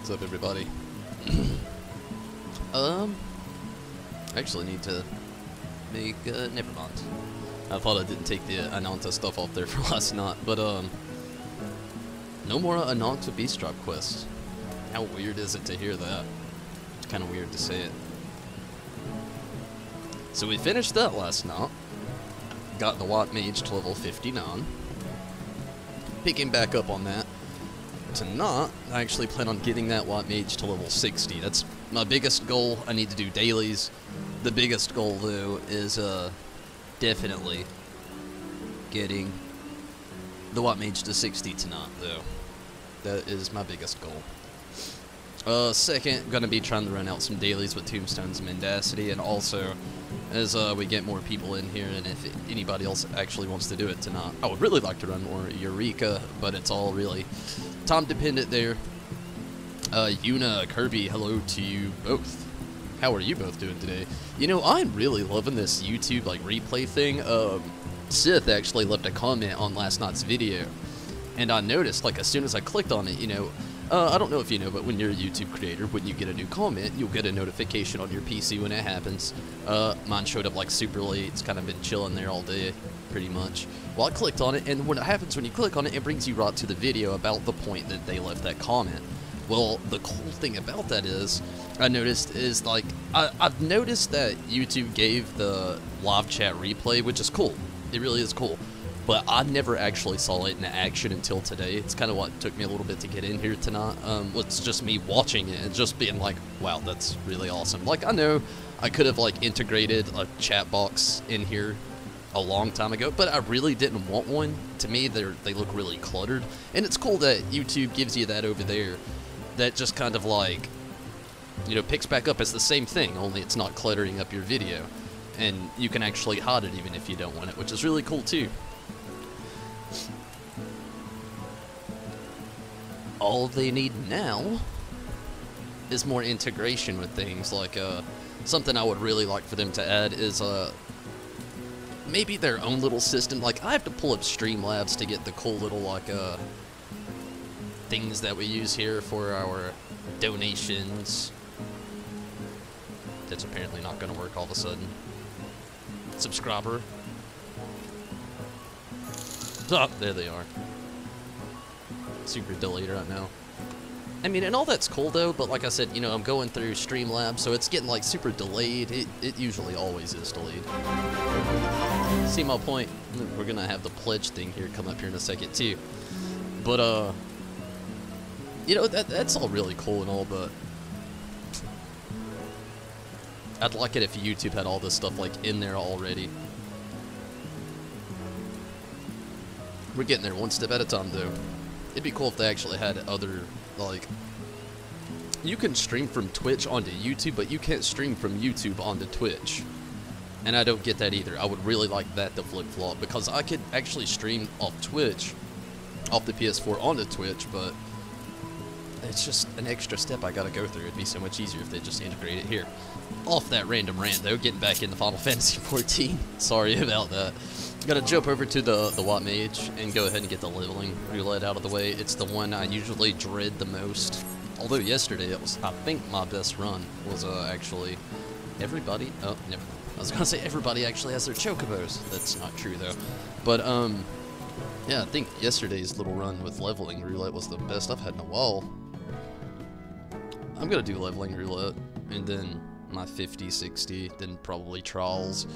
What's up, everybody? Actually need to make, never mind. I thought I didn't take the Ananta stuff off there for last night, but, no more Ananta Beast Drop quests. How weird is it to hear that? It's kind of weird to say it. So we finished that last night. Got the White Mage to level 59. Picking back up on that. Tonight, I actually plan on getting that White Mage to level 60. That's my biggest goal. I need to do dailies. The biggest goal, though, is definitely getting the White Mage to 60 tonight, though. That is my biggest goal. Second, gonna be trying to run out some dailies with Tombstones and Mendacity, and also, as we get more people in here, and if anybody else actually wants to do it tonight, I would really like to run more Eureka, but it's all really time dependent there. Yuna, Kirby, hello to you both. How are you both doing today? You know, I'm really loving this YouTube, like, replay thing. Sith actually left a comment on last night's video, and I noticed, like, as soon as I clicked on it, you know, I don't know if you know, but when you're a YouTube creator, when you get a new comment, you'll get a notification on your PC when it happens. Mine showed up, like, super late. It's kind of been chilling there all day, pretty much. Well, I clicked on it, and what happens when you click on it, it brings you right to the video about the point that they left that comment. Well, the cool thing about that is, I noticed is, like, I've noticed that YouTube gave the live chat replay, which is cool. It really is cool. But I never actually saw it in action until today. It's kind of what took me a little bit to get in here tonight. It's just me watching it and just being like, wow, that's really awesome. Like, I know I could have, like, integrated a chat box in here a long time ago, but I really didn't want one. To me, they look really cluttered. And it's cool that YouTube gives you that over there. That just kind of, like, you know, picks back up as the same thing, only it's not cluttering up your video. And you can actually hide it even if you don't want it, which is really cool, too. All they need now is more integration with things. Like, something I would really like for them to add is, maybe their own little system. Like, I have to pull up Streamlabs to get the cool little, like, things that we use here for our donations. That's apparently not going to work all of a sudden. Subscriber. Oh, there they are. Super delayed right now. I mean, and all that's cool though, but like I said, you know, I'm going through Streamlabs, so it's getting, like, super delayed. It usually always is delayed. See my point? We're gonna have the pledge thing here come up here in a second too. But you know, that's all really cool and all, but I'd like it if YouTube had all this stuff, like, in there already. We're getting there one step at a time though. It'd be cool if they actually had other, like, you can stream from Twitch onto YouTube, but you can't stream from YouTube onto Twitch. And I don't get that either. I would really like that to flip-flop, because I could actually stream off Twitch, off the PS4 onto Twitch, but it's just an extra step I gotta go through. It'd be so much easier if they just integrate it here. Off that random rant though, getting back into Final Fantasy XIV. Sorry about that. Gotta jump over to the White Mage and go ahead and get the leveling roulette out of the way. It's the one I usually dread the most. Although yesterday it was, I think, my best run was actually everybody. Oh, never mind. I was gonna say everybody actually has their chocobos. That's not true though. But yeah, I think yesterday's little run with leveling roulette was the best I've had in a while. I'm gonna do leveling roulette and then my 50, 60, then probably trials.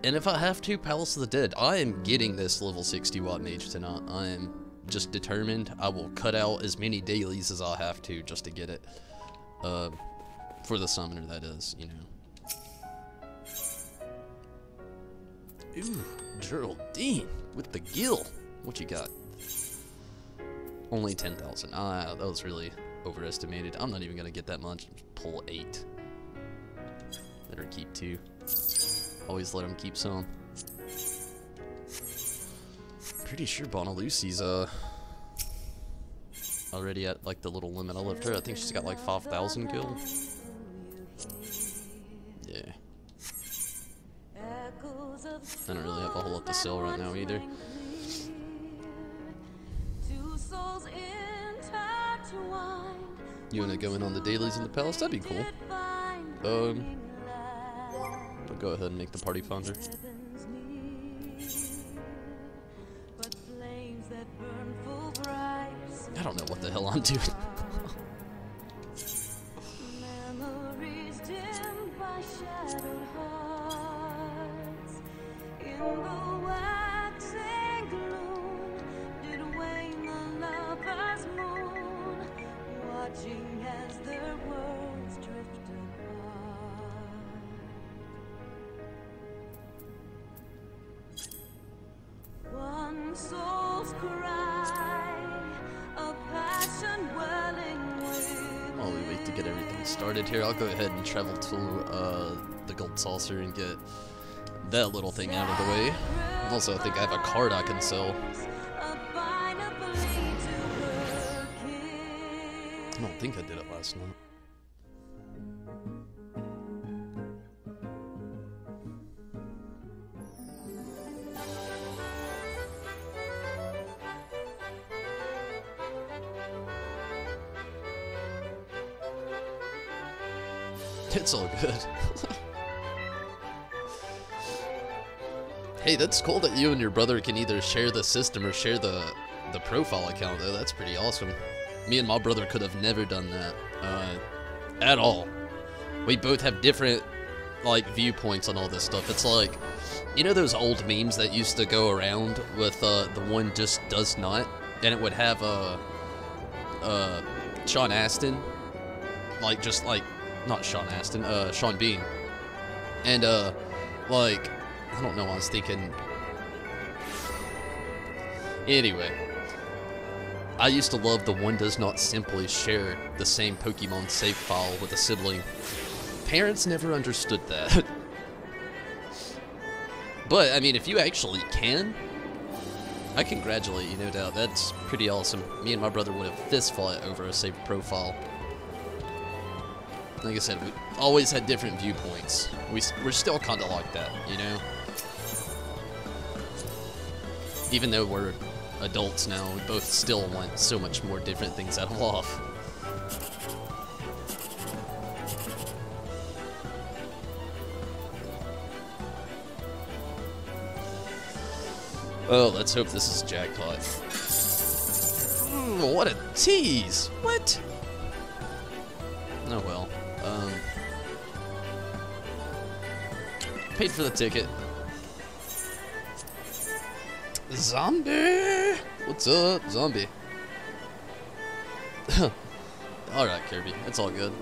And if I have to, Palace of the Dead. I am getting this level 60 White Mage tonight. I am just determined. I will cut out as many dailies as I have to just to get it. For the summoner, that is, you know. Ooh, Geraldine with the gill. What you got? Only 10,000. Ah, that was really overestimated. I'm not even gonna get that much. Pull 8. Better keep 2. Always let him keep some. Pretty sure Bonalucy's already at, like, the little limit I left her. I think she's got like 5,000 gil. Yeah. I don't really have a whole lot to sell right now either. You wanna go in on the dailies in the palace? That'd be cool. I'll go ahead and make the party founder. I don't know what the hell I'm doing. While we wait to get everything started here, I'll go ahead and travel to the gold saucer and get that little thing out of the way. Also, I think I have a card I can sell. I don't think I did it last night. It's all good. Hey, that's cool that you and your brother can either share the system or share the profile account, though. That's pretty awesome. Me and my brother could have never done that at all. We both have different, like, viewpoints on all this stuff. It's like, you know those old memes that used to go around with the one just does not? And it would have Sean Astin, like, just like, not Sean Astin, Sean Bean. And, like, I don't know, I was thinking... Anyway. I used to love the one does not simply share the same Pokemon save file with a sibling. Parents never understood that. But, I mean, if you actually can, I congratulate you, no doubt. That's pretty awesome. Me and my brother would have fist fought over a saved profile. Like I said, we always had different viewpoints. We're still kind of like that, you know? Even though we're adults now, we both still want so much more different things out of life. Oh, let's hope this is jackpot. What a tease! What? Oh well. Paid for the ticket. Zombie! What's up, zombie? Alright, Kirby. It's all good.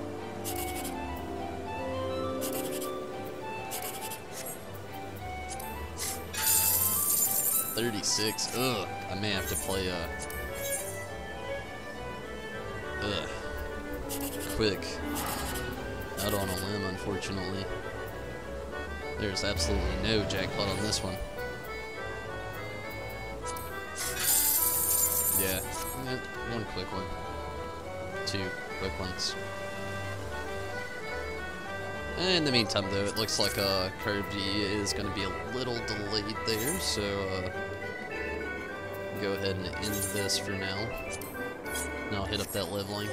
$36. Ugh. I may have to play, quick. Out on a limb, unfortunately. There's absolutely no jackpot on this one. Yeah, one quick one. Two quick ones. In the meantime, though, it looks like Kirby is going to be a little delayed there, so go ahead and end this for now. And I'll hit up that leveling.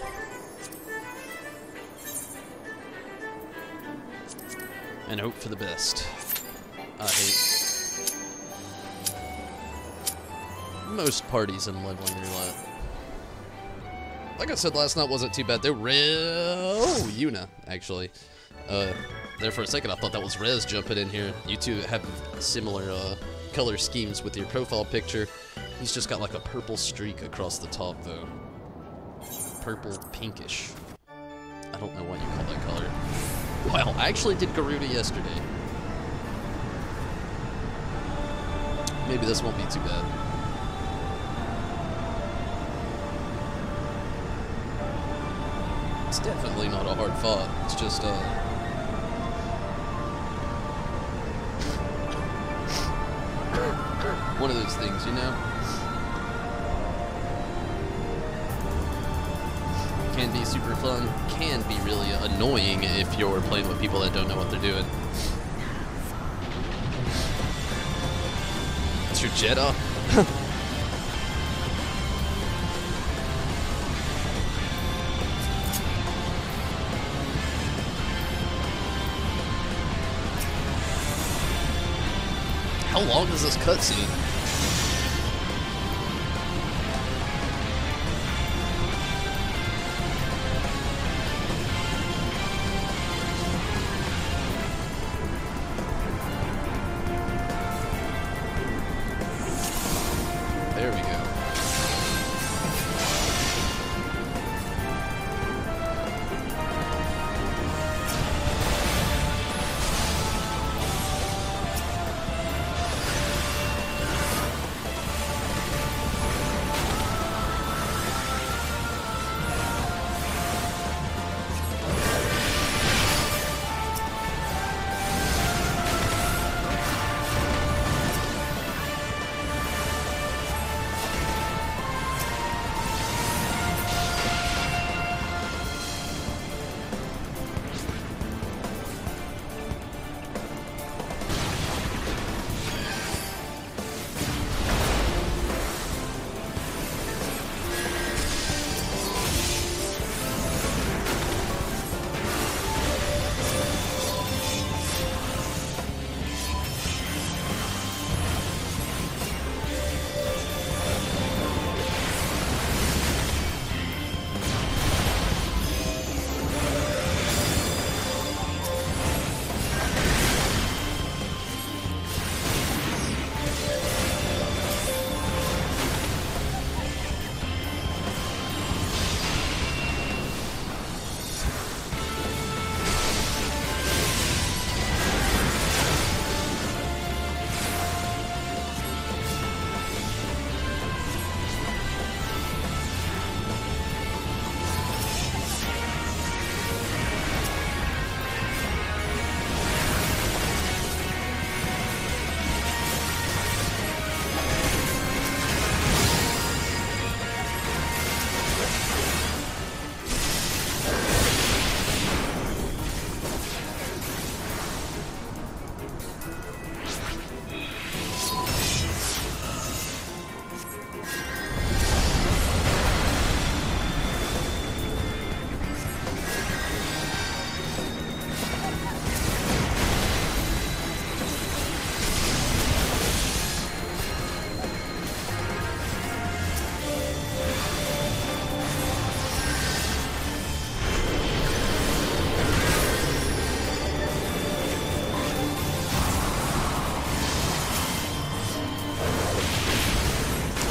And hope for the best. I hate most parties in leveling roulette. Like I said last night, wasn't too bad. They're Yuna, actually. There for a second I thought that was Rez jumping in here. You two have similar color schemes with your profile picture. He's just got like a purple streak across the top though. Purple pinkish. I don't know what you call that color. Wow, I actually did Garuda yesterday. Maybe this won't be too bad. It's definitely not a hard fought. It's just one of those things, you know? Can be super fun, can be really annoying if you're playing with people that don't know what they're doing. It's your Jetta. How long is this cutscene? There we go.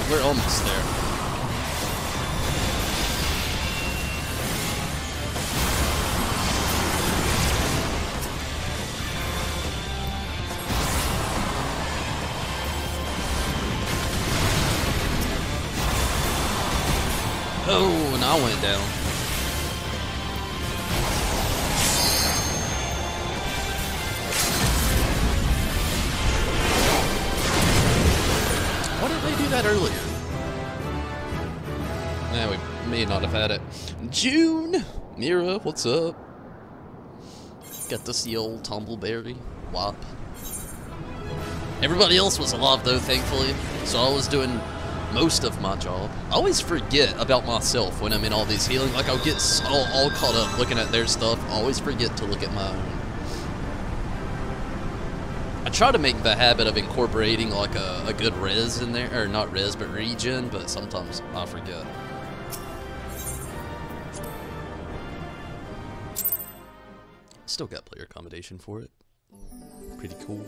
We're almost there. Oh, and I went down. Why didn't they do that earlier? Yeah, we may not have had it. June! Mira, what's up? Got to see old Tumbleberry. Wop. Everybody else was alive though, thankfully. So I was doing most of my job. I always forget about myself when I'm in all these healing. Like, I'll get all caught up looking at their stuff. I always forget to look at my own. I try to make the habit of incorporating like a good res in there, or not res, but regen, but sometimes I forget. Still got player accommodation for it. Pretty cool.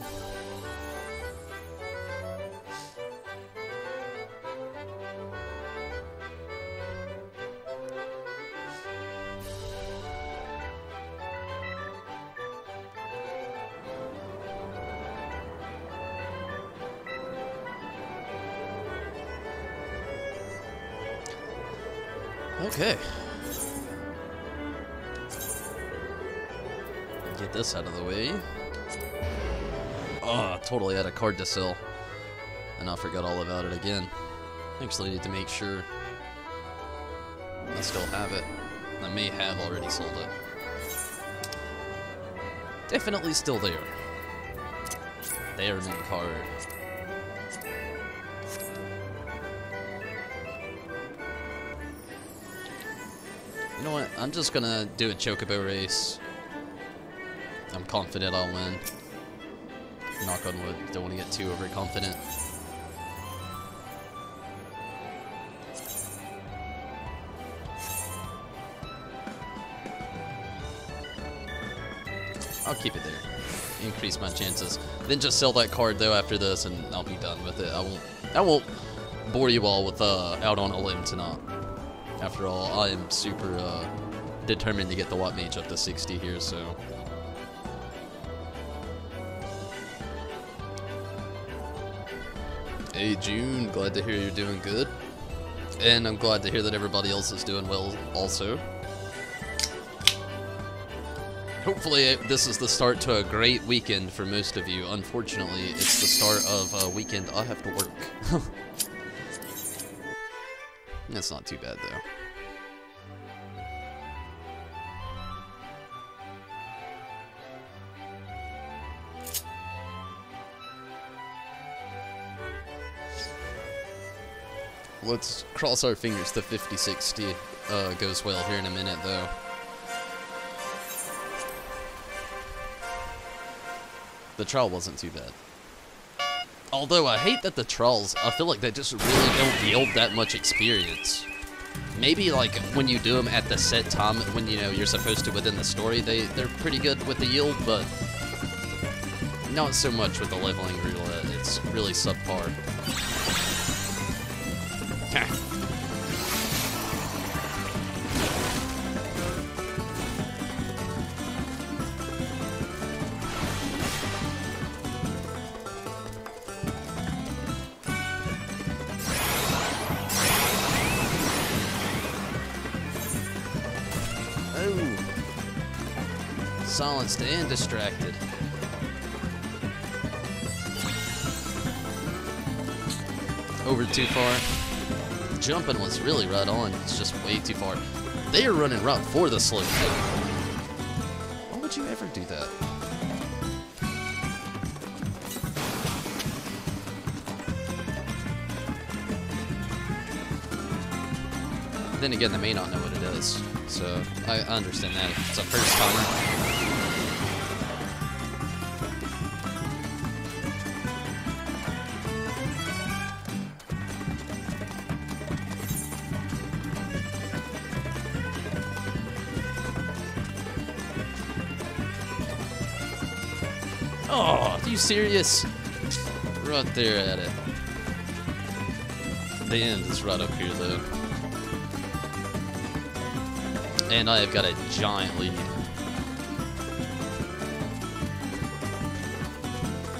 Okay. Get this out of the way. Oh, totally had a card to sell. And I forgot all about it again. Actually need to make sure I still have it. I may have already sold it. Definitely still there. There's a card. You know what? I'm just gonna do a chocobo race. I'm confident I'll win. Knock on wood. Don't want to get too overconfident. I'll keep it there. Increase my chances. Then just sell that card though after this, and I'll be done with it. I won't bore you all with out on a limb tonight. After all, I am super determined to get the Watt Mage up to 60 here, so. Hey June, glad to hear you're doing good. And I'm glad to hear that everybody else is doing well also. Hopefully this is the start to a great weekend for most of you. Unfortunately, it's the start of a weekend I have to work. That's not too bad though. Let's cross our fingers the 50-60 goes well here in a minute though. The trial wasn't too bad. Although I hate that the trials, I feel like they just really don't yield that much experience. Maybe like when you do them at the set time when you know you're supposed to within the story, they're pretty good with the yield, but not so much with the leveling roulette. It's really subpar. Silenced and distracted. Over too far. Jumping was really right on. It's just way too far. They are running right for the slope. Why would you ever do that? Then again, they may not know what it is. So, I understand that if it's a first timer. Oh, are you serious? Right there at it. The end is right up here, though. And I have got a giant lead.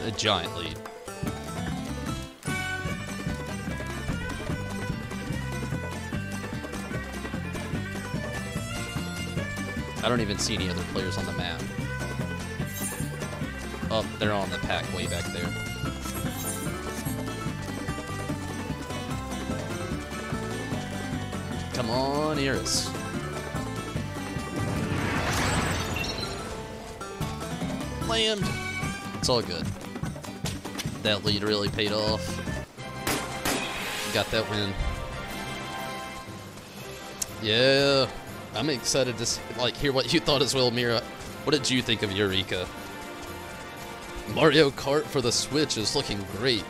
A giant lead. I don't even see any other players on the map. Oh, they're on the pack way back there. Come on, Eris. Land. It's all good. That lead really paid off. Got that win. Yeah, I'm excited to like hear what you thought as well, Mira. What did you think of Eureka? Mario Kart for the Switch is looking great.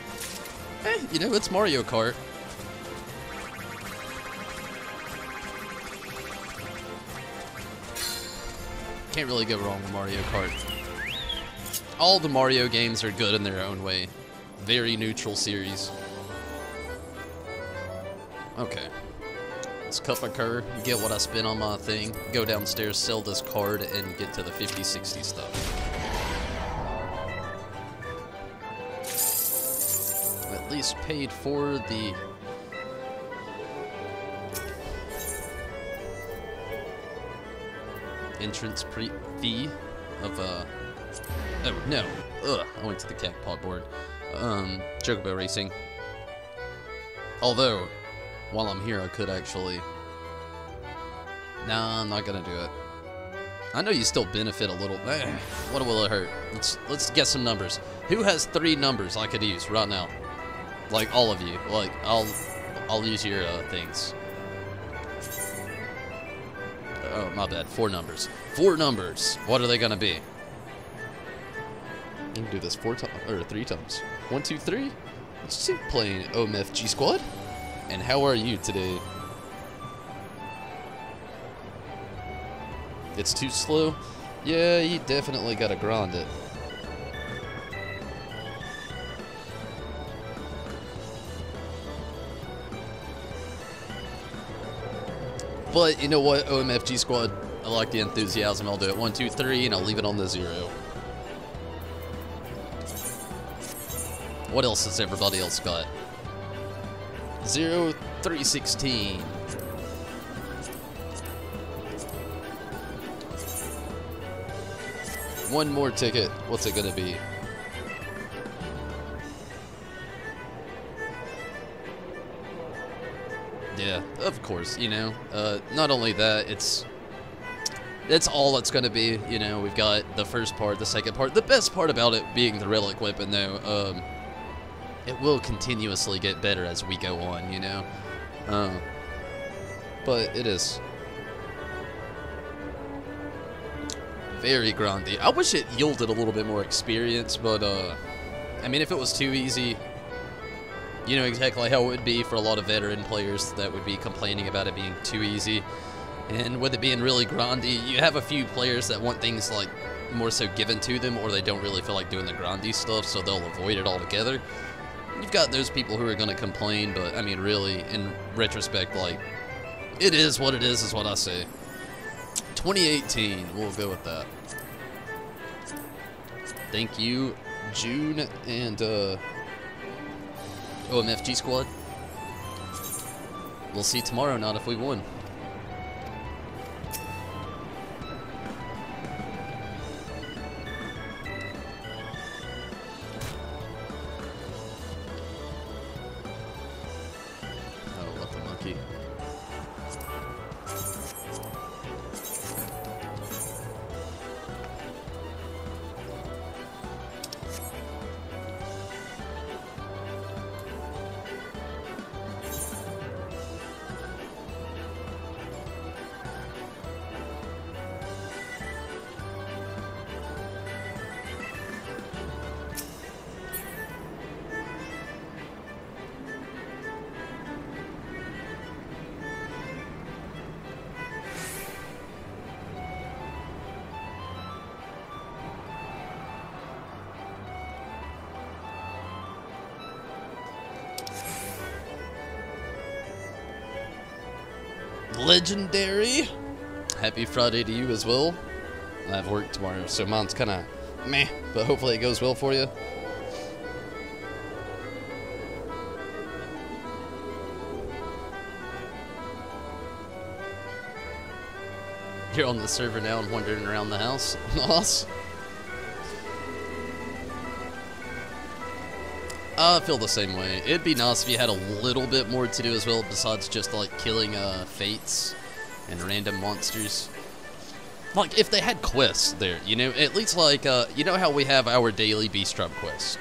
You know, it's Mario Kart. Can't really go wrong with Mario Kart. All the Mario games are good in their own way. Very neutral series. Okay. Let's cut my cur, get what I spent on my thing, go downstairs, sell this card, and get to the 50-60 stuff. At least paid for the entrance fee of oh no, I went to the Catpod board. Chocobo Racing. Although, while I'm here, I could actually. Nah, I'm not gonna do it. I know you still benefit a little. What will it hurt? Let's get some numbers. Who has 3 numbers I could use right now? Like all of you. Like I'll use your things. Oh, my bad. 4 numbers. 4 numbers. What are they gonna be? You can do this 4 times, or 3 times. 1, 2, 3. Let's keep playing OMFG Squad. And how are you today? It's too slow? Yeah, you definitely gotta grind it. But you know what, OMFG Squad, I like the enthusiasm. I'll do it 1, 2, 3, and I'll leave it on the 0. What else has everybody else got? 0, 3, 16. One more ticket. What's it gonna be? Yeah, of course, you know. Not only that, that's all it's gonna be, you know. We've got the first part, the second part. The best part about it being the relic weapon, though, it will continuously get better as we go on, you know. But it is very grindy. I wish it yielded a little bit more experience, but I mean, if it was too easy, you know exactly how it would be for a lot of veteran players that would be complaining about it being too easy. And with it being really grindy, you have a few players that want things like more so given to them, or they don't really feel like doing the grindy stuff, so they'll avoid it altogether. You've got those people who are going to complain, but I mean, really, in retrospect, like, it is what it is what I say. 2018, we'll go with that. Thank you, June and OMFG Squad. We'll see tomorrow night if we won. Oh, what the monkey. Legendary. Happy Friday to you as well. I have work tomorrow, so mine's kind of meh, but hopefully it goes well for you. You're on the server now and wandering around the house. Nice. I feel the same way. It'd be nice if you had a little bit more to do as well, besides just like killing fates and random monsters. Like if they had quests there, you know, at least like you know how we have our daily beast trap quests.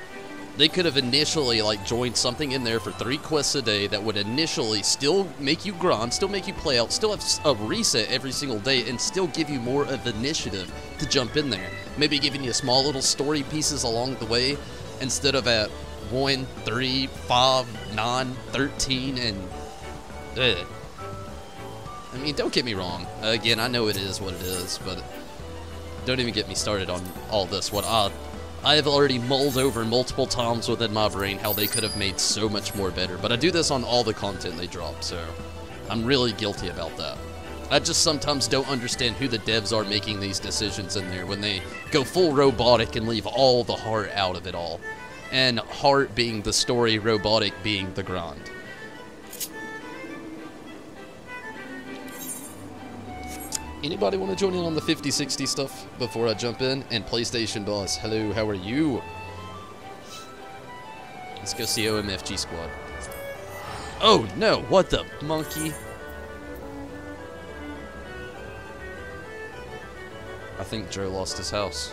They could have initially like joined something in there for 3 quests a day that would initially still make you grind, still make you play out, still have a reset every single day, and still give you more of initiative to jump in there. Maybe giving you small little story pieces along the way instead of at 1, 3, 5, 9, 13, and I mean, don't get me wrong. Again, I know it is what it is, but don't even get me started on all this. What I have already mulled over multiple times within my brain how they could have made so much more better. But I do this on all the content they drop, so I'm really guilty about that. I just sometimes don't understand who the devs are making these decisions in there when they go full robotic and leave all the heart out of it all. And heart being the story, robotic being the grind. Anybody want to join in on the 50-60 stuff before I jump in? And PlayStation Boss, hello, how are you? Let's go see OMFG Squad. Oh no, what the monkey? I think Joe lost his house.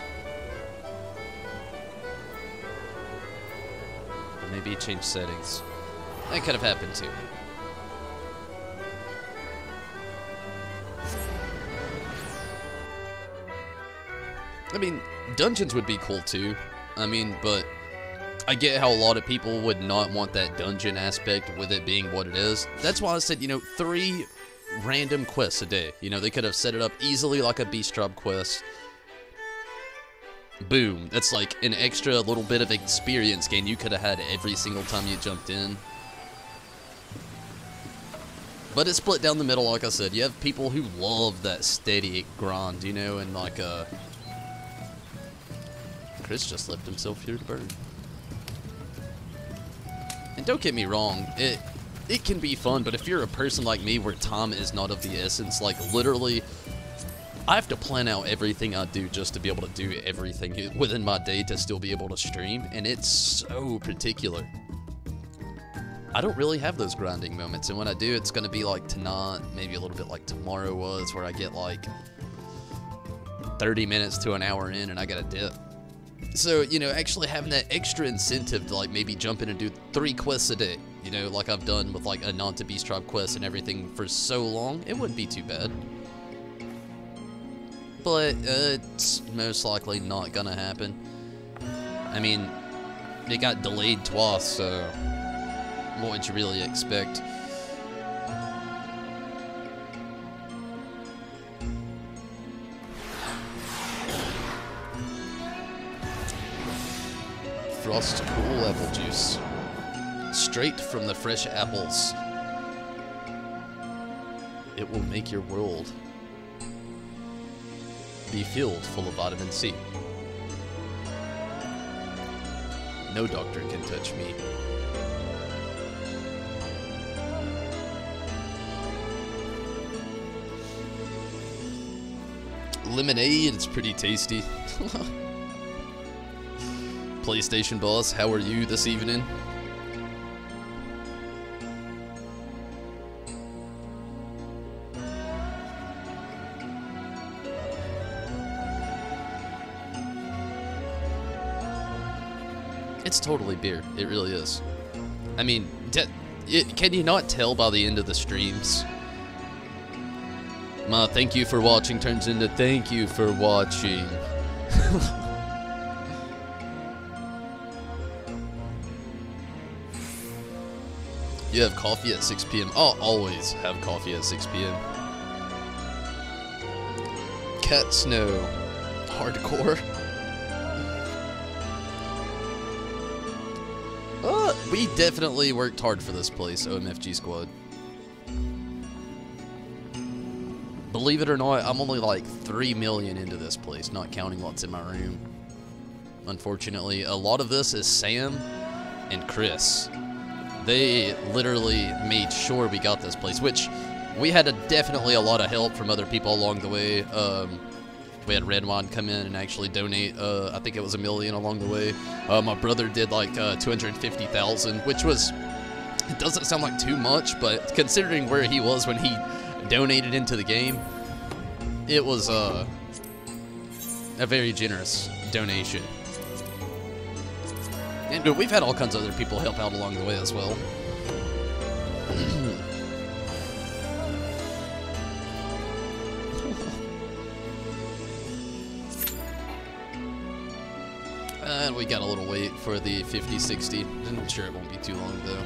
Maybe he changed settings. That could have happened too. I mean, dungeons would be cool too. I mean, but I get how a lot of people would not want that dungeon aspect with it being what it is. That's why I said, you know, 3 random quests a day. You know, they could have set it up easily like a beast drop quest. Boom. That's like an extra little bit of experience gain you could have had every single time you jumped in. But it's split down the middle, like I said. You have people who love that steady grind, you know, and like, Chris just left himself here to burn. And don't get me wrong, it can be fun, but if you're a person like me where time is not of the essence, like literally, I have to plan out everything I do just to be able to do everything within my day to still be able to stream, and it's so particular. I don't really have those grinding moments, and when I do, it's going to be like tonight, maybe a little bit like tomorrow was, where I get like 30 minutes to an hour in and I got a dip. So, you know, actually having that extra incentive to like maybe jump in and do 3 quests a day, you know, like I've done with like a non-to-beast tribe quest and everything for so long, it wouldn't be too bad. But it's most likely not gonna happen. I mean, it got delayed twice, so what would you really expect? Frost Cool apple juice. Straight from the fresh apples. It will make your world be filled full of vitamin C. No doctor can touch me. Lemonade, it's pretty tasty. PlayStation boss, how are you this evening? It's totally beer. It really is. I mean, can you not tell by the end of the streams? Ma, thank you for watching turns into thank you for watching. You have coffee at 6 p.m. I'll always have coffee at 6 p.m. Cat Snow. Hardcore. We definitely worked hard for this place, OMFG squad. Believe it or not, I'm only like 3 million into this place, not counting what's in my room. Unfortunately, a lot of this is Sam and Chris. They literally made sure we got this place, which we had definitely a lot of help from other people along the way. We had Red Wine come in and actually donate, I think it was $1 million along the way. My brother did like 250,000, which was, it doesn't sound like too much, but considering where he was when he donated into the game, it was a very generous donation. And we've had all kinds of other people help out along the way as well. And we got a little wait for the 50-60. I'm sure it won't be too long though.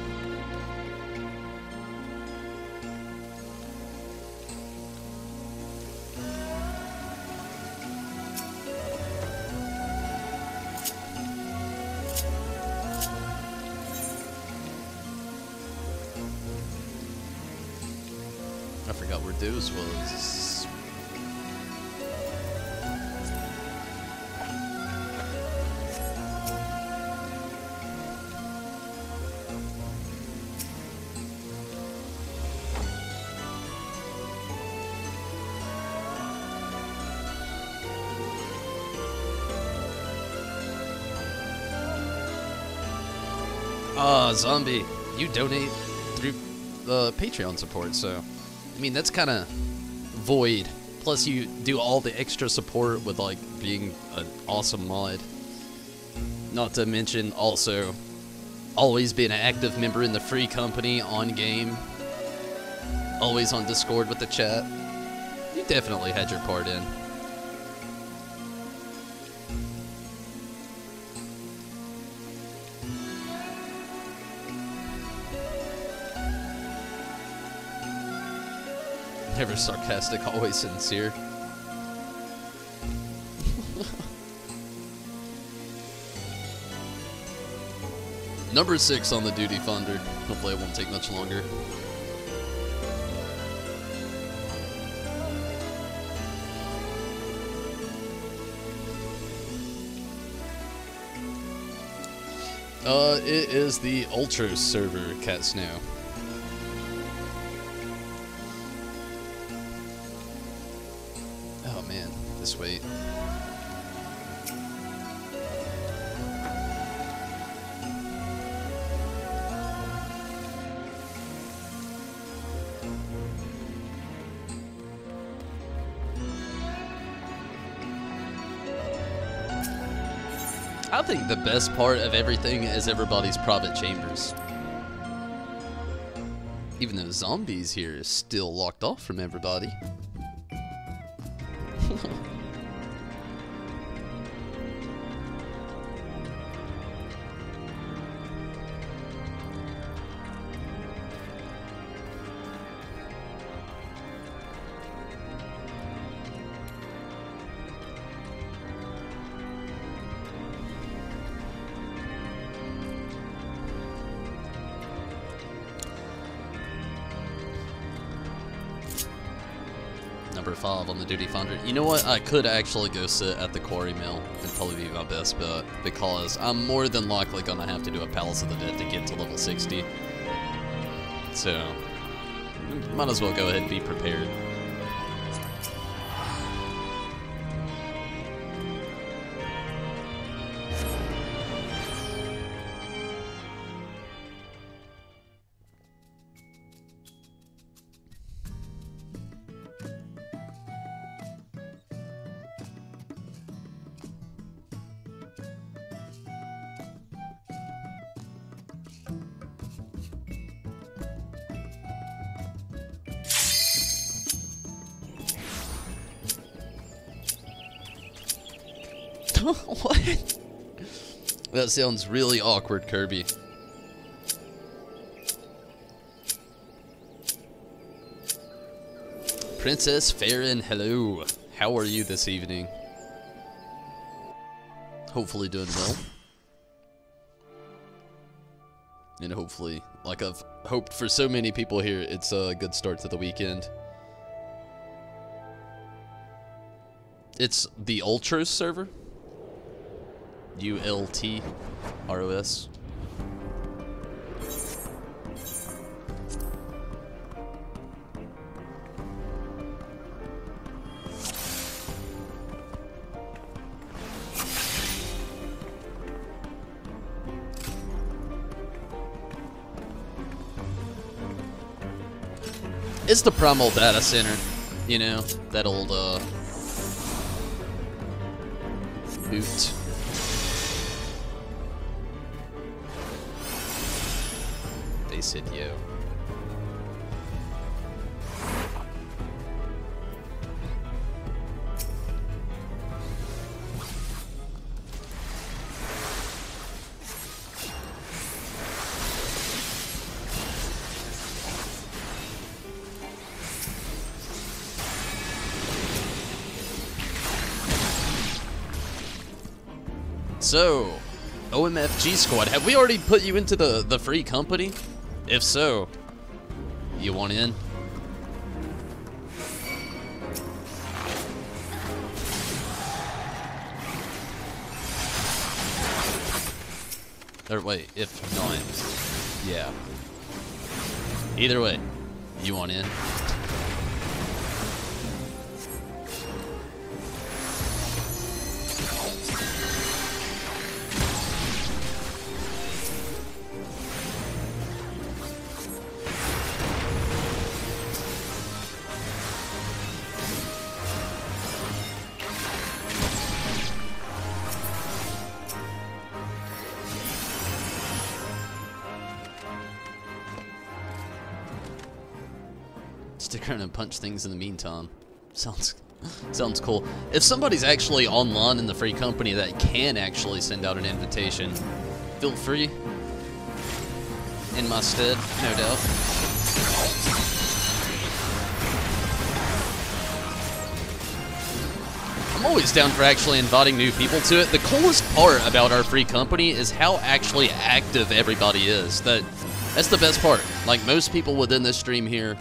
I forgot where Deuce was. Zombie, you donate through Patreon support, so I mean that's kind of void. Plus you do all the extra support with like being an awesome mod. Not to mention also always being an active member in the free company on game. Always on Discord with the chat. You definitely had your part in. Never sarcastic, always sincere. Number 6 on the duty funder. Hopefully it won't take much longer. It is the Ultra server, Cat Snow. Oh man, this wait. I think the best part of everything is everybody's private chambers. Even though zombies here is still locked off from everybody. Number 5 on the duty finder. You know what? I could actually go sit at the quarry mill and probably be my best bet, because I'm more than likely gonna have to do a Palace of the Dead to get to level 60. So, might as well go ahead and be prepared. What? That sounds really awkward, Kirby. Princess Farron, hello. How are you this evening? Hopefully doing well. And hopefully, like I've hoped for so many people here, it's a good start to the weekend. It's the Ultros server? ULTROS. It's the primal data center, you know, that old boot. They said yo. So, OMFG squad, have we already put you into the free company? If so, you want in? Or wait, if not, yeah. Either way, you want in? Stick around and punch things in the meantime. Sounds cool. If somebody's actually online in the free company that can actually send out an invitation, feel free. In my stead, no doubt. always down for actually inviting new people to it. The coolest part about our free company is how actually active everybody is. That's the best part. Like, most people within this stream here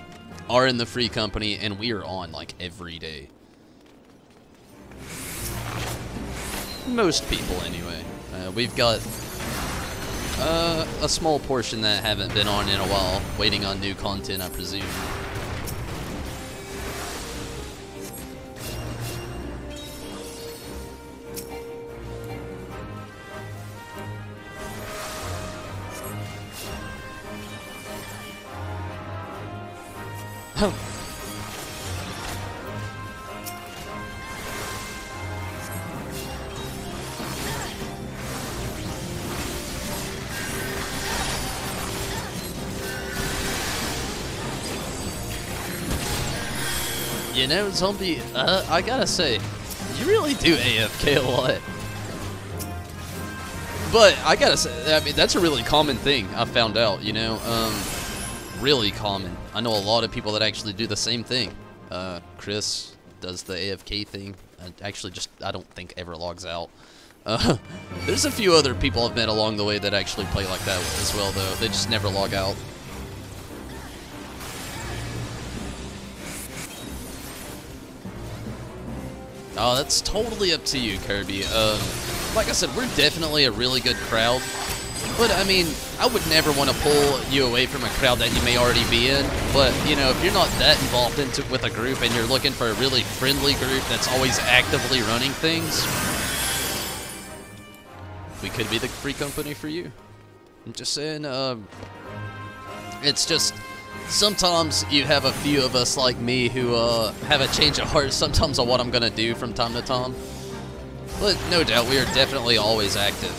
are in the free company, and we are on, like, every day. Most people, anyway. We've got a small portion that haven't been on in a while, waiting on new content, I presume. You know, Zombie, I gotta say, you really do AFK a lot. But I gotta say, I mean, that's a really common thing I found out, you know, really common. I know a lot of people that actually do the same thing. Chris does the AFK thing. Actually, I don't think ever logs out. There's a few other people I've met along the way that actually play like that as well, though. They just never log out. Oh, that's totally up to you, Kirby. Like I said, we're definitely a really good crowd. But, I mean, I would never want to pull you away from a crowd that you may already be in. But, you know, if you're not that involved with a group and you're looking for a really friendly group that's always actively running things, we could be the free company for you. I'm just saying, it's just, sometimes you have a few of us like me who have a change of heart sometimes on what I'm going to do from time to time. But no doubt, we are definitely always active.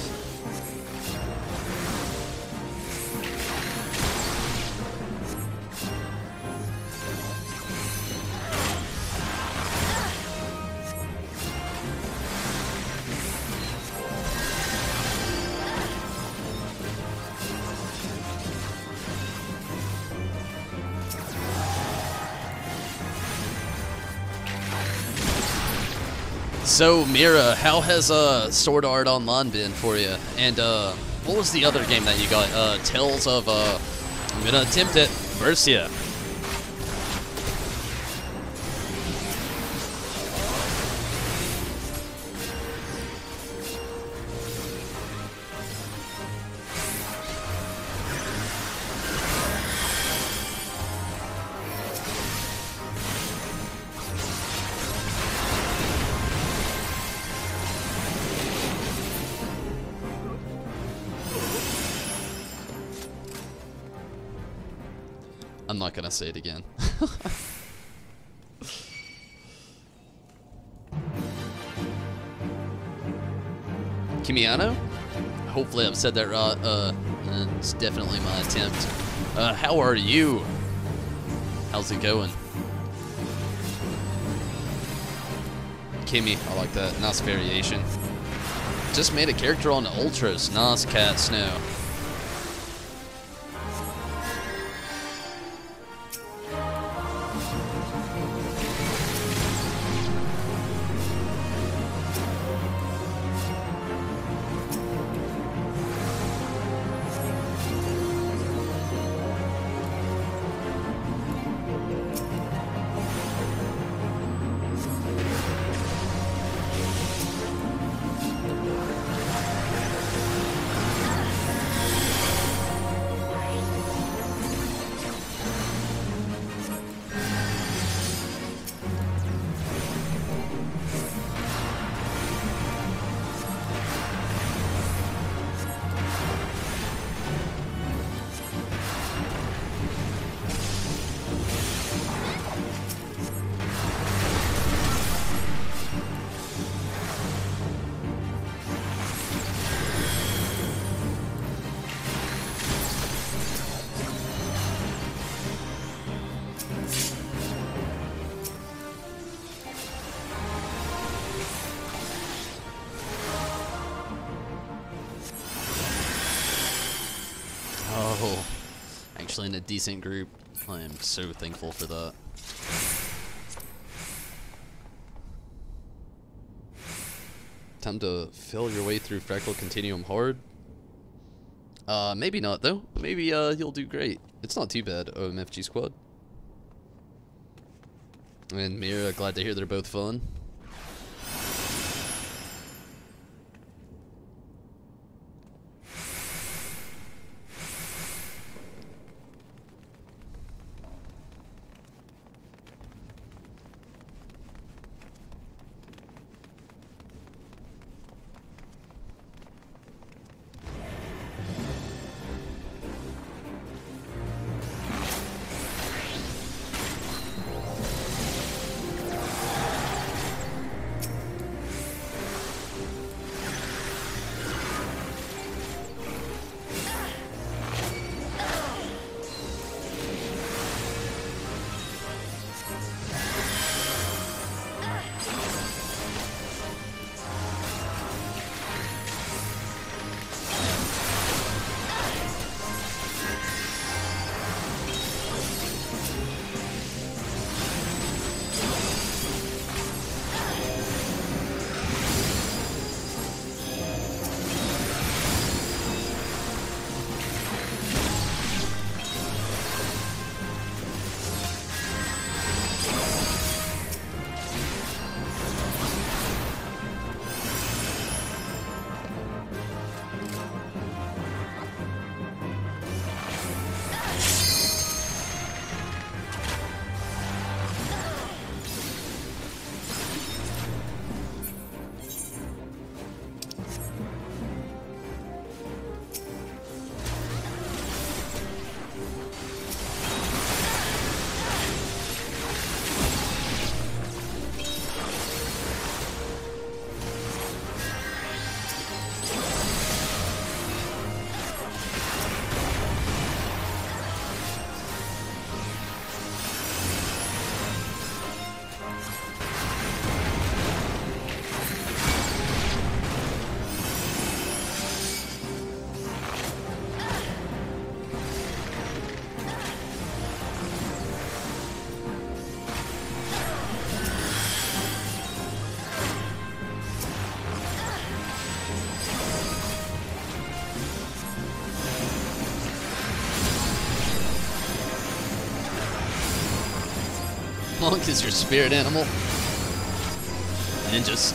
So, Mira, how has Sword Art Online been for you? And what was the other game that you got? Tales of, I'm gonna attempt it, Mercia. I'm not gonna say it again. Kimiano? Hopefully I've said that right. It's definitely my attempt. How are you? How's it going? Kimmy, I like that. Nice variation. Just made a character on Ultras. Nice, Cat Snow. Oh, actually in a decent group. I am so thankful for that. Time to fill your way through Fractal Continuum hard. Maybe not though. Maybe you'll do great. It's not too bad, OMFG squad. And Mira, glad to hear they're both fun. Monk is your spirit animal. Ninjas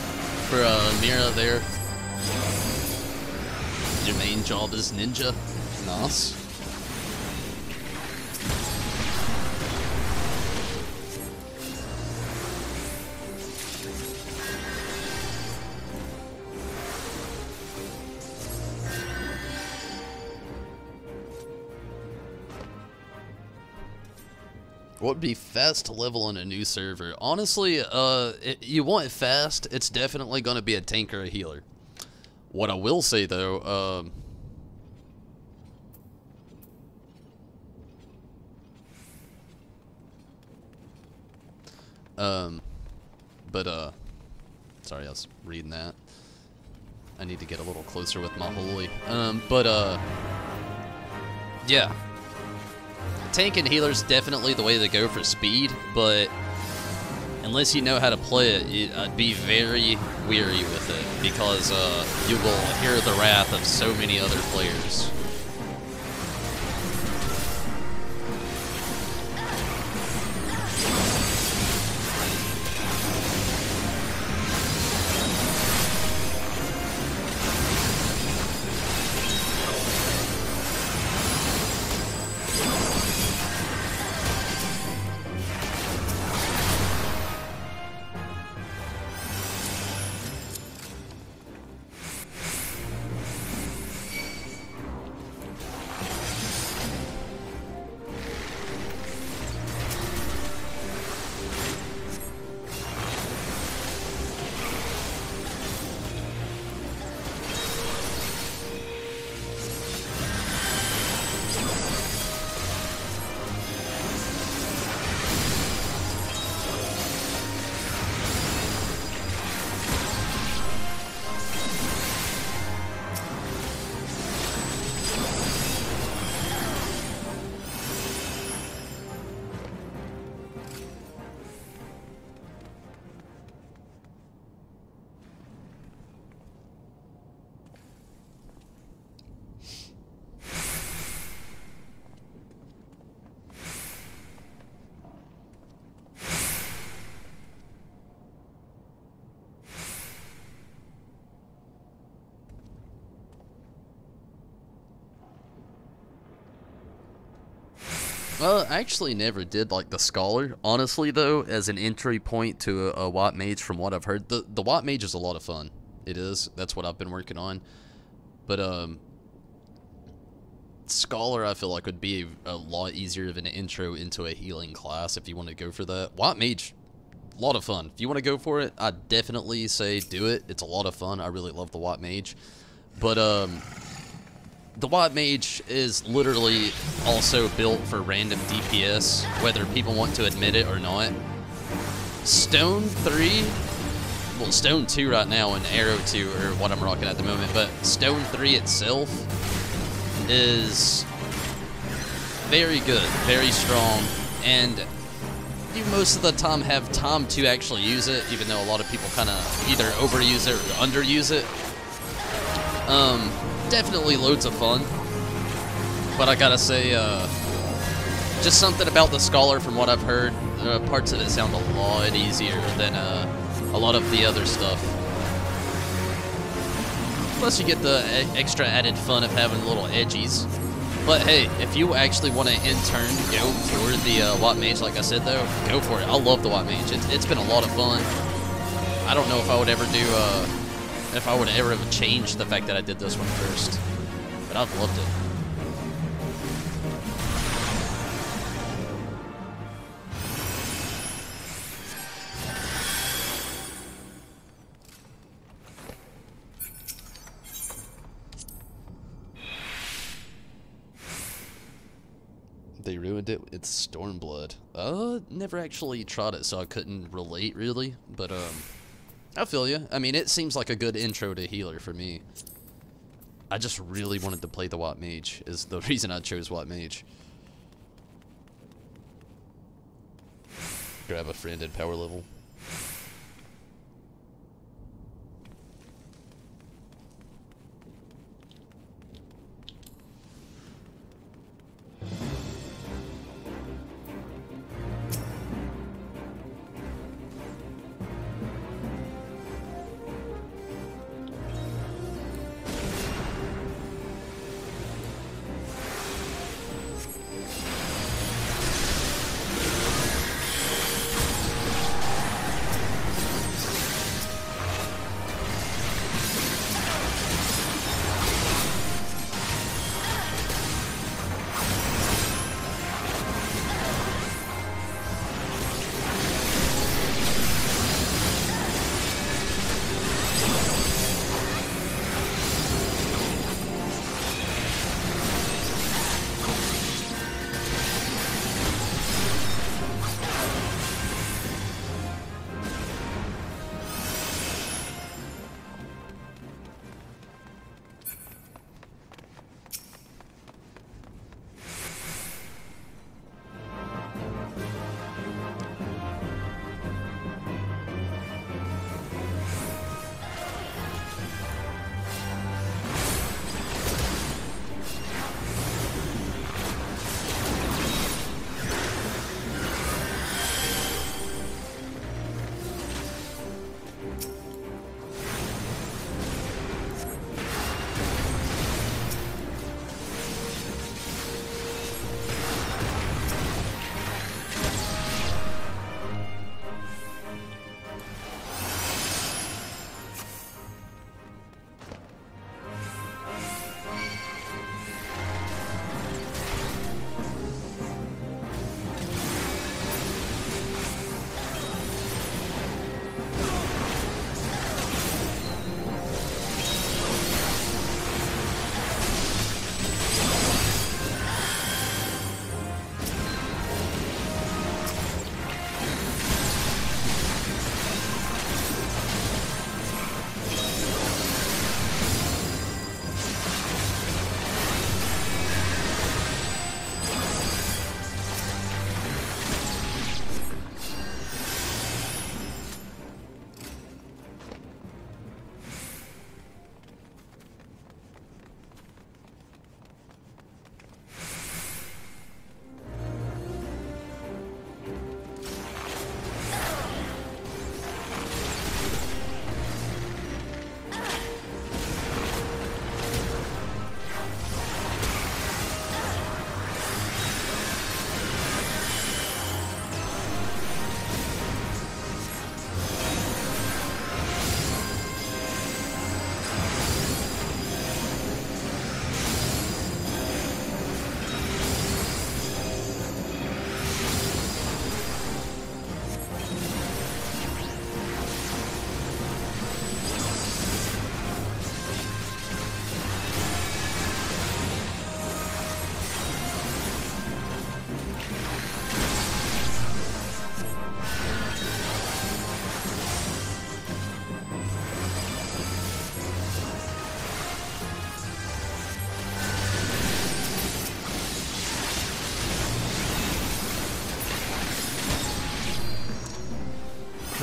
for Mira there. Your main job is ninja. Nice. What would be fast to level on a new server? Honestly, you want it fast, it's definitely going to be a tank or a healer. What I will say though, sorry, I was reading that. I need to get a little closer with my holy. Yeah. Tank and healer's definitely the way to go for speed, but unless you know how to play it, I'd be very weary with it, because you will hear the wrath of so many other players. I actually never did like the Scholar. Honestly, though, as an entry point to a White Mage, from what I've heard, the White Mage is a lot of fun. It is. That's what I've been working on. But Scholar, I feel like, would be a lot easier of an intro into a healing class if you want to go for that. White Mage, a lot of fun. If you want to go for it, I'd definitely say do it. It's a lot of fun. I really love the White Mage. But the White Mage is literally also built for random DPS, whether people want to admit it or not. Stone 3, well, Stone 2 right now and Arrow 2 are what I'm rocking at the moment, but Stone 3 itself is very good, very strong, and you most of the time have time to actually use it, even though a lot of people kind of either overuse it or underuse it. Definitely loads of fun, but I gotta say, just something about the Scholar, from what I've heard, parts of it sound a lot easier than a lot of the other stuff. Plus you get the extra added fun of having little edgies. But hey, if you actually want to in turn go for the White Mage, like I said though, go for it. I love the White Mage. It's been a lot of fun. I don't know if I would ever do, if I would ever have changed the fact that I did this one first. But I've loved it. They ruined it. It's Stormblood. Never actually tried it, so I couldn't relate really. But I feel you. I mean, it seems like a good intro to healer for me. I just really wanted to play the White Mage, is the reason I chose White Mage. Grab a friend at power level.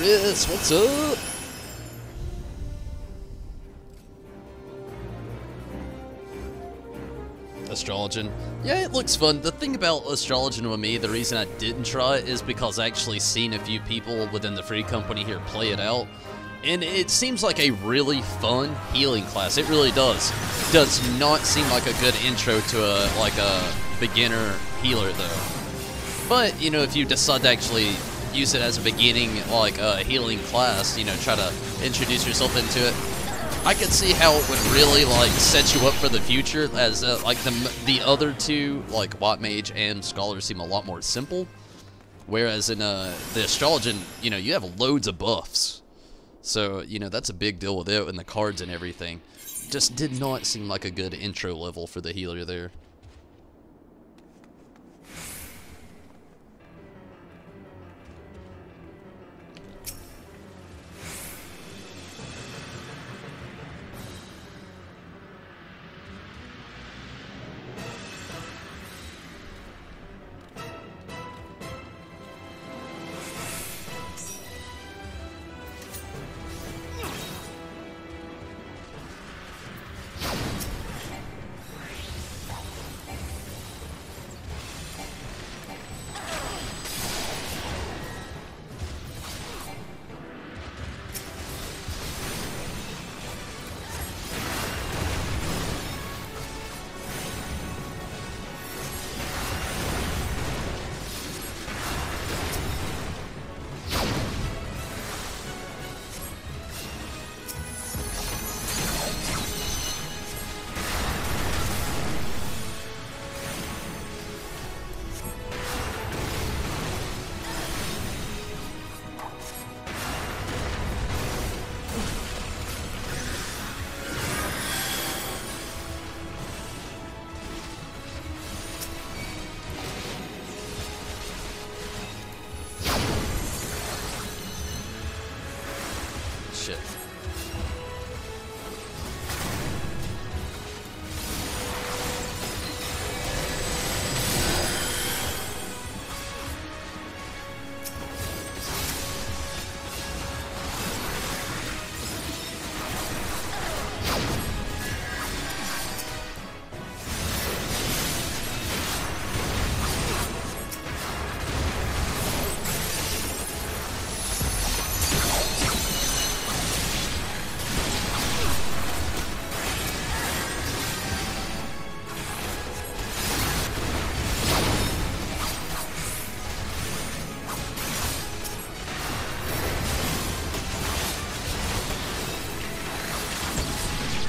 Chris, what's up? Astrologian. Yeah, it looks fun. The thing about Astrologian with me, the reason I didn't try it is because I actually seen a few people within the free company here play it out. And it seems like a really fun healing class. It really does. Does not seem like a good intro to a beginner healer though. But, you know, if you decide to actually use it as a beginning, like a healing class, you know, try to introduce yourself into it, I could see how it would really, like, set you up for the future, as, like, the other two, like, White Mage and Scholar seem a lot more simple, whereas in, the Astrologian, you know, you have loads of buffs. So, you know, that's a big deal with it, and the cards and everything. Just did not seem like a good intro level for the healer there. Shit.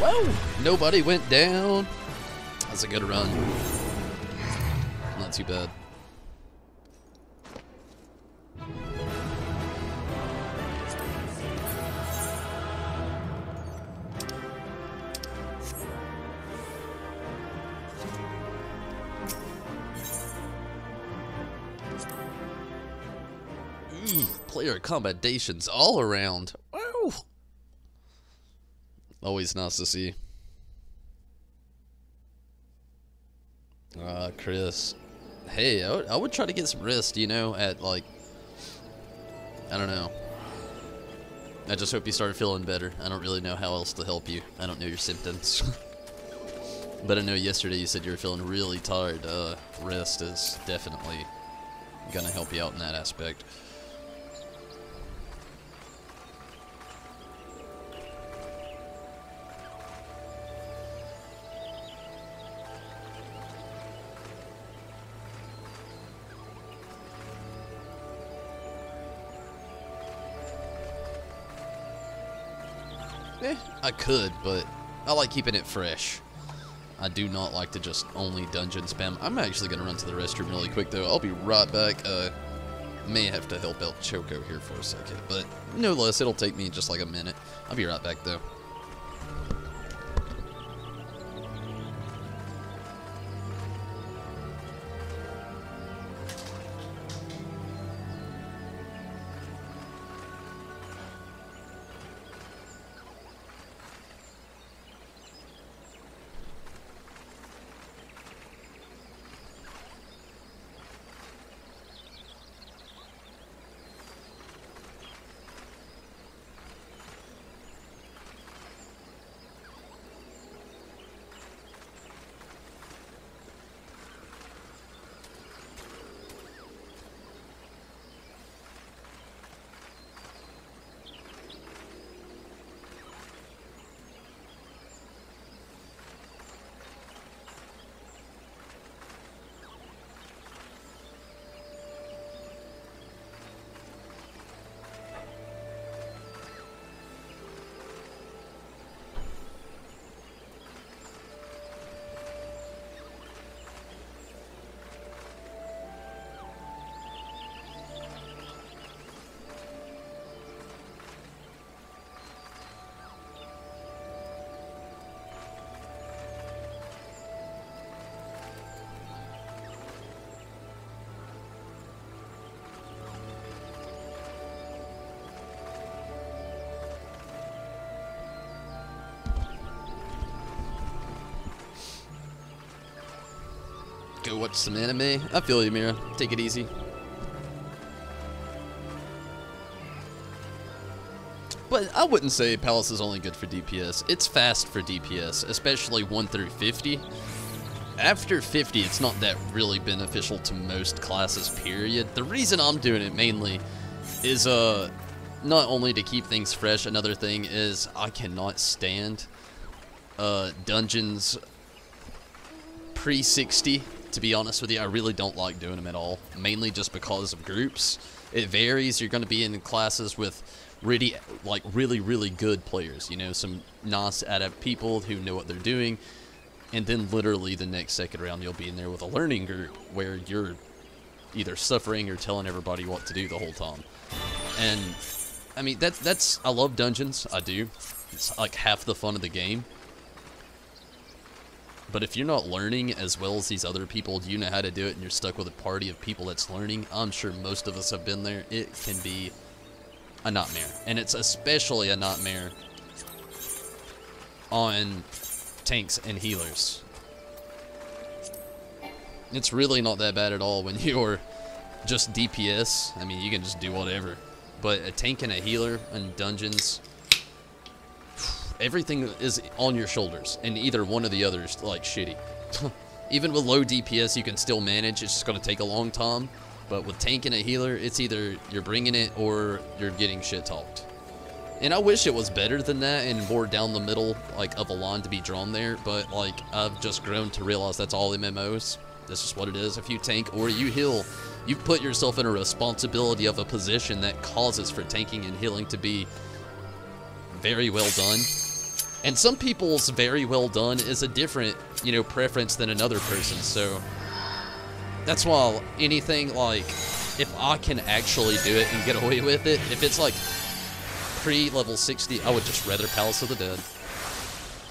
Whoa! Nobody went down. That's a good run. Not too bad. Player accommodations all around. Wow. Always nice to see. Chris. Hey, I would try to get some rest, you know, at like, I don't know. I just hope you start feeling better. I don't really know how else to help you. I don't know your symptoms. But I know yesterday you said you were feeling really tired. Rest is definitely gonna help you out in that aspect. I could, but I like keeping it fresh. I do not like to just only dungeon spam. I'm actually going to run to the restroom really quick, though. I'll be right back. May have to help out Choco here for a second, but no less, it'll take me just like a minute. I'll be right back, though. Go watch some anime. I feel you, Mira. Take it easy. But I wouldn't say Palace is only good for DPS. It's fast for DPS, especially 1 through 50. After 50, it's not that really beneficial to most classes, period. The reason I'm doing it mainly is not only to keep things fresh, another thing is I cannot stand dungeons pre-60, to be honest with you. I really don't like doing them at all, mainly just because of groups. It varies. You're going to be in classes with really, really good players, you know, some nice adept people who know what they're doing, and then literally the next second round you'll be in there with a learning group where you're either suffering or telling everybody what to do the whole time. And I mean, that's I love dungeons, I do. It's like half the fun of the game. But if you're not learning as well as these other people, do you know how to do it, and you're stuck with a party of people that's learning, I'm sure most of us have been there, it can be a nightmare. And it's especially a nightmare on tanks and healers. It's really not that bad at all when you're just DPS. I mean, you can just do whatever. But a tank and a healer in dungeons, everything is on your shoulders, and either one or the other is like shitty. Even with low DPS, you can still manage. It's just going to take a long time. But with tank and a healer, it's either you're bringing it or you're getting shit talked. And I wish it was better than that and more down the middle, like, of a line to be drawn there. But like, I've just grown to realize that's all MMOs. That's just what it is. If you tank or you heal, you've put yourself in a responsibility of a position that causes for tanking and healing to be very well done. And some people's very well done is a different, you know, preference than another person's. So that's why anything like, if I can actually do it and get away with it, if it's like pre-level 60, I would just rather Palace of the Dead.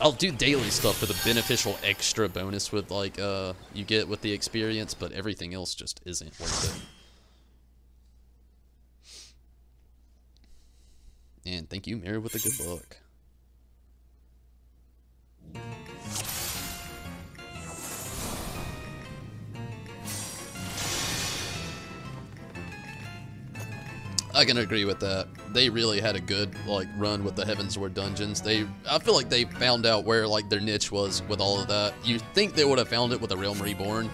I'll do daily stuff for the beneficial extra bonus with like you get with the experience, but everything else just isn't worth it. And thank you, Mary, with the good luck. I can agree with that. They really had a good like run with the Heavensward dungeons. I feel like they found out where like their niche was with all of that. You'd think they would have found it with a Realm Reborn,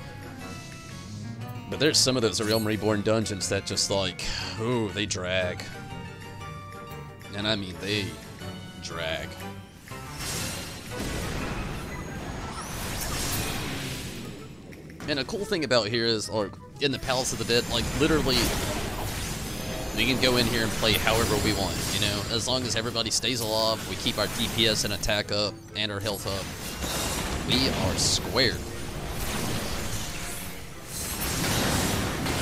but there's some of those Realm Reborn dungeons that just like, ooh, they drag. And I mean, they drag. And a cool thing about here is, or in the Palace of the Dead, like literally, we can go in here and play however we want, you know? As long as everybody stays alive, we keep our DPS and attack up, and our health up, we are squared.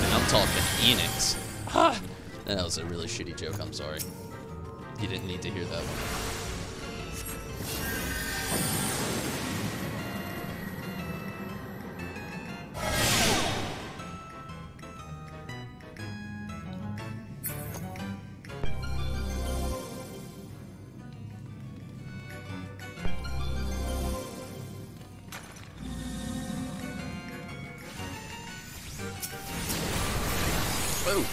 And I'm talking Enix. Ha! That was a really shitty joke, I'm sorry. You didn't need to hear that one. Whoa.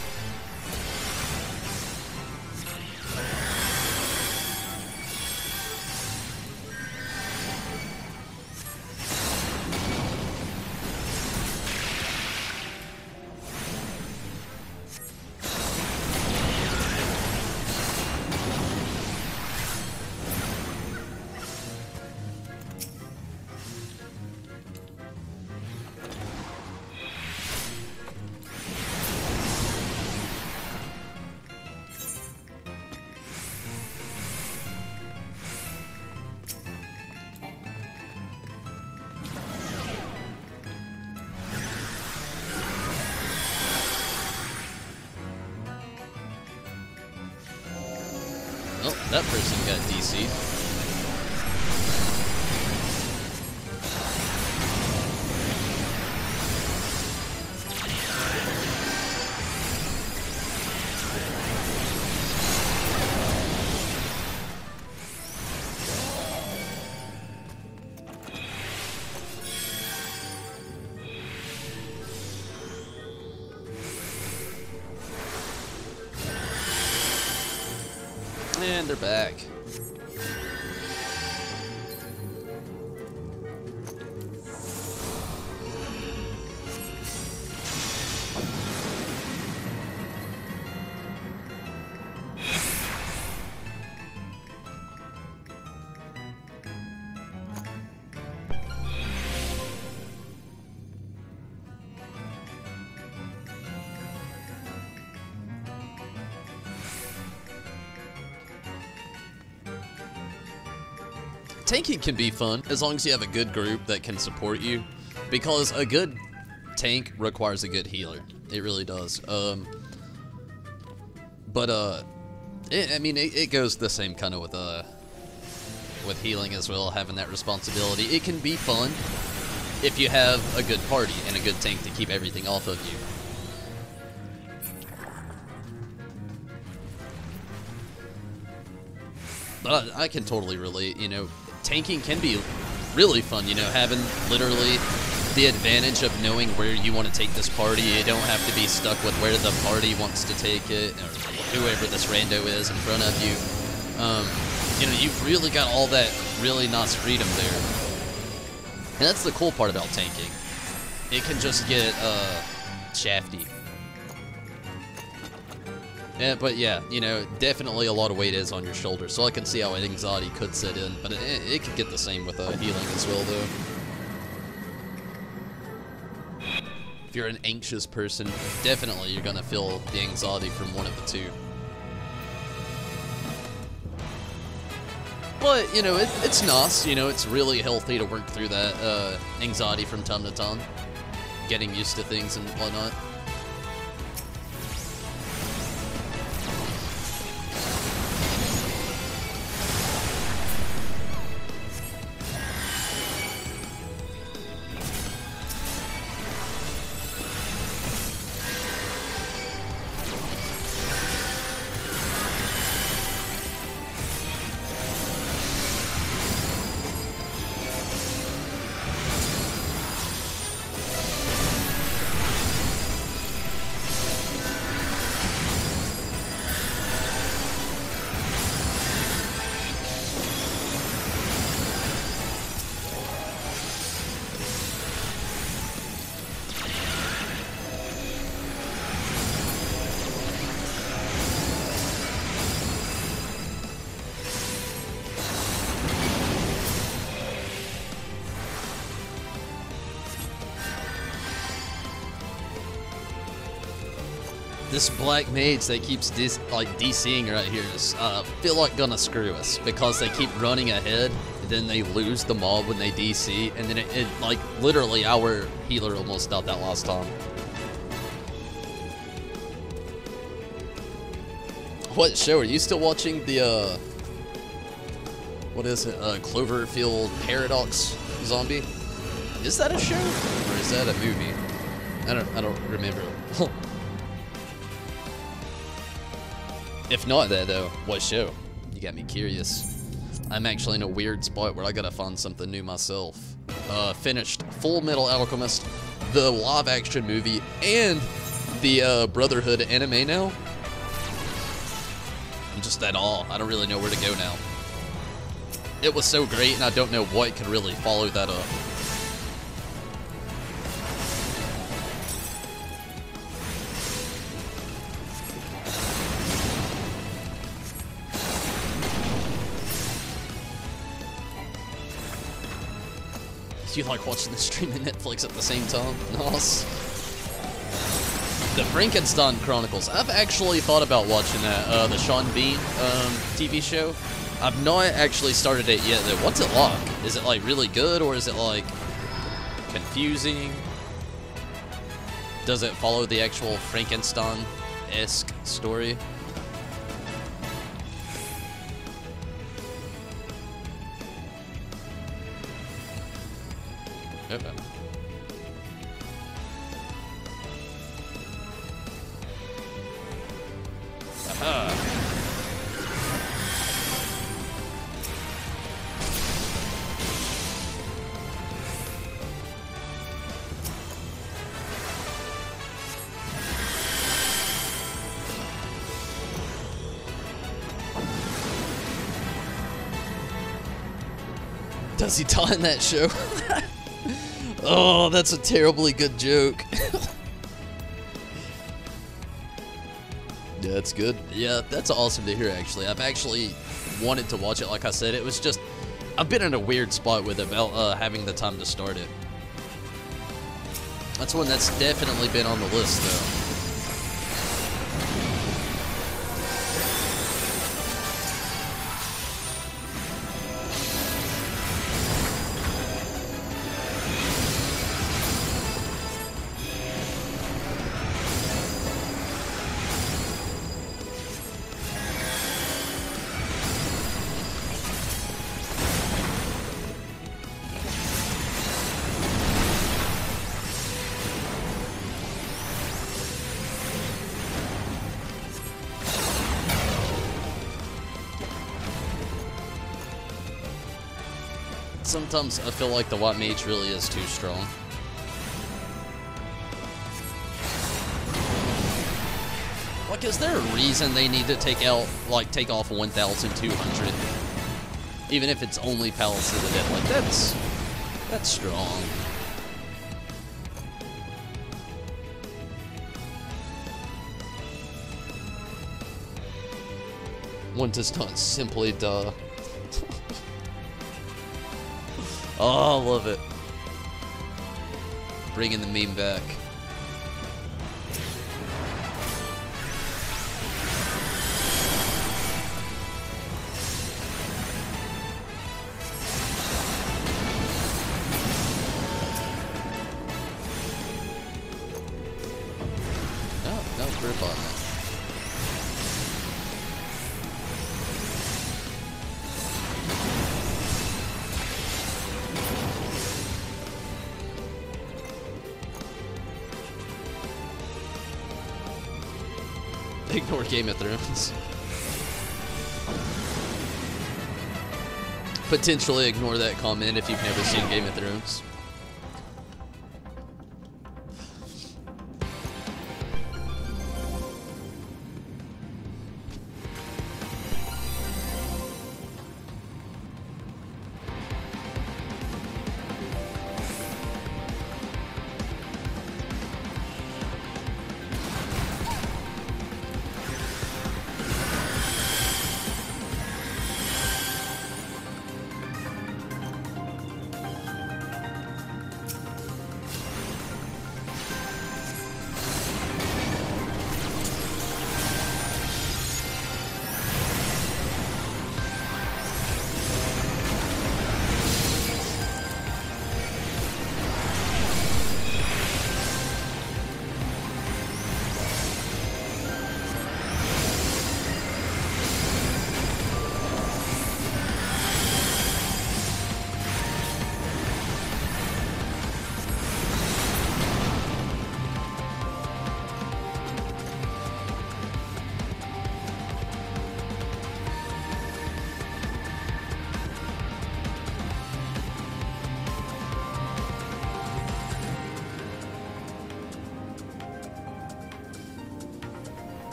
Well, that person got DC'd. And they're back. Tanking can be fun as long as you have a good group that can support you, because a good tank requires a good healer. It really does. I mean, it goes the same kind of with healing as well, having that responsibility. It can be fun if you have a good party and a good tank to keep everything off of you. But I can totally relate, you know. Tanking can be really fun, you know, having literally the advantage of knowing where you want to take this party. You don't have to be stuck with where the party wants to take it, or whoever this rando is in front of you. You know, you've really got all that really nice freedom there. And that's the cool part about tanking. It can just get shafty. Yeah, but yeah, you know, definitely a lot of weight is on your shoulders, so I can see how anxiety could set in, but it could get the same with healing as well, though. If you're an anxious person, definitely you're gonna feel the anxiety from one of the two. But, you know, it's nice, you know, it's really healthy to work through that anxiety from time to time, getting used to things and whatnot. This black mage that keeps DCing right here is, feel like gonna screw us, because they keep running ahead, and then they lose the mob when they DC, and then it like, literally our healer almost died that last time. What show? Are you still watching the, what is it, Cloverfield Paradox Zombie? Is that a show? Or is that a movie? I don't remember. If not that, though, what show? You got me curious. I'm actually in a weird spot where I gotta find something new myself. Finished Full Metal Alchemist, the live-action movie, and the Brotherhood anime now. I'm just at awe. I don't really know where to go now. It was so great, and I don't know what could really follow that up. You like watching the stream and Netflix at the same time? Nice. The Frankenstein Chronicles. I've actually thought about watching that, the Sean Bean TV show. I've not actually started it yet, though. What's it like? Is it, like, really good, or is it, like, confusing? Does it follow the actual Frankenstein-esque story? Okay. Aha. Does he die in that show? Oh, that's a terribly good joke. Yeah, that's good. Yeah, that's awesome to hear, actually. I've actually wanted to watch it, like I said. It was just, I've been in a weird spot with about having the time to start it. That's one that's definitely been on the list, though. Sometimes I feel like the White Mage really is too strong. Like, is there a reason they need to take off 1,200? Even if it's only Palace of the Dead, like, that's strong. One does not simply die. Oh, I love it. Bringing the meme back. No grip on that. Ignore Game of Thrones. Potentially ignore that comment if you've never seen Game of Thrones.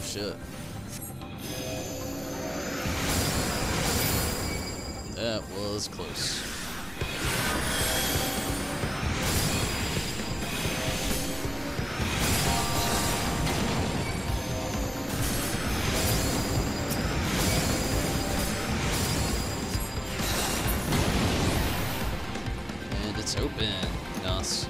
Shit. That was close. And it's open. Nice.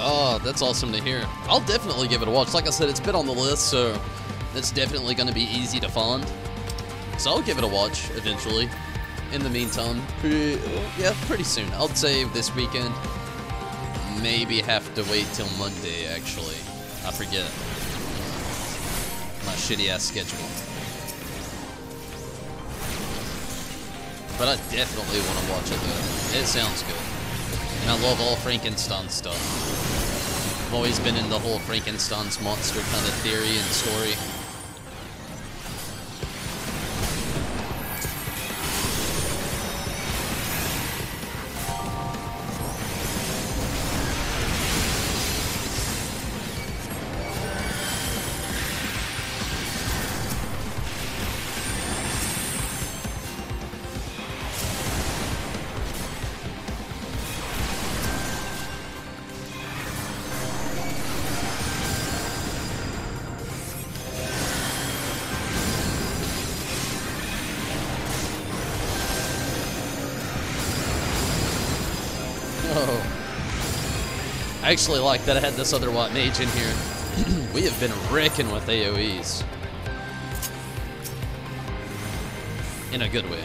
Oh, that's awesome to hear. I'll definitely give it a watch. Like I said, it's been on the list, so it's definitely going to be easy to find. So I'll give it a watch eventually. In the meantime, pretty soon. I'd say this weekend. Maybe have to wait till Monday, actually. I forget. My shitty-ass schedule. But I definitely want to watch it, though. It sounds good. And I love all Frankenstein stuff. I've always been in the whole Frankenstein's monster kind of theory and story. I actually like that I had this other white mage in here. We have been wrecking with AoEs. In a good way.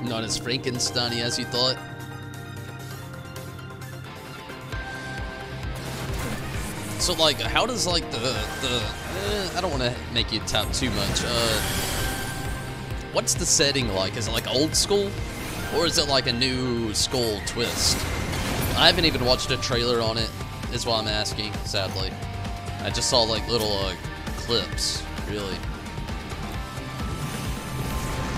Not as Frankenstein-y as you thought. So, like, how does, like, I don't want to make you tap too much. What's the setting like? Is it, like, old school? Or is it, like, a new school twist? I haven't even watched a trailer on it, is why I'm asking, sadly. I just saw, like, little, clips, really.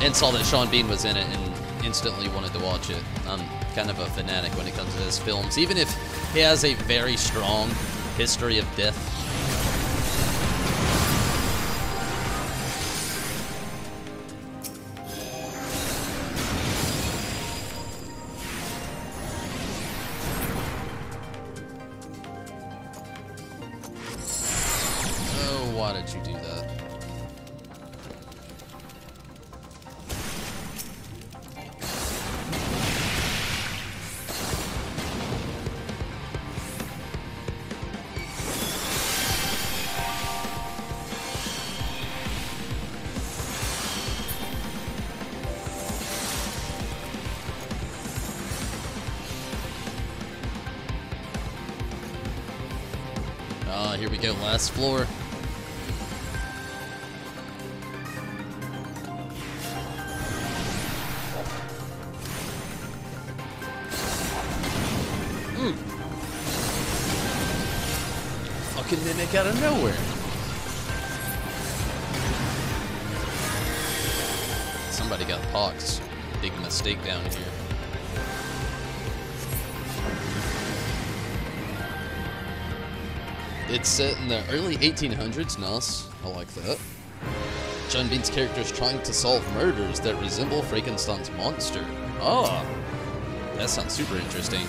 And saw that Sean Bean was in it, and instantly wanted to watch it. I'm kind of a fanatic when it comes to his films, even if he has a very strong history of death. Oh, why did you do that? Here we go, last floor. Fucking mimic out of nowhere. Somebody got pox. Big mistake down here. It's set in the early 1800s, nice. I like that. Sean Bean's character is trying to solve murders that resemble Frankenstein's monster. Oh, that sounds super interesting.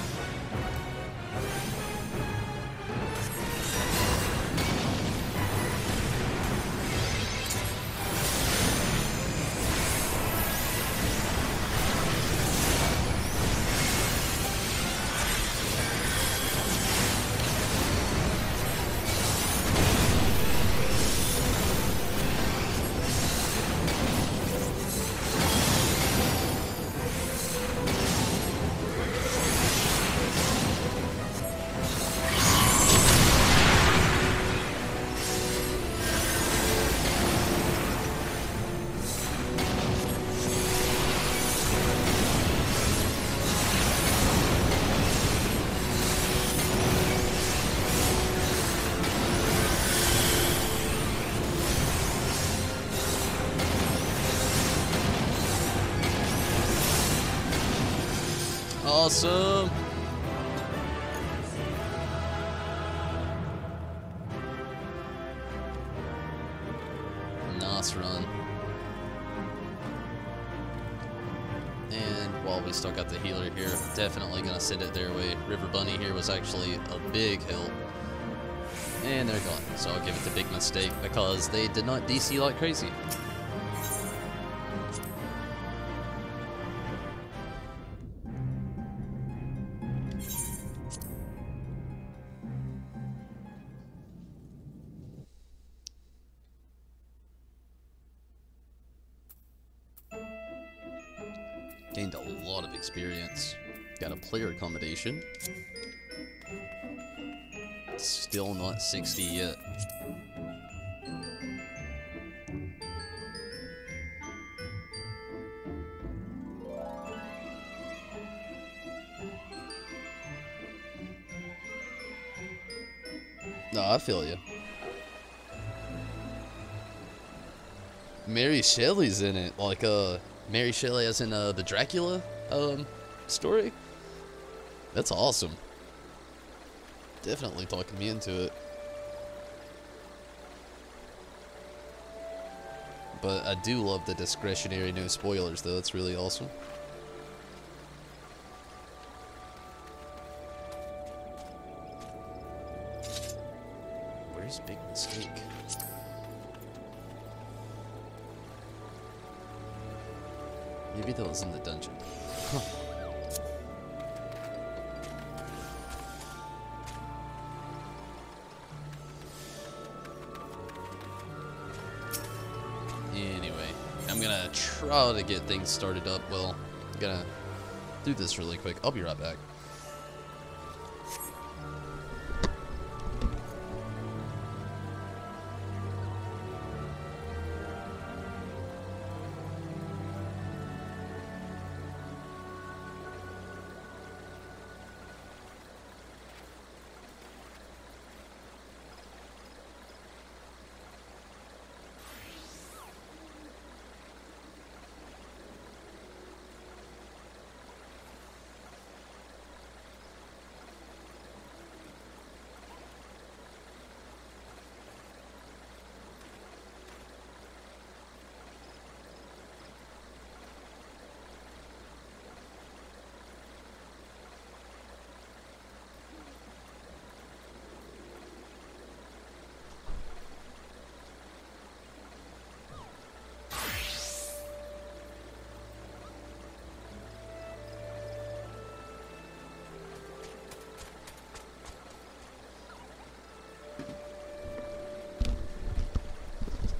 Awesome. Nice run. And while we still got the healer here, definitely gonna send it their way. River Bunny here was actually a big help. And they're gone. So I'll give it the big mistake because they did not DC like crazy. Gained a lot of experience. Got a player accommodation. Still not 60 yet. No, I feel you. Mary Shelley's in it, like Mary Shelley as in the Dracula story. That's awesome. Definitely talking me into it. But I do love the discretionary no spoilers though, it's really awesome. Where's Big Mistake? Maybe that was in the dungeon. Huh. Anyway, I'm gonna try to get things started up. Well, I'm gonna do this really quick. I'll be right back.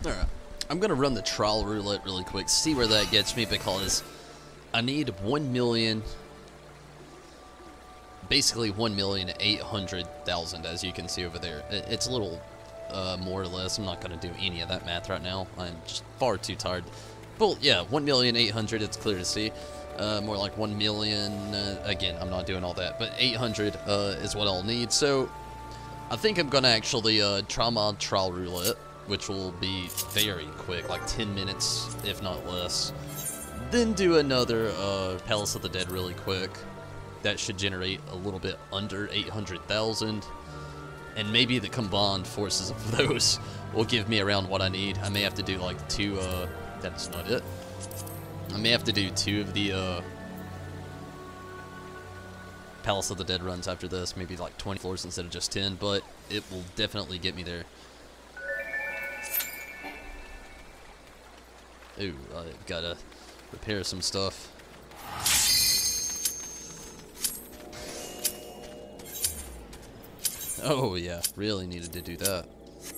Alright, I'm gonna run the trial roulette really quick, see where that gets me, because I need 1,000,000, basically 1,800,000, as you can see over there. It's a little more or less. I'm not gonna do any of that math right now. I'm just far too tired. But yeah, 1,800,000, it's clear to see. More like 1,000,000, again, I'm not doing all that, but 800 is what I'll need. So I think I'm gonna actually try my trial roulette, which will be very quick, like 10 minutes, if not less. Then do another Palace of the Dead really quick. That should generate a little bit under 800,000. And maybe the combined forces of those will give me around what I need. I may have to do like two, that's not it. I may have to do 2 of the Palace of the Dead runs after this. Maybe like 20 floors instead of just 10, but it will definitely get me there. Ooh, I gotta repair some stuff. Oh yeah, really needed to do that.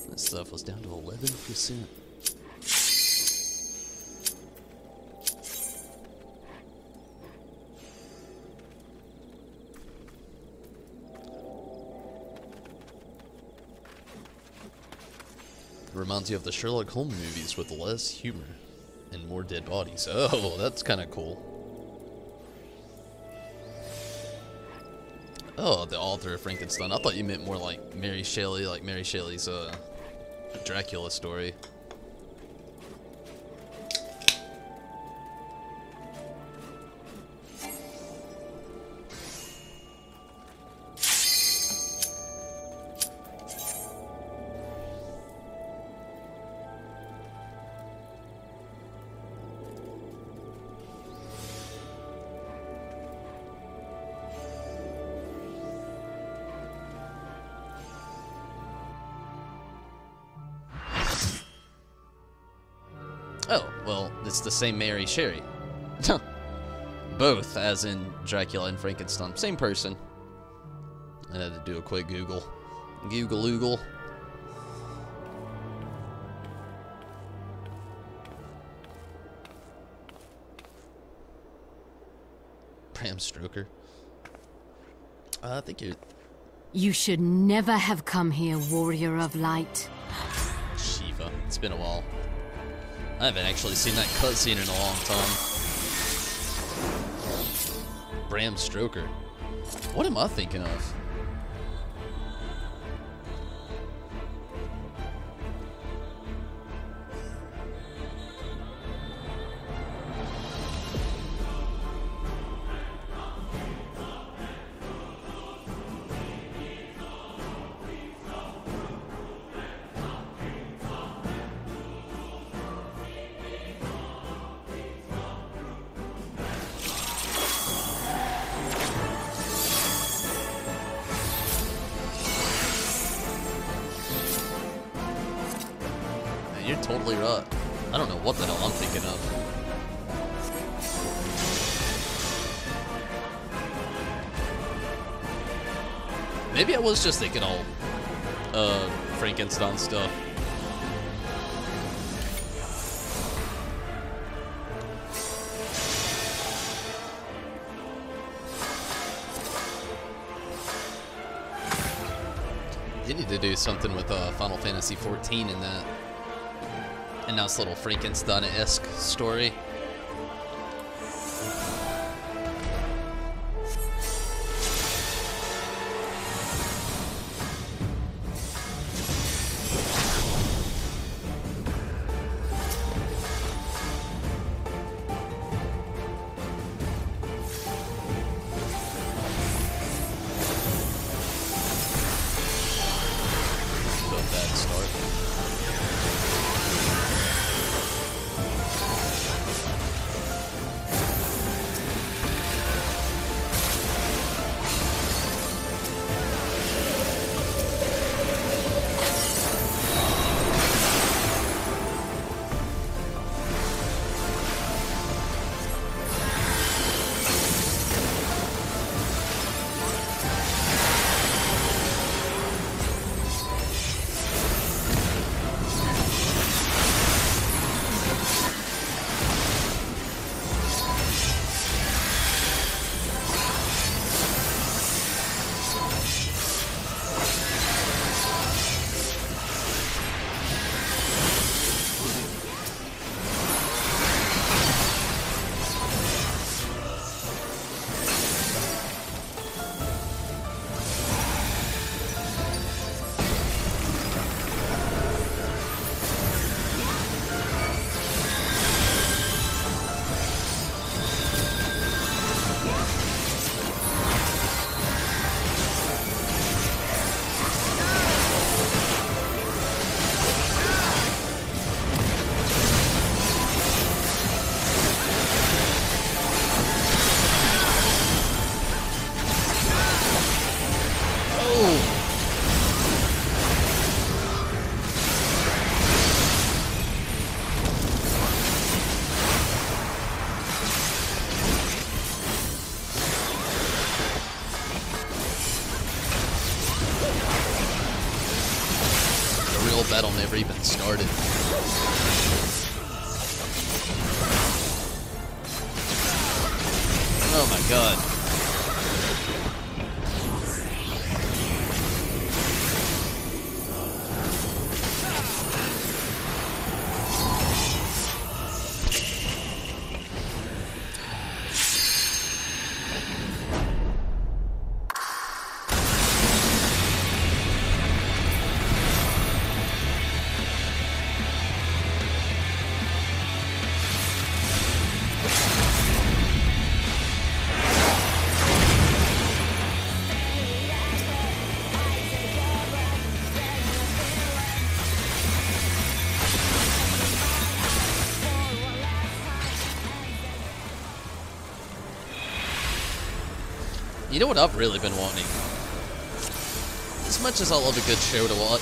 This stuff was down to 11%. Reminds you of the Sherlock Holmes movies with less humor and more dead bodies. Oh, that's kind of cool. Oh, the author of Frankenstein. I thought you meant more like Mary Shelley, like Mary Shelley's Dracula story. Oh, well, it's the same Mary Sherry. Both, as in Dracula and Frankenstein. Same person. I had to do a quick Google. Google-oogle. Bram Stoker. I think you... You should never have come here, warrior of light. Shiva. It's been a while. I haven't actually seen that cutscene in a long time. Bram Stoker. What am I thinking of? You're totally right. I don't know what the hell I'm thinking of. Maybe I was just thinking all Frankenstein stuff. They need to do something with Final Fantasy XIV in that. A nice little Frankenstein-esque story. Good bad start. Battle never even started. Oh my god. You know what I've really been wanting? As much as I love a good show to watch,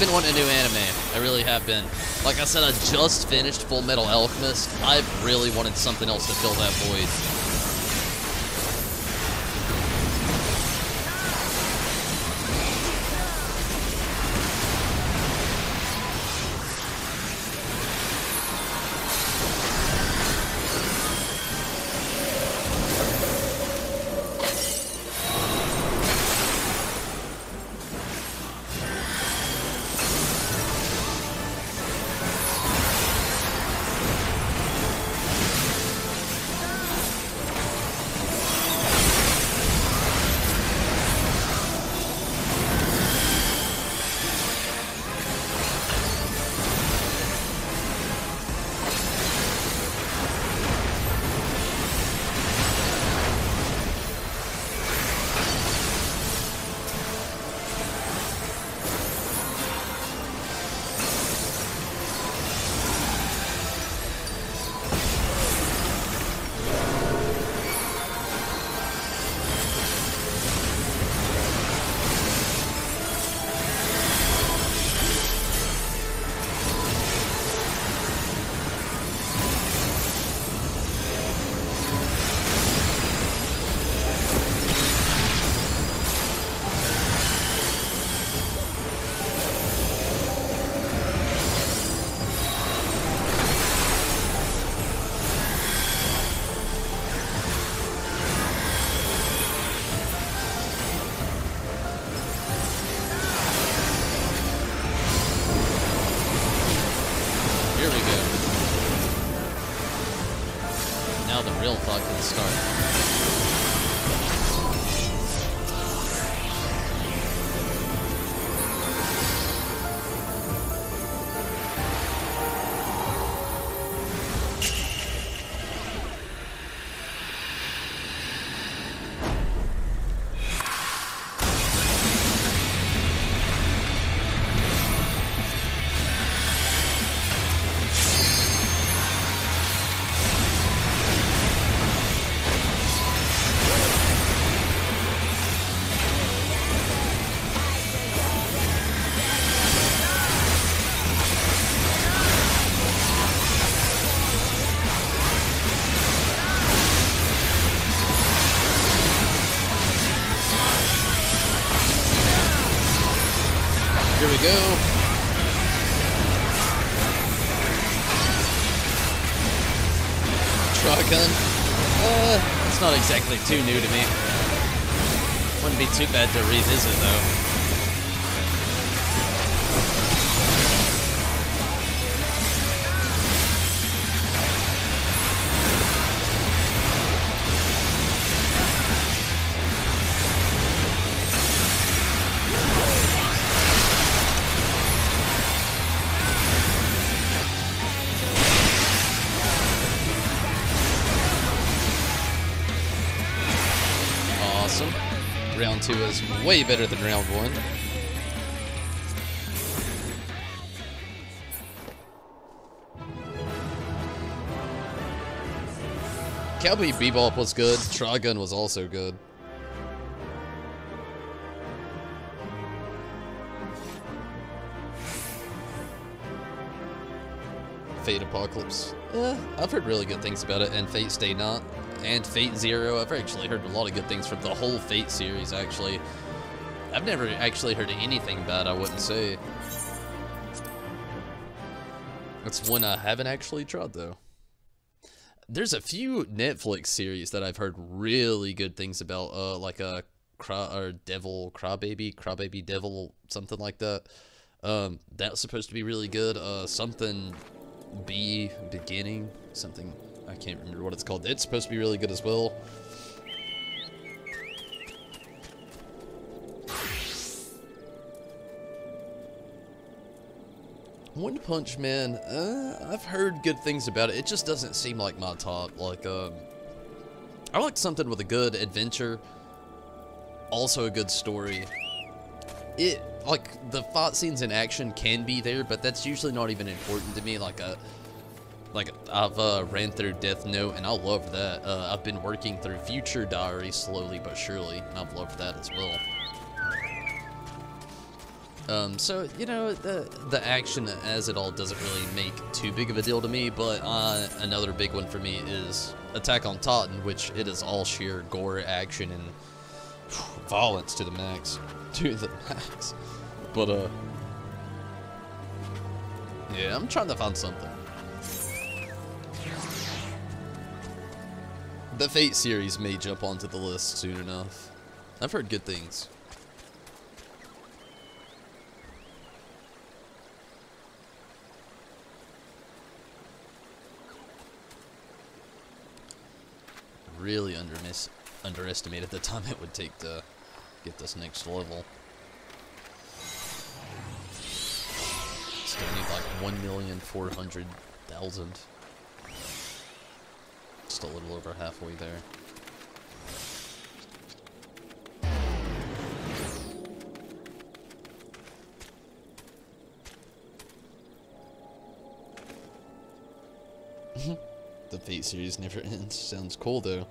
been wanting a new anime. I really have been. Like I said, I just finished Full Metal Alchemist. I've really wanted something else to fill that void. Real fucking start. Here we go. Shotgun. It's not exactly too new to me. Wouldn't be too bad to revisit though. Round 2 is way better than round 1. Cowboy Bebop was good. Trigun was also good. Fate Apocalypse. I've heard really good things about it, and Fate Stay Not. And Fate Zero. I've actually heard a lot of good things from the whole Fate series, actually. I've never actually heard anything bad, I wouldn't say. That's one I haven't actually tried, though. There's a few Netflix series that I've heard really good things about, like a Crybaby Devil, something like that. That's supposed to be really good. Something Beginning, something, I can't remember what it's called. It's supposed to be really good as well. One Punch Man, I've heard good things about it. It just doesn't seem like my top. Like, I like something with a good adventure, also a good story. Like, the fight scenes in action can be there, but that's usually not even important to me. Like, I've ran through Death Note, and I love that. I've been working through Future Diary slowly but surely, and I've loved that as well. So, you know, the action as it all doesn't really make too big of a deal to me, but another big one for me is Attack on Titan, which it is all sheer gore, action, and violence to the max. To the max. But, yeah, I'm trying to find something. The Fate series may jump onto the list soon enough. I've heard good things. Really underestimated the time it would take to get this next level. Still need like 1,400,000. Just a little over halfway there. The Fate series never ends. Sounds cool though.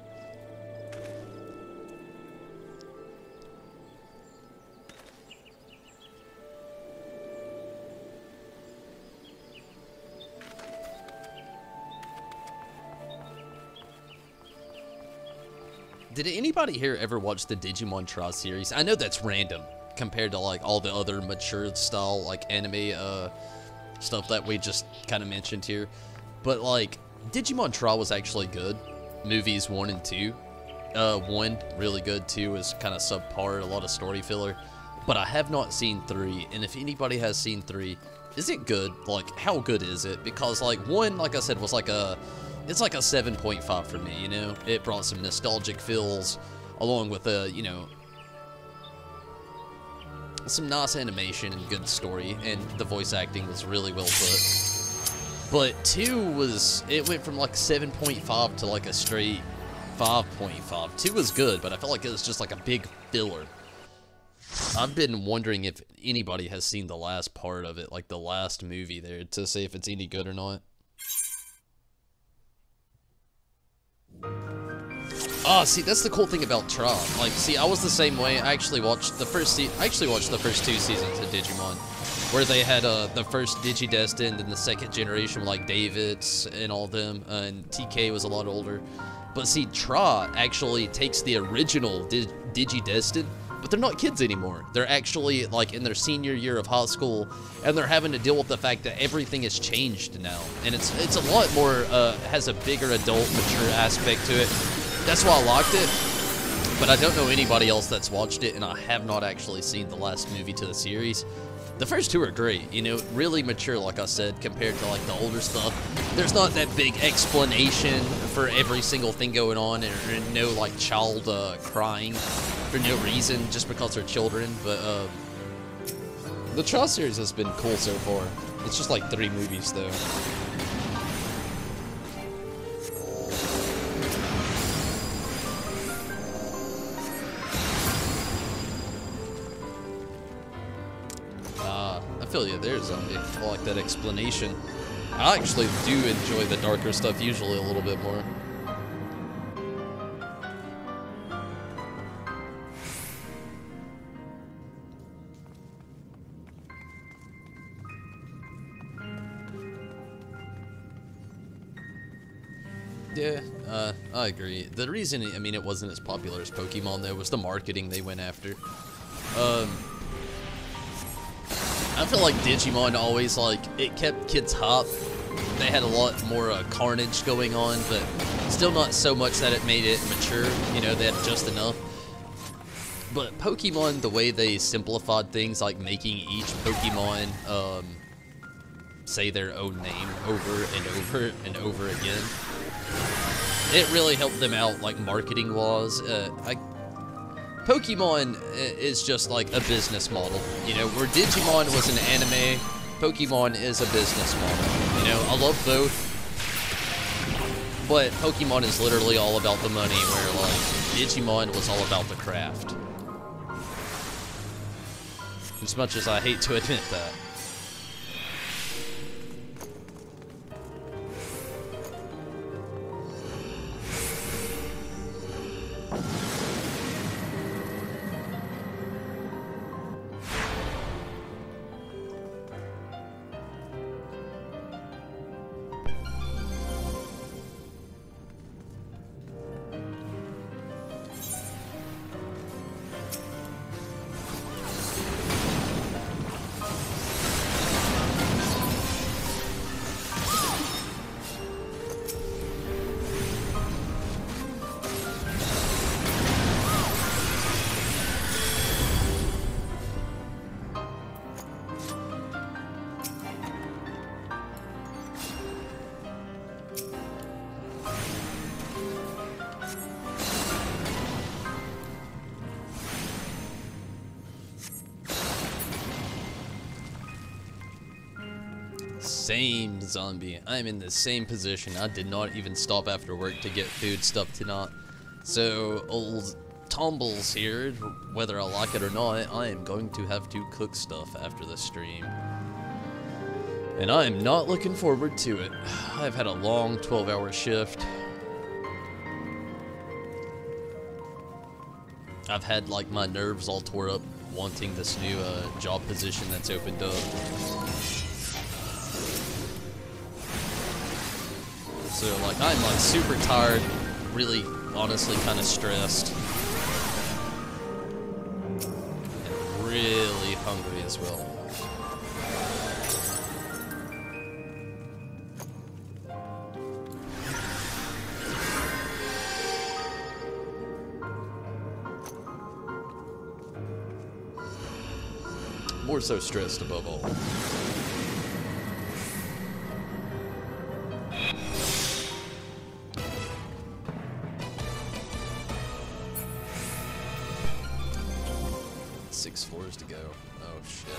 Did anybody here ever watch the Digimon Tri series? I know that's random compared to like all the other mature style like anime stuff that we just kind of mentioned here. But like Digimon Tri was actually good. Movies 1 and 2. 1 really good, 2 is kind of subpar, a lot of story filler. But I have not seen 3, and if anybody has seen 3, is it good? Like, how good is it? Because like 1, like I said, was like it's like a 7.5 for me, you know? It brought some nostalgic feels, along with you know, some nice animation and good story, and the voice acting was really well put. But 2 was, it went from like 7.5 to like a straight 5.5. 2 was good, but I felt like it was just like a big filler. I've been wondering if anybody has seen the last part of it, like the last movie there, to see if it's any good or not. Ah, see, that's the cool thing about Tri. Like, see, I was the same way. I actually watched the first 2 seasons of Digimon, where they had the first Digidestined and the second generation with like Davids and all them, and TK was a lot older. But see, Tri actually takes the original Digidestined, but they're not kids anymore. They're actually like in their senior year of high school, and they're having to deal with the fact that everything has changed now, and it's a lot more has a bigger adult, mature aspect to it. That's why I liked it. But I don't know anybody else that's watched it, and I have not actually seen the last movie to the series. The first 2 are great, you know, really mature, like I said, compared to like the older stuff. There's not that big explanation for every single thing going on, and no like child crying for no reason just because they're children. But the Tri series has been cool so far. It's just like 3 movies though. I feel you there, Zombie. I like that explanation. I actually do enjoy the darker stuff usually a little bit more. Yeah, I agree. The reason, I mean, it wasn't as popular as Pokemon, though, was the marketing they went after. I feel like Digimon always, like, it kept kids hot. They had a lot more carnage going on, but still not so much that it made it mature. You know, they had just enough. But Pokemon, the way they simplified things, like making each Pokemon say their own name over and over and over again, it really helped them out, like, marketing-wise. Pokemon is just like a business model, you know, where Digimon was an anime, Pokemon is a business model, you know. I love both, but Pokemon is literally all about the money, where like Digimon was all about the craft. As much as I hate to admit that. same zombie. I'm in the same position. I did not even stop after work to get food stuff tonight. So, old Tumbles here, whether I like it or not, I am going to have to cook stuff after the stream. And I am not looking forward to it. I've had a long 12-hour shift. I've had like my nerves all tore up wanting this new job position that's opened up. So like I'm like super tired, really honestly kind of stressed. And really hungry as well. More so stressed above all. Six floors to go. Oh shit.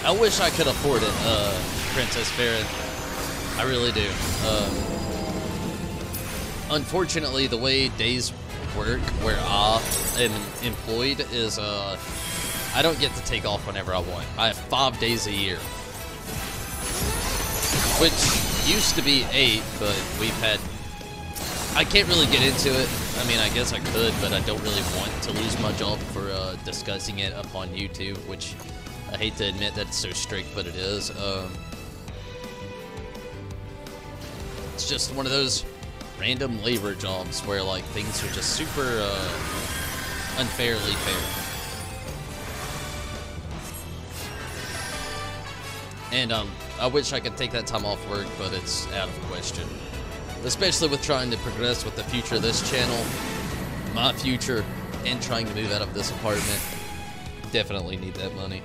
I wish I could afford it, Princess Farron. I really do. Unfortunately, the way days work where I am employed is I don't get to take off whenever I want. I have 5 days a year. Which used to be 8, but we've had... I can't really get into it. I mean, I guess I could, but I don't really want to lose my job for discussing it upon YouTube, which... I hate to admit that it's so strict, but it is. It's just one of those random labor jobs where, like, things are just super unfairly fair. And I wish I could take that time off work, but it's out of question. Especially with trying to progress with the future of this channel, my future, and trying to move out of this apartment. Definitely need that money.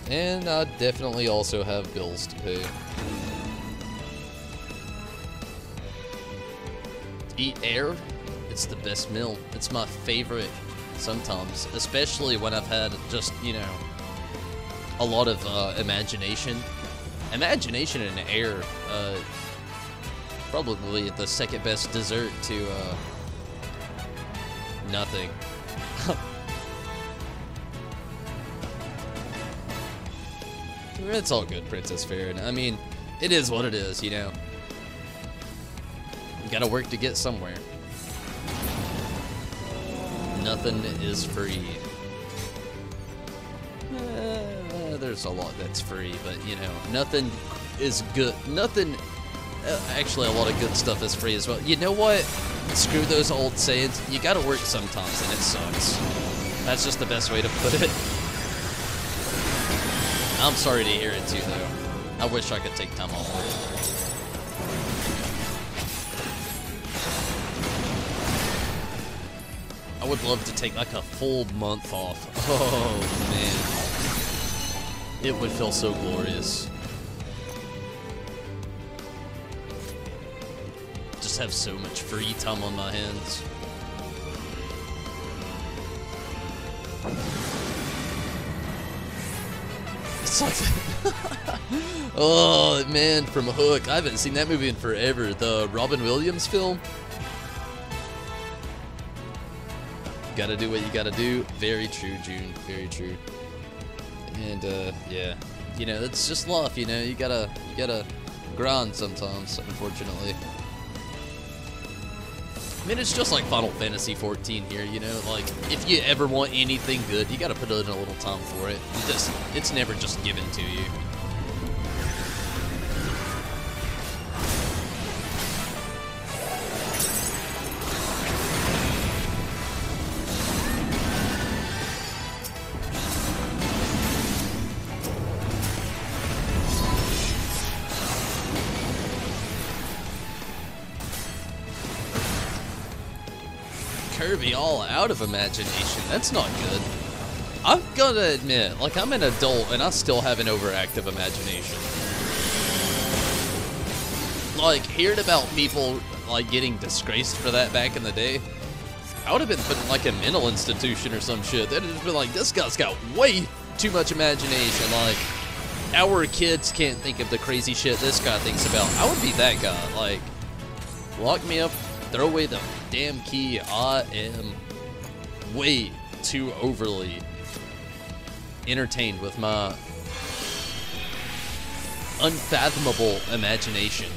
And I definitely also have bills to pay. Eat air? It's the best meal. It's my favorite sometimes, especially when I've had just, you know, a lot of imagination. Imagination and air, probably the second best dessert to nothing. It's all good, Princess Farron. I mean, it is what it is, you know. You gotta work to get somewhere. Nothing is free. There's a lot that's free, but, you know, nothing is good. Nothing... actually, a lot of good stuff is free as well. You know what? Screw those old sayings. You gotta work sometimes, and it sucks. That's just the best way to put it. I'm sorry to hear it too, though. I wish I could take time off work. I would love to take like a full month off. Oh, man. It would feel so glorious. Just have so much free time on my hands. It's like, oh man, from Hook. I haven't seen that movie in forever. The Robin Williams film. Gotta do what you gotta do. Very true, June. Very true. And yeah, you know, it's just life. You know, you gotta grind sometimes, unfortunately. I mean, it's just like Final Fantasy 14 here, you know, like, if you ever want anything good, you gotta put in a little time for it. It's never just given to you. Kirby all out of imagination. That's not good. I'm gonna admit, like, I'm an adult and I still have an overactive imagination. Like, hearing about people, like, getting disgraced for that back in the day, I would have been put in, like, a mental institution or some shit. They'd have just been like, this guy's got way too much imagination. Like, our kids can't think of the crazy shit this guy thinks about. I would be that guy. Like, lock me up, throw away the damn key. I am way too overly entertained with my unfathomable imagination.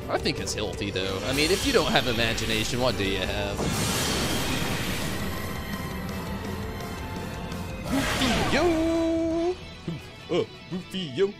I think it's healthy, though. I mean, if you don't have imagination, what do you have? Yo! Goofy, yo!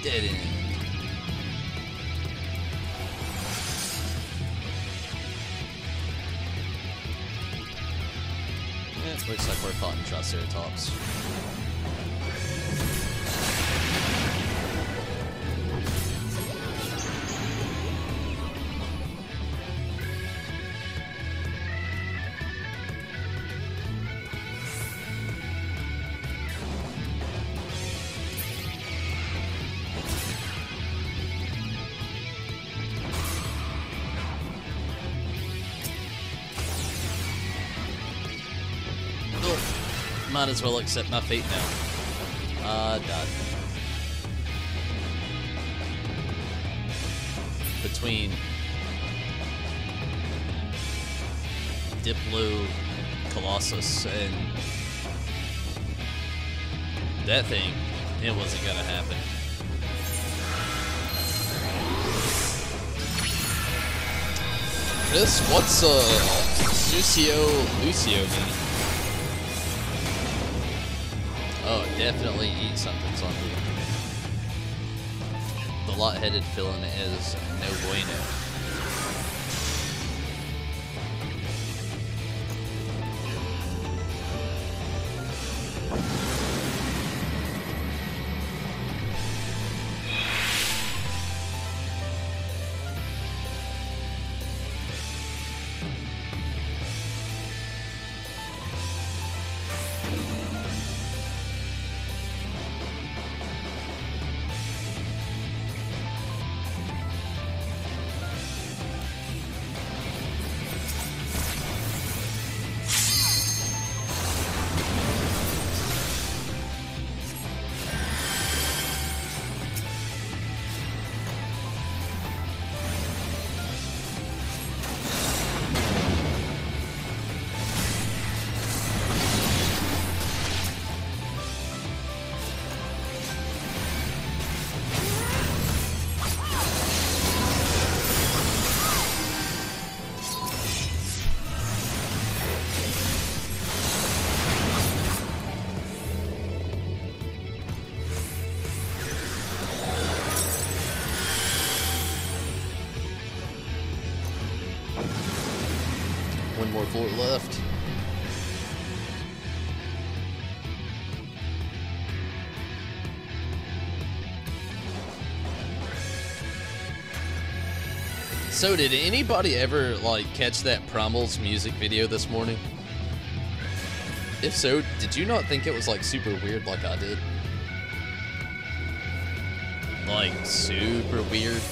Dead end. Yeah, looks like we're fighting Triceratops. Might as well accept my fate now. Died. Between Diplo, Colossus, and that thing, it wasn't gonna happen. Chris, what's Lucio mean? Oh, definitely eat something, zombie. The lot-headed villain is no bueno. one more floor left. So did anybody ever, like, catch that Primal's music video this morning? If so, did you not think it was, like, super weird like I did? Like, super weird.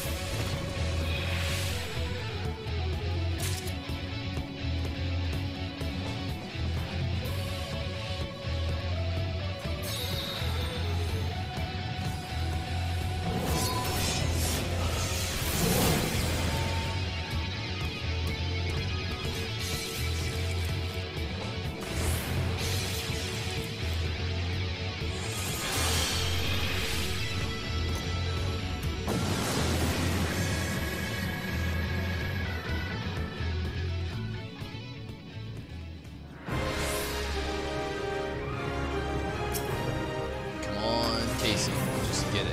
Just get it.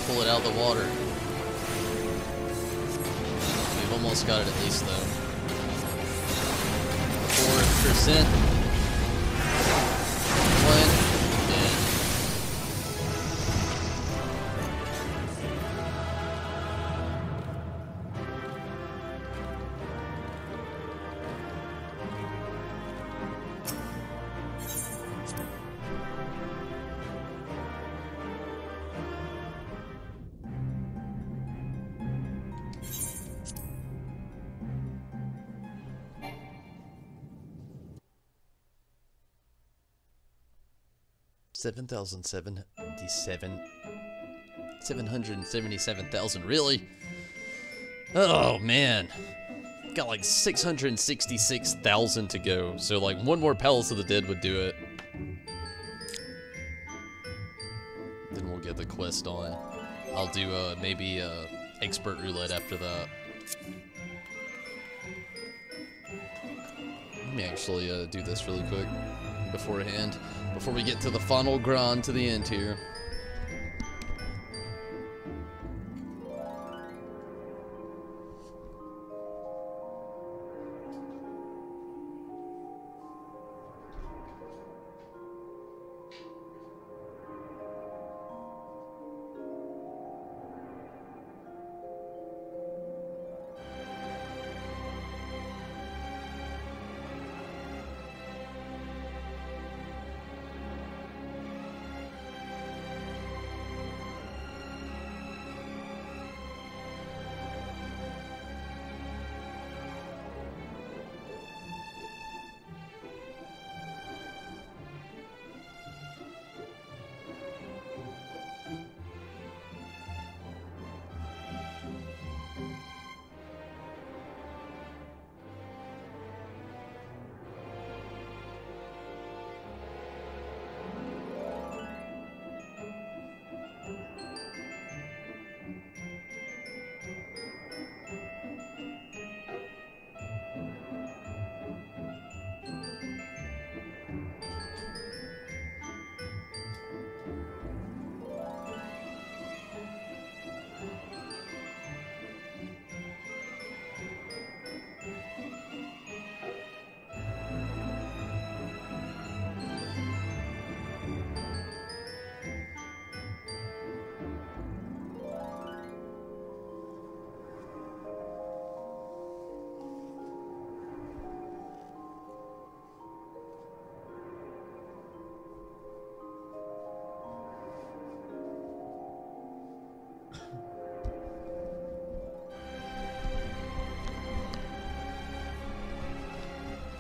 Pull it out of the water. We've almost got it at least though. 4%. $777,000, really? Oh man, got like 666,000 to go. So like one more Palace of the Dead would do it. Then we'll get the quest on. I'll do maybe expert roulette after that. Let me actually do this really quick beforehand, before we get to the final grind to the end here.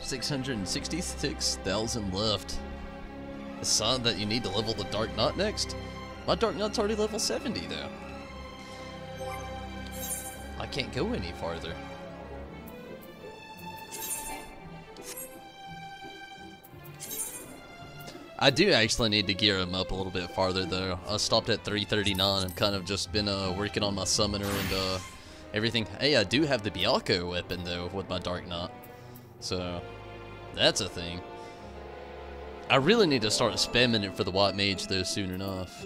666,000 left. A sign that you need to level the Dark Knot next? My Dark Knot's already level 70 though. I can't go any farther. I do actually need to gear him up a little bit farther though. I stopped at 339 and kind of just been working on my summoner and everything. Hey, I do have the Byakko weapon though with my Dark Knot. So that's a thing. I really need to start spamming it for the White Mage though soon enough.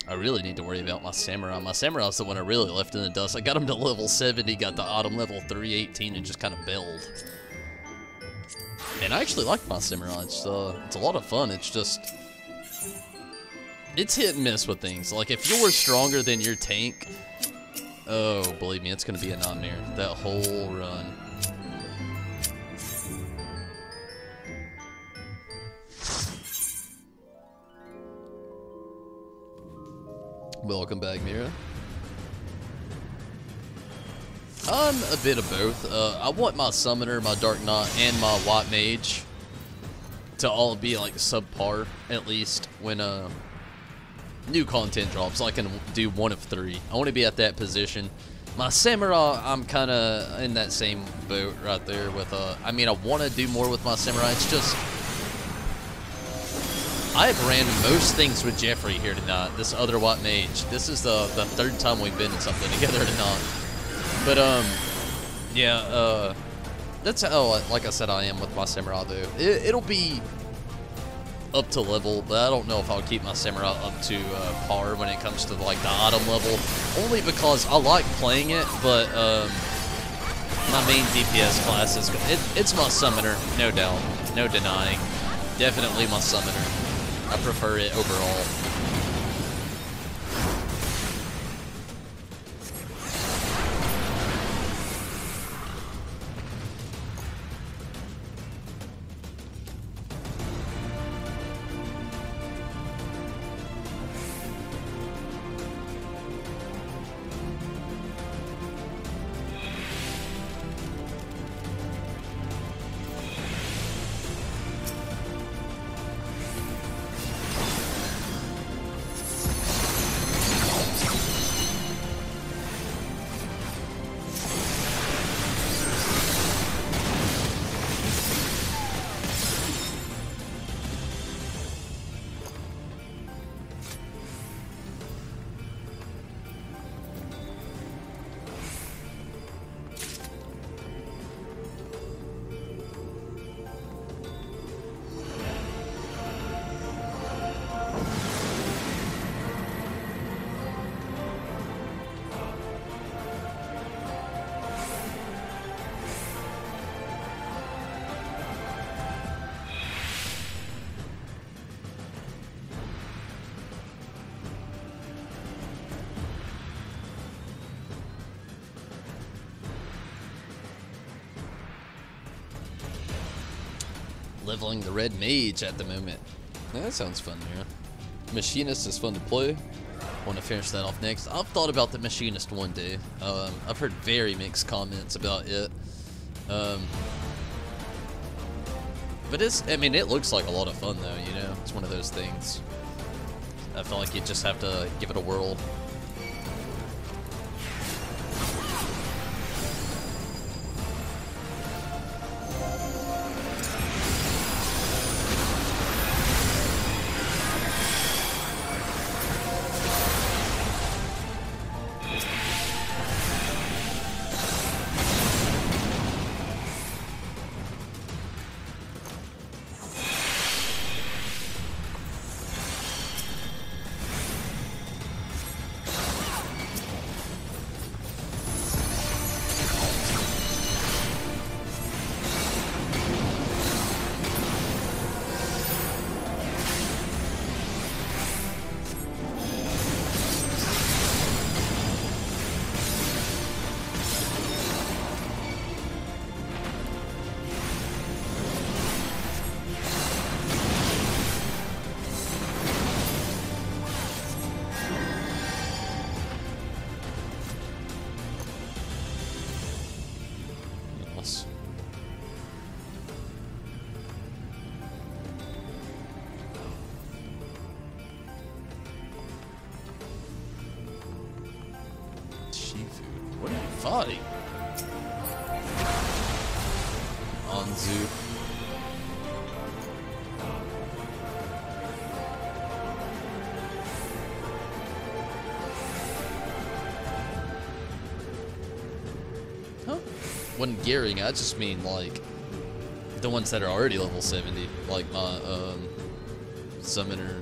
I really need to worry about my Samurai. My Samurai's the one I really left in the dust. I got him to level 70, got the Autumn level 318 and just kind of bailed. And I actually like my Samurai. It's a lot of fun. It's just... it's hit and miss with things. Like, if you're stronger than your tank... oh, believe me, it's going to be a nightmare. That whole run. Welcome back, Mira. A bit of both. I want my Summoner, my Dark Knot, and my White Mage to all be like subpar, at least, when new content drops. I can do one of three. I want to be at that position. My Samurai, I'm kind of in that same boat right there with, I mean, I want to do more with my Samurai. It's just... I have ran most things with Jeffrey here tonight, this other White Mage. This is the third time we've been in something together tonight. But, yeah, that's how, like I said, I am with my Samurai, though. It'll be up to level, but I don't know if I'll keep my Samurai up to par when it comes to, like, the Autumn level. Only because I like playing it, but, my main DPS class is... it's my Summoner, no doubt. No denying. Definitely my Summoner. I prefer it overall. Leveling the Red Mage at the moment. Yeah, that sounds fun, yeah. Machinist is fun to play. Want to finish that off next. I've thought about the Machinist one day. I've heard very mixed comments about it. But I mean, it looks like a lot of fun though, you know? It's one of those things. I feel like you just have to give it a whirl. fighting? Anzu. Huh? When gearing, I just mean like the ones that are already level 70, like my Summoner,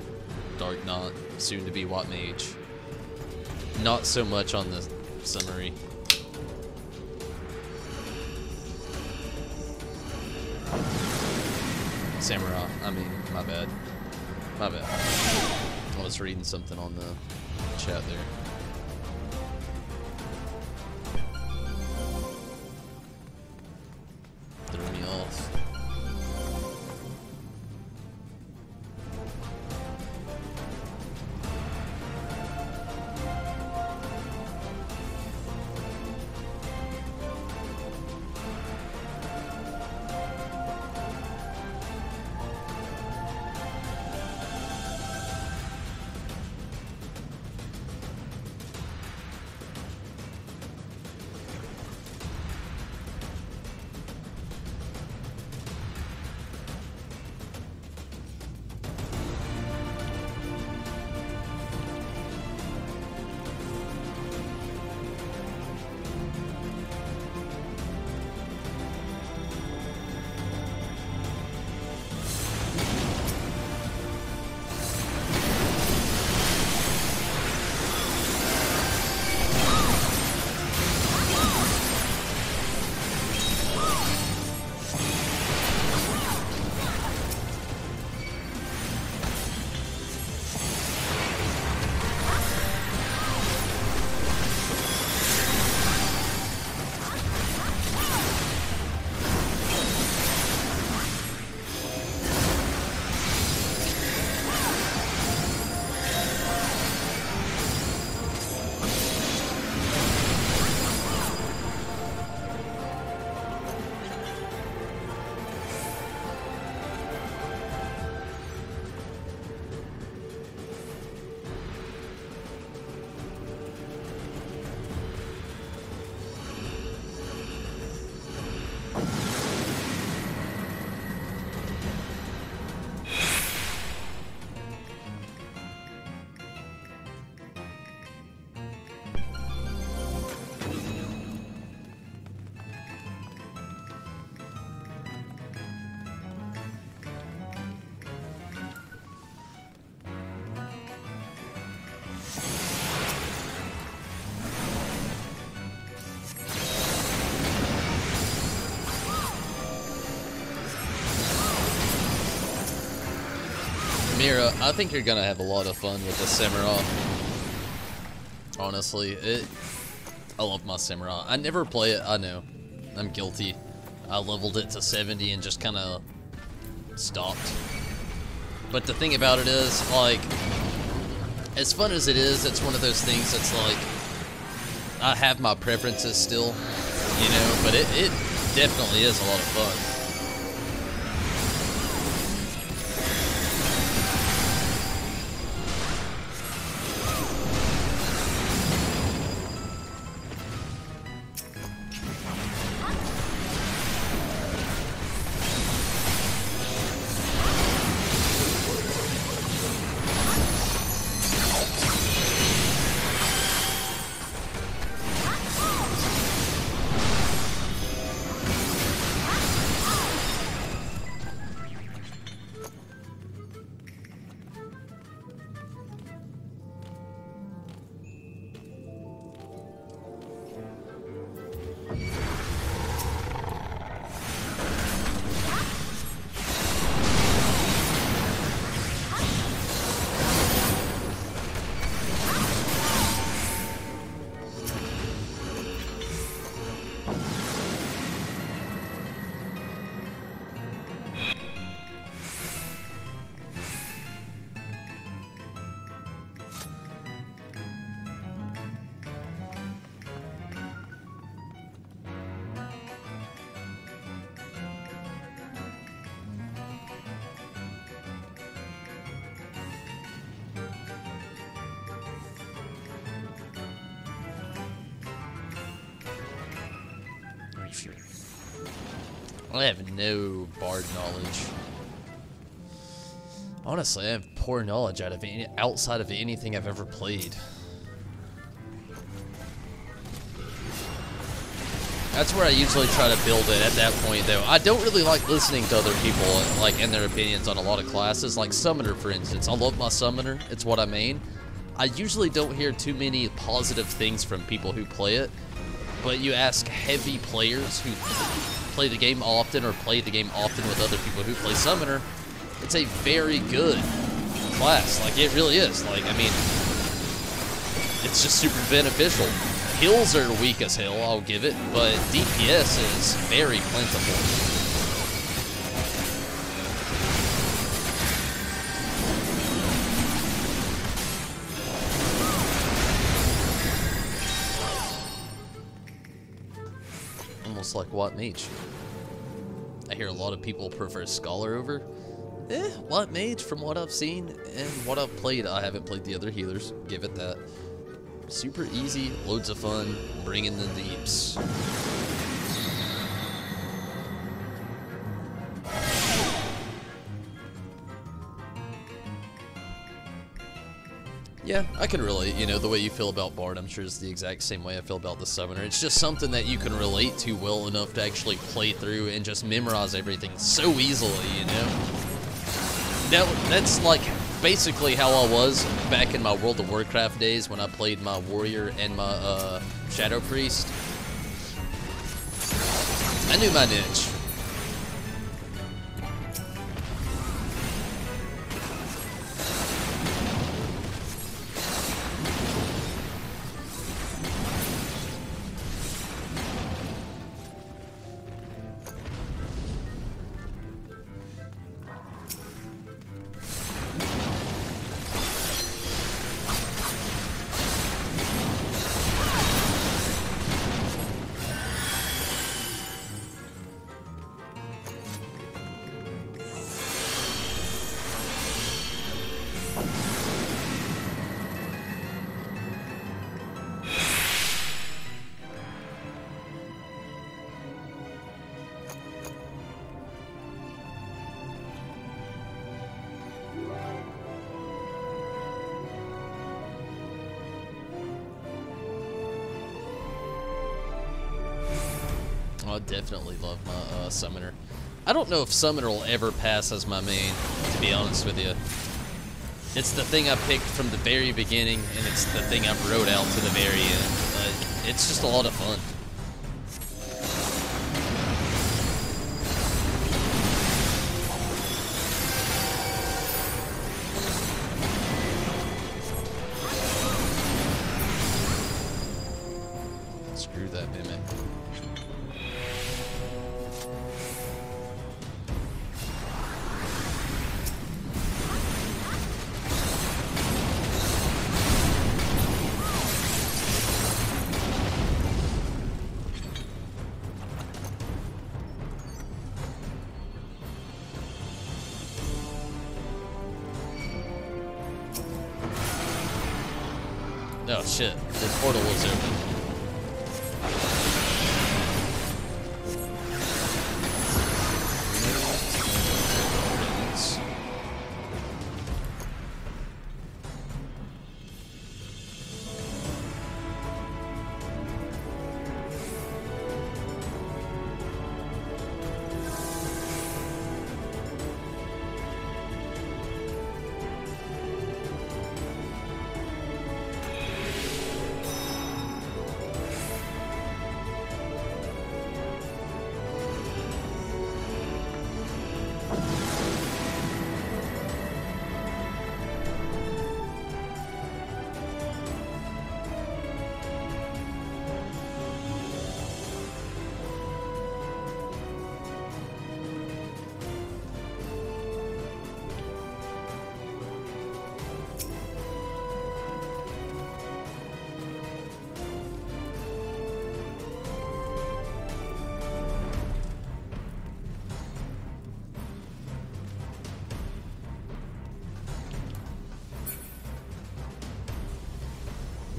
Dark Knight, soon to be White Mage. Not so much on the summary. Samurai, I mean, my bad. My bad. I was reading something on the chat there. Threw me off. Mira, I think you're gonna have a lot of fun with the Samurai. Honestly, I love my Samurai. I never play it, I know. I'm guilty. I leveled it to 70 and just kinda stopped. But the thing about it is, like, as fun as it is, it's one of those things that's like, I have my preferences still, you know, but it definitely is a lot of fun. I have no bard knowledge. Honestly, I have poor knowledge outside of anything I've ever played. That's where I usually try to build it at that point, though. I don't really like listening to other people, like, and their opinions on a lot of classes. Like Summoner, for instance. I love my Summoner. It's what I main. I usually don't hear too many positive things from people who play it. But you ask heavy players who play the game often or play the game often with other people who play Summoner, it's a very good class. Like, it really is. Like, I mean, it's just super beneficial. Heals are weak as hell, I'll give it, but DPS is very plentiful. Almost like What Mage. I hear a lot of people prefer Scholar over. What Mage, from what I've seen and what I've played, I haven't played the other healers, give it that. Super easy, loads of fun, bring in the deeps. Yeah, I can relate. You know, the way you feel about Bard, I'm sure is the exact same way I feel about the Summoner. It's just something that you can relate to well enough to actually play through and just memorize everything so easily, you know? That's like basically how I was back in my World of Warcraft days when I played my Warrior and my Shadow Priest. I knew my niche. I definitely love my Summoner. I don't know if Summoner will ever pass as my main, to be honest with you. It's the thing I picked from the very beginning, and it's the thing I've wrote out to the very end. It's just a lot of fun. Screw that mimic. Oh shit, the portal was open.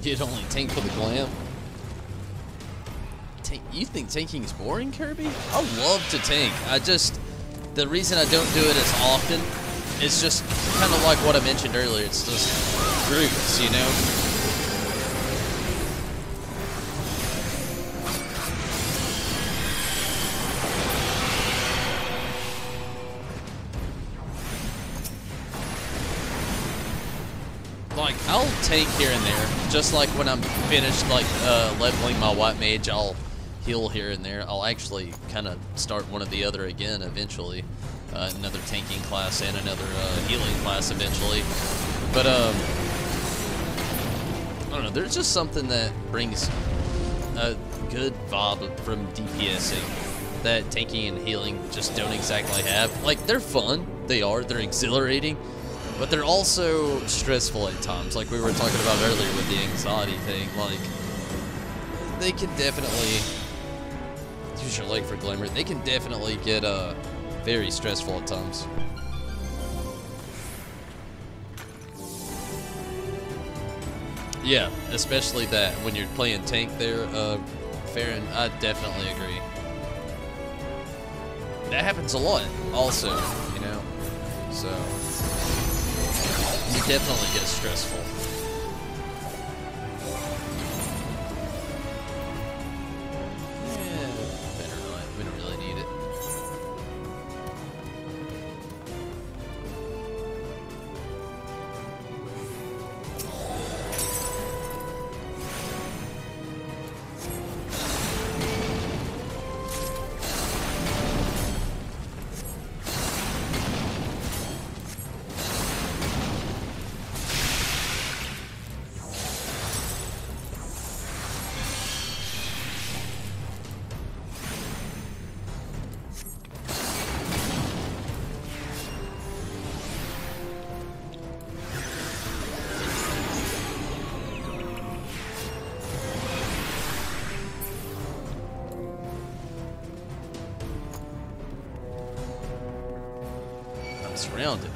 You'd only tank for the glam. You think tanking is boring, Kirby? I love to tank. The reason I don't do it as often is just kind of like what I mentioned earlier. It's just groups, you know? Like, I'll tank here and there, just like when I'm finished, like, leveling my white mage, I'll heal here and there. I'll actually kind of start one or the other again eventually. Another tanking class and another healing class eventually. But, I don't know, there's just something that brings a good vibe from DPSing that tanking and healing just don't exactly have. Like, they're fun, they're exhilarating, but they're also stressful at times, like we were talking about earlier with the anxiety thing. Like, they can definitely, use your leg for glimmer, they can definitely get very stressful at times. Yeah, especially that when you're playing tank there, Farron, I definitely agree. That happens a lot also, you know, so you definitely get stressful. Yeah, better not. We don't really need it. Surrounded.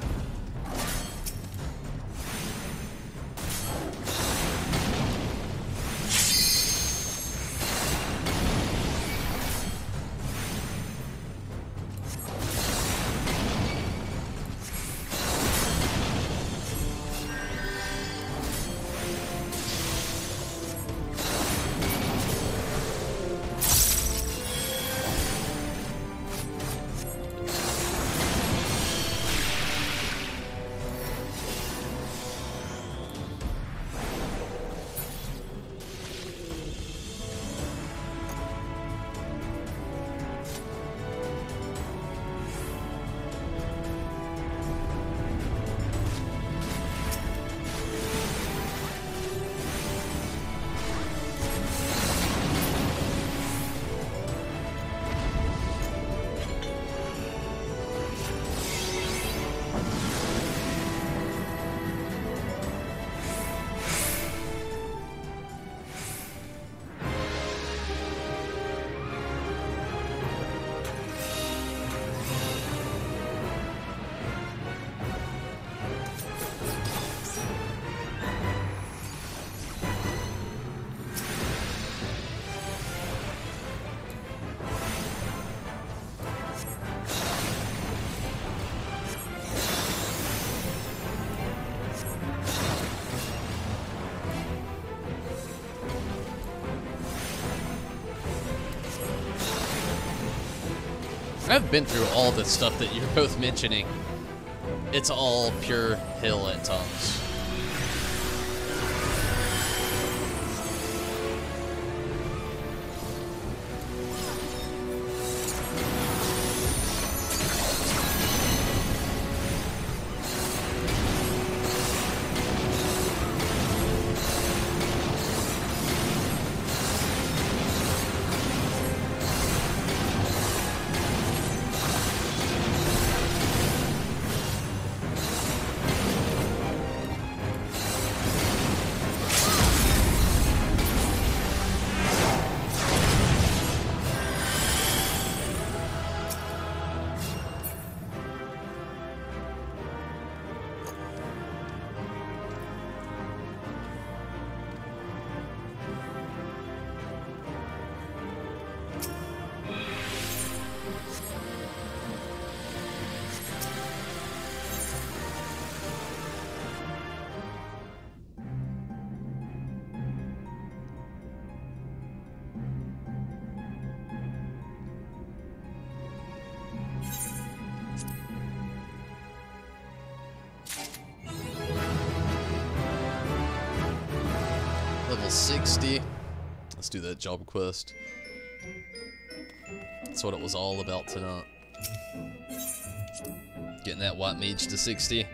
I've been through all the stuff that you're both mentioning. It's all pure hill at times. Level 60. Let's do that job quest. That's what it was all about tonight. Getting that white mage to 60.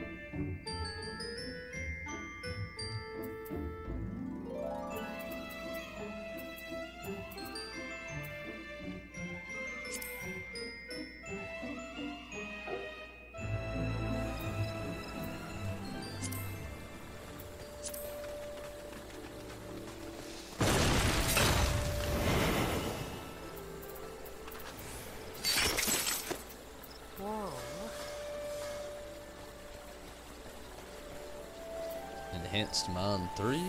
Enhanced Mind 3.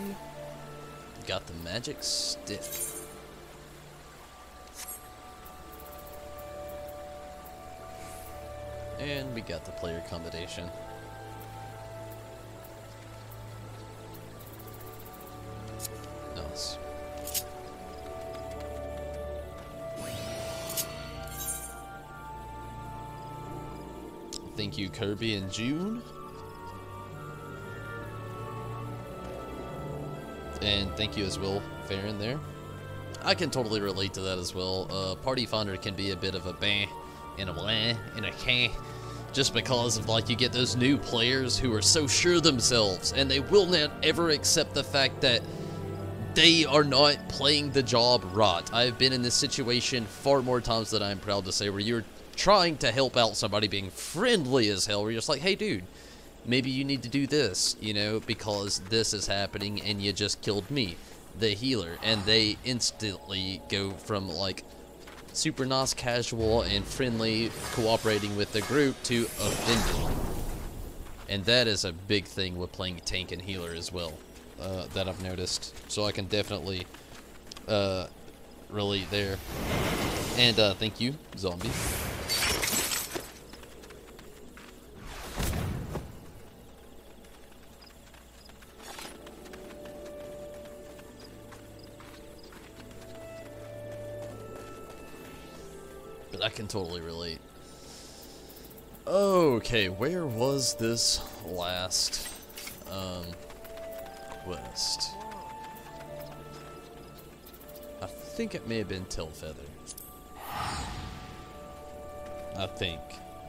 Got the magic stick. And we got the player combination. Nice. Thank you, Kirby and June. And thank you as well, Farron, there. I can totally relate to that as well. Party Finder can be a bit of a bah and a blah and a can, just because of, like, you get those new players who are so sure of themselves, and they will not ever accept the fact that they are not playing the job right. I've been in this situation far more times than I'm proud to say, where you're trying to help out somebody being friendly as hell, where you're just like, hey dude, maybe you need to do this, you know, because this is happening and you just killed me, the healer. And they instantly go from, like, super nice, casual, and friendly, cooperating with the group to offended. And that is a big thing with playing tank and healer as well, that I've noticed. So I can definitely relate there. And thank you, Zombie. But I can totally relate. Okay, where was this last quest? I think it may have been Tailfeather. I think.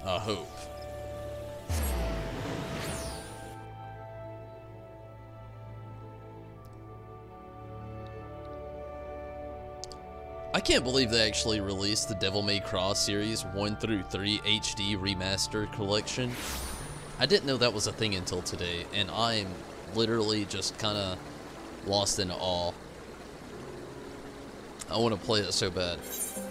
I hope. I can't believe they actually released the Devil May Cry series 1 through 3 HD remaster collection. I didn't know that was a thing until today, and I'm literally just kind of lost in awe. I want to play it so bad.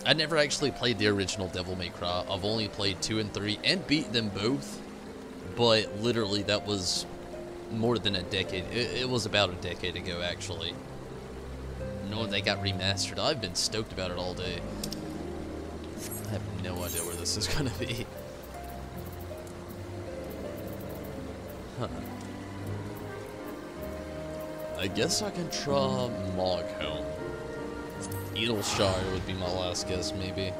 I never actually played the original Devil May Cry. I've only played 2 and 3 and beat them both, but literally that was more than a decade. It was about a decade ago, actually. Knowing they got remastered, I've been stoked about it all day. I have no idea where this is gonna be. Huh. I guess I can try Moghelm. Edelshire would be my last guess, maybe.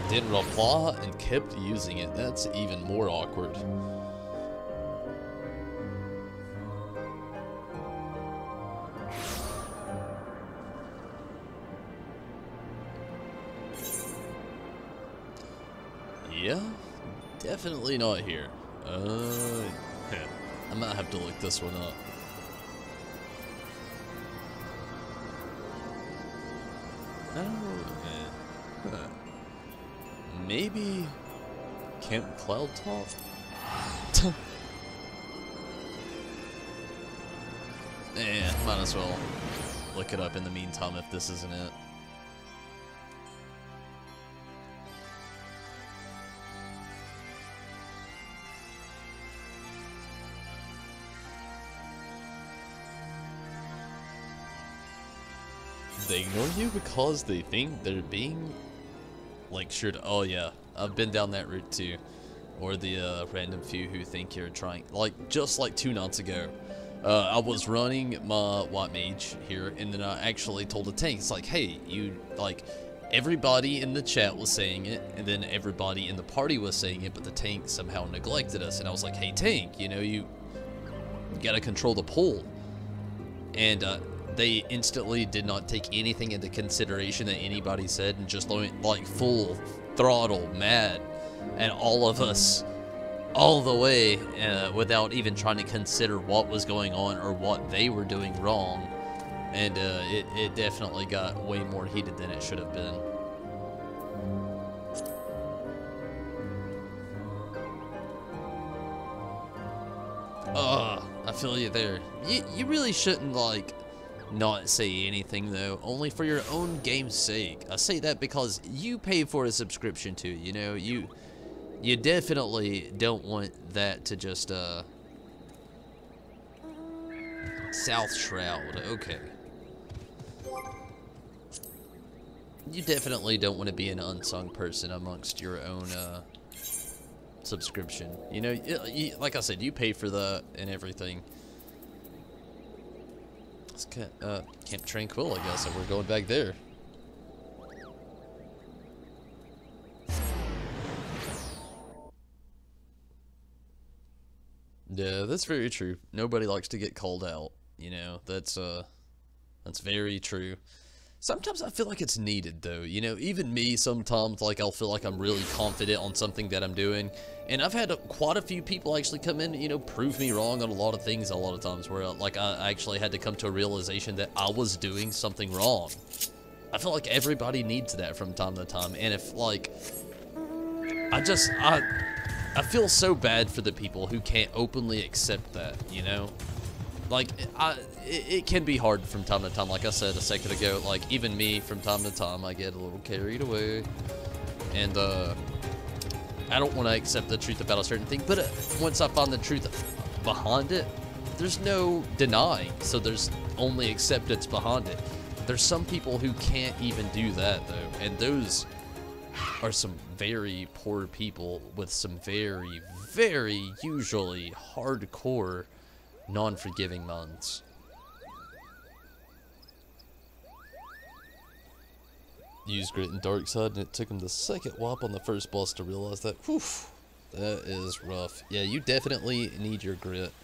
Didn't reply and kept using it. That's even more awkward. Yeah, definitely not here. I might have to look this one up. Maybe Camp Cloudtop? Might as well look it up in the meantime if this isn't it. They ignore you because they think they're being lectured. Oh yeah, I've been down that route too. Or the random few who think you're trying, like just like 2 nights ago. I was running my white mage here, and then I actually told a tank, it's like, hey, you, like, everybody in the chat was saying it, and then everybody in the party was saying it, but the tank somehow neglected us. And I was like, hey tank, you know, You gotta control the pull. And they instantly did not take anything into consideration that anybody said and just like full throttle mad at all of us all the way without even trying to consider what was going on or what they were doing wrong. And it definitely got way more heated than it should have been. I feel you there. You really shouldn't, like, not say anything, though, only for your own game's sake. I say that because you pay for a subscription too, you know? You definitely don't want that to just, South Shroud, okay. You definitely don't want to be an unsung person amongst your own, subscription. You know, like I said, you pay for that and everything. It's Camp Tranquil, I guess, and we're going back there. Yeah, that's very true. Nobody likes to get called out, you know. That's very true. Sometimes I feel like it's needed, though, you know, even me, sometimes, like, I'll feel like I'm really confident on something that I'm doing, and I've had quite a few people actually come in, you know, prove me wrong on a lot of things a lot of times, where, like, I actually had to come to a realization that I was doing something wrong. I feel like everybody needs that from time to time, and if, like, I feel so bad for the people who can't openly accept that, you know? Like, it can be hard from time to time. Like I said a second ago, like, even me, from time to time, I get a little carried away. And, I don't want to accept the truth about a certain thing. But once I find the truth behind it, there's no denying. So there's only acceptance behind it. There's some people who can't even do that, though. And those are some very poor people with some very, very usually hardcore non-forgiving minds. Used grit and dark side, and it took him the second whop on the first boss to realize that. Whew, that is rough. Yeah, you definitely need your grit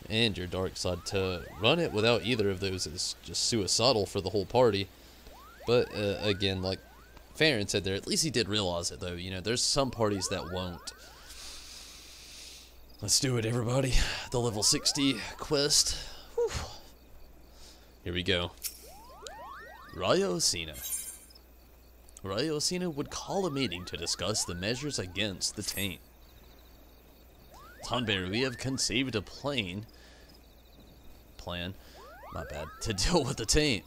and your dark side. To run it without either of those is just suicidal for the whole party. But again, like Farron said there, at least he did realize it, though. You know, there's some parties that won't. Let's do it, everybody. The level 60 quest. Whew. Here we go. Ryosina. Ryosina would call a meeting to discuss the measures against the taint. Tonberry, we have conceived a plan, my bad, to deal with the taint.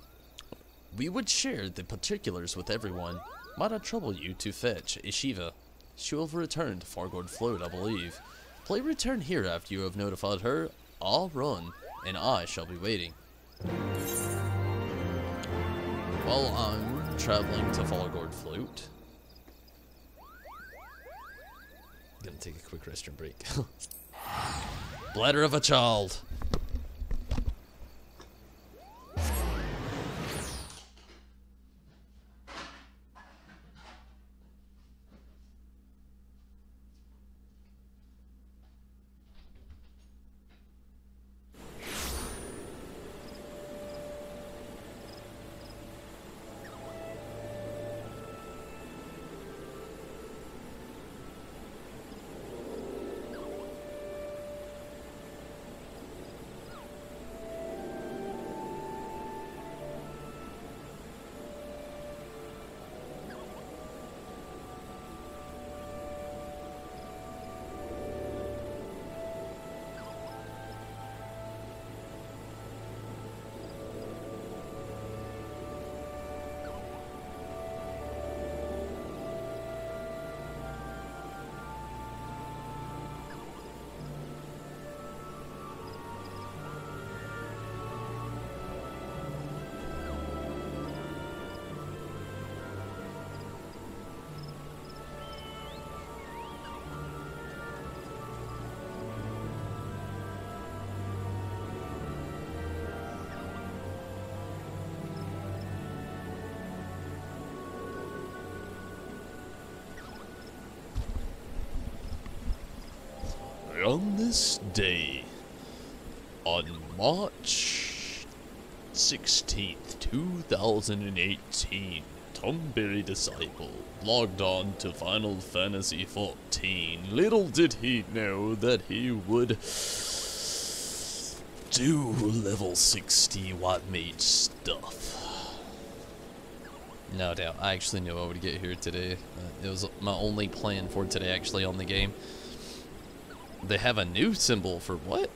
We would share the particulars with everyone. Might not trouble you to fetch Ishiva. She will return to Fargord Float, I believe. Play return here after you have notified her. I'll run, and I shall be waiting. While I'm traveling to Fargord Float, gonna take a quick restroom break. Bladder of a child. On this day, On March 16th, 2018, Tomberry Disciple logged on to Final Fantasy XIV. Little did he know that he would do level 60 White Mage stuff. No doubt. I actually knew I would get here today. It was my only plan for today actually on the game. They have a new symbol for what?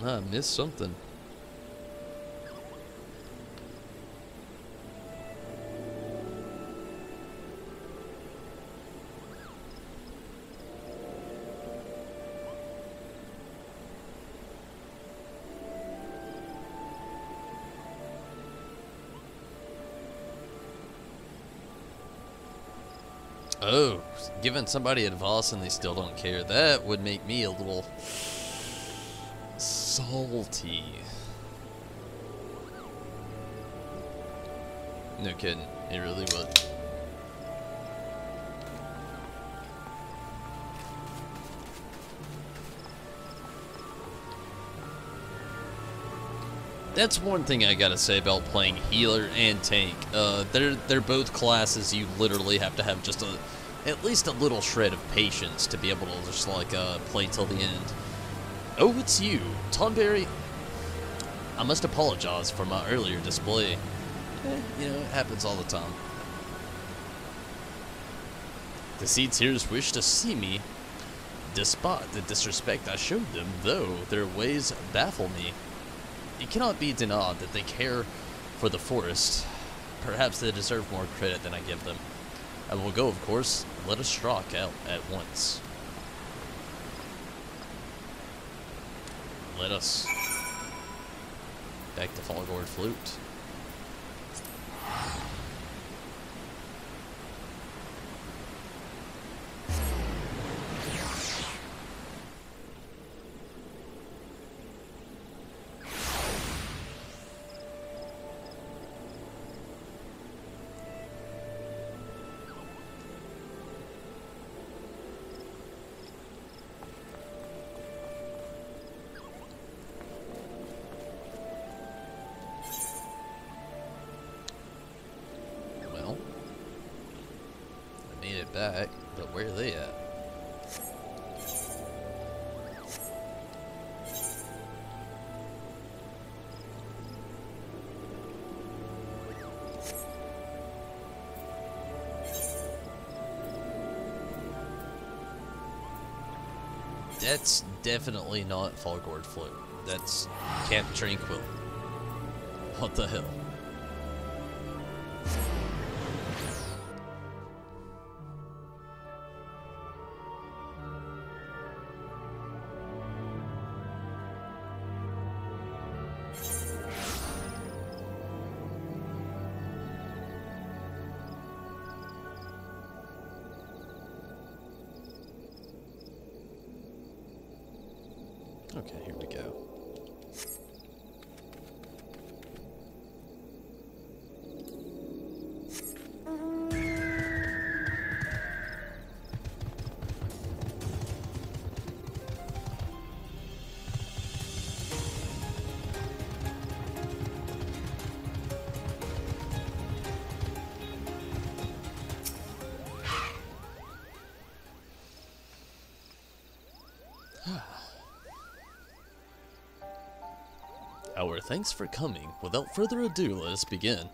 I missed something. Oh, giving somebody advice and they still don't care. That would make me a little salty. No kidding, it really would. That's one thing I gotta say about playing healer and tank. They're both classes you literally have to have just at least a little shred of patience to be able to just like play till the end. Oh, it's you, Tonberry. I must apologize for my earlier display. You know, it happens all the time. The Seedseers wish to see me, despite the disrespect I showed them, though their ways baffle me. It cannot be denied that they care for the forest. Perhaps they deserve more credit than I give them. I will go, of course. Let us strike out at once. Let us. Back to Falgord Flute. Back, but where are they at? That's definitely not Falgord Flute. That's Camp Tranquil. What the hell? Okay, here we go. Our thanks for coming. Without further ado, let us begin.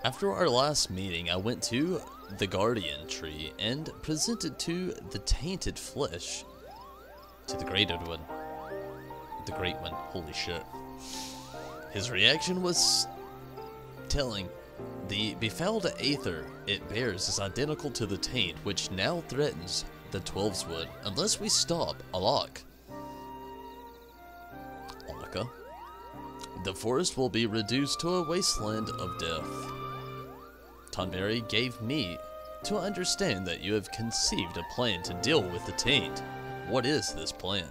After our last meeting, I went to the Guardian Tree and presented to the tainted flesh to the Greated One. The Great One, holy shit. His reaction was telling. The befouled aether it bears is identical to the taint, which now threatens the 12's Wood, unless we stop Alok. Alaka. The forest will be reduced to a wasteland of death. Tonberry gave me to understand that you have conceived a plan to deal with the taint. What is this plan?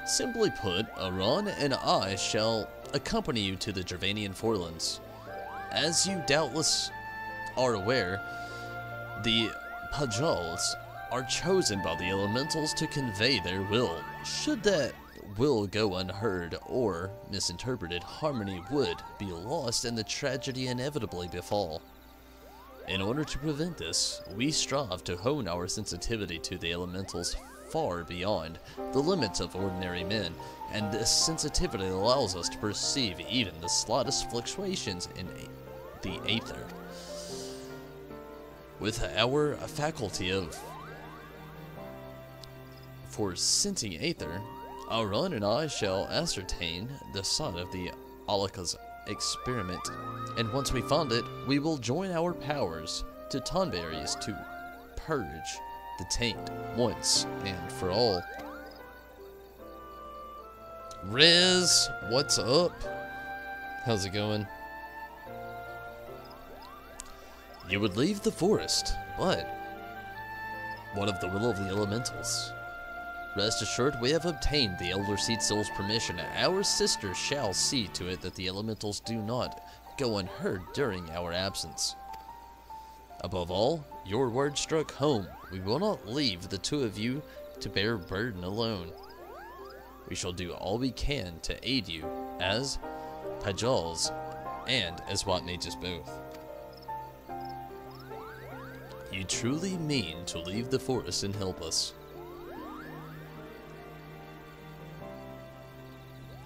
Simply put, Aran and I shall accompany you to the Gervanian Forelands. As you doubtless are aware, the Pajals are chosen by the elementals to convey their will. Should that will go unheard or misinterpreted, harmony would be lost and the tragedy inevitably befall. In order to prevent this, we strive to hone our sensitivity to the elementals far beyond the limits of ordinary men, and this sensitivity allows us to perceive even the slightest fluctuations in the aether. With our faculty of foresensing aether, Auron and I shall ascertain the site of the Alaka's experiment, and once we find it, we will join our powers to Tonberry's to purge the taint once and for all. Riz, what's up? How's it going? You would leave the forest, but what of the will of the elementals? Rest assured, we have obtained the Elder Seed Soul's permission. Our sisters shall see to it that the elementals do not go unheard during our absence. Above all, your word struck home. We will not leave the two of you to bear burden alone. We shall do all we can to aid you as Pajals and as White Mages both. You truly mean to leave the forest and help us?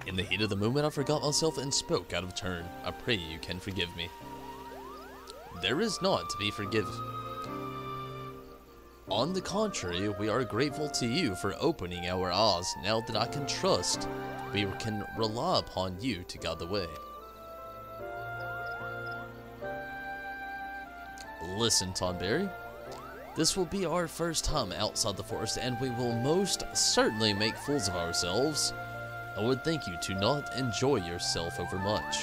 In the heat of the moment, I forgot myself and spoke out of turn. I pray you can forgive me. There is naught to be forgiven. On the contrary, we are grateful to you for opening our eyes. Now that I can trust, we can rely upon you to guide the way. Listen, Tonberry. This will be our first time outside the forest, and we will most certainly make fools of ourselves. I would thank you to not enjoy yourself overmuch.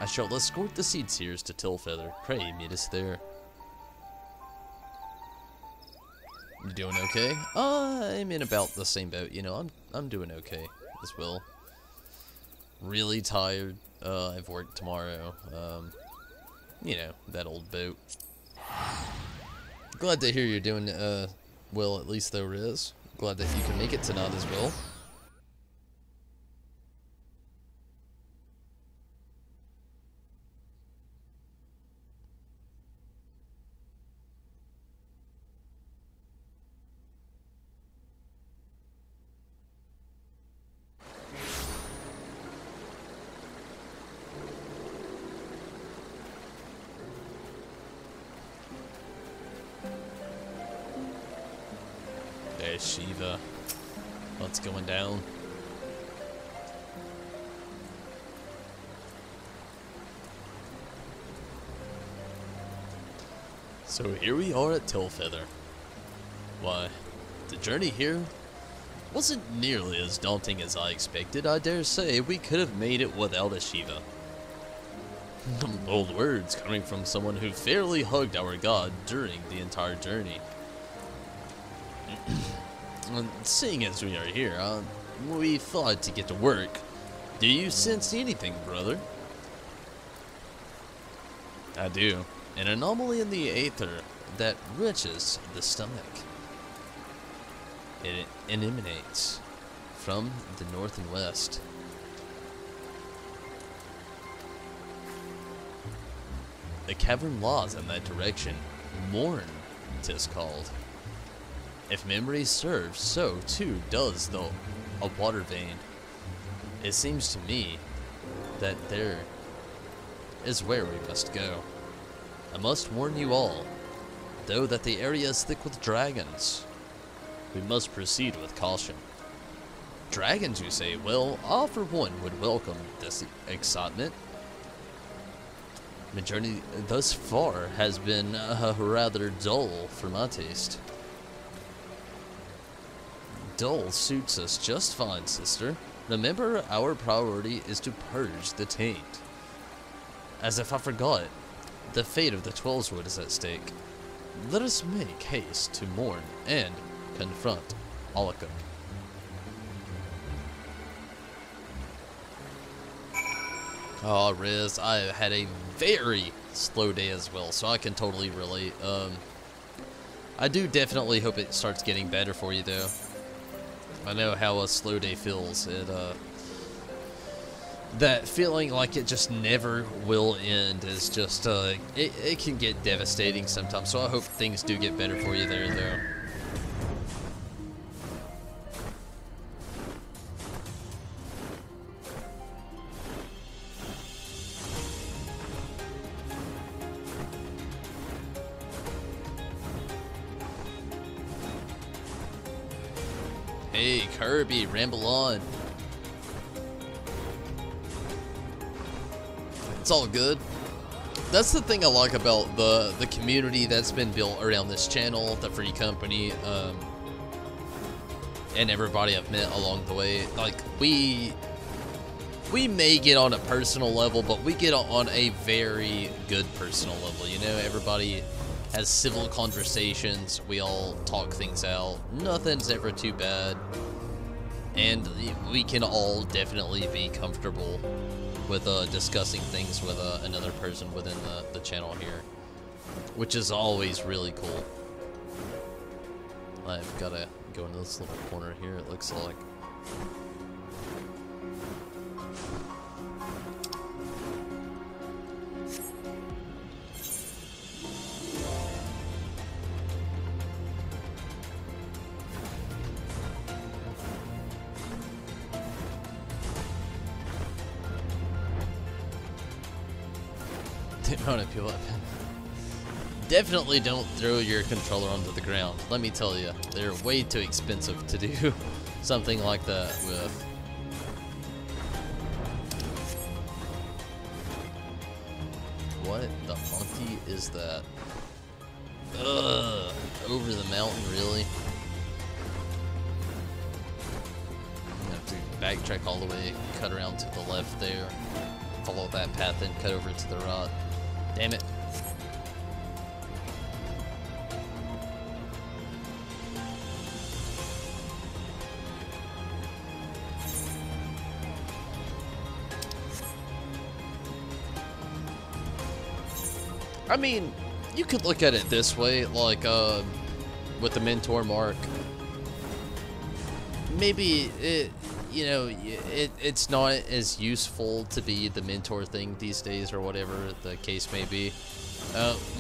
I shall escort the seed seers to Tillfeather. Pray meet us there. You doing okay? I'm in about the same boat, you know. I'm doing okay as well. Really tired. I've worked tomorrow. You know, that old boat. Glad to hear you're doing well, at least though, Riz. Glad that you can make it tonight as well. Shiva, what's going down? So here we are at Tillfeather. Why, the journey here wasn't nearly as daunting as I expected. I dare say we could have made it without a Shiva. Bold words coming from someone who fairly hugged our god during the entire journey. Seeing as we are here, we thought to get to work. Do you sense anything, brother? I do. An anomaly in the aether that reaches the stomach. It emanates from the north and west. The cavern lies in that direction. Morn, 'tis called. If memory serves, so too does a water vein. It seems to me that there is where we must go. I must warn you all, though, that the area is thick with dragons. We must proceed with caution. Dragons, you say? Well, I for one would welcome this excitement. My journey thus far has been rather dull for my taste. Dull suits us just fine, sister. Remember, our priority is to purge the taint. As if I forgot, the fate of the Twelveswood is at stake. Let us make haste to mourn and confront Alaka. Oh, Riz, I had a very slow day as well, so I can totally relate. I do definitely hope it starts getting better for you, though. I know how a slow day feels. That feeling like it just never will end is just, it can get devastating sometimes. So I hope things do get better for you there, though. Hey, Kirby, ramble on. It's all good. That's the thing I like about the community that's been built around this channel, the free company, and everybody I've met along the way. Like, we may get on a personal level, but we get on a very good personal level. You know, everybody has civil conversations. We all talk things out. Nothing's ever too bad. And we can all definitely be comfortable with discussing things with another person within the channel here, which is always really cool. I've got to go into this little corner here, it looks like. The amount of people definitely don't throw your controller onto the ground. Let me tell you, they're way too expensive to do something like that with. What the monkey is that? Ugh, over the mountain, really? I'm gonna have to backtrack all the way, cut around to the left there, follow that path, and cut over to the right. Damn it. I mean, you could look at it this way, like, with the mentor mark. Maybe it, you know, it's not as useful to be the mentor thing these days, or whatever the case may be.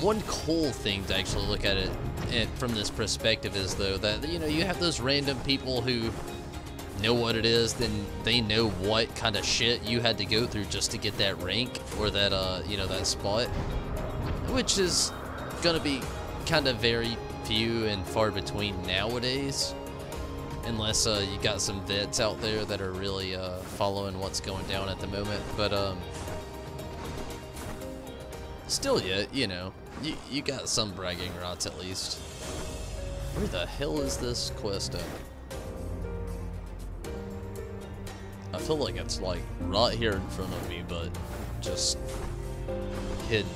One cool thing to actually look at it from this perspective is, though, that, you know, you have those random people who know what it is, then they know what kind of shit you had to go through just to get that rank, or that, you know, that spot, which is gonna be kind of very few and far between nowadays. Unless you got some vets out there that are really following what's going down at the moment, but still, yet, you know, you got some bragging rights at least. Where the hell is this quest at? I feel like it's like right here in front of me, but just hidden.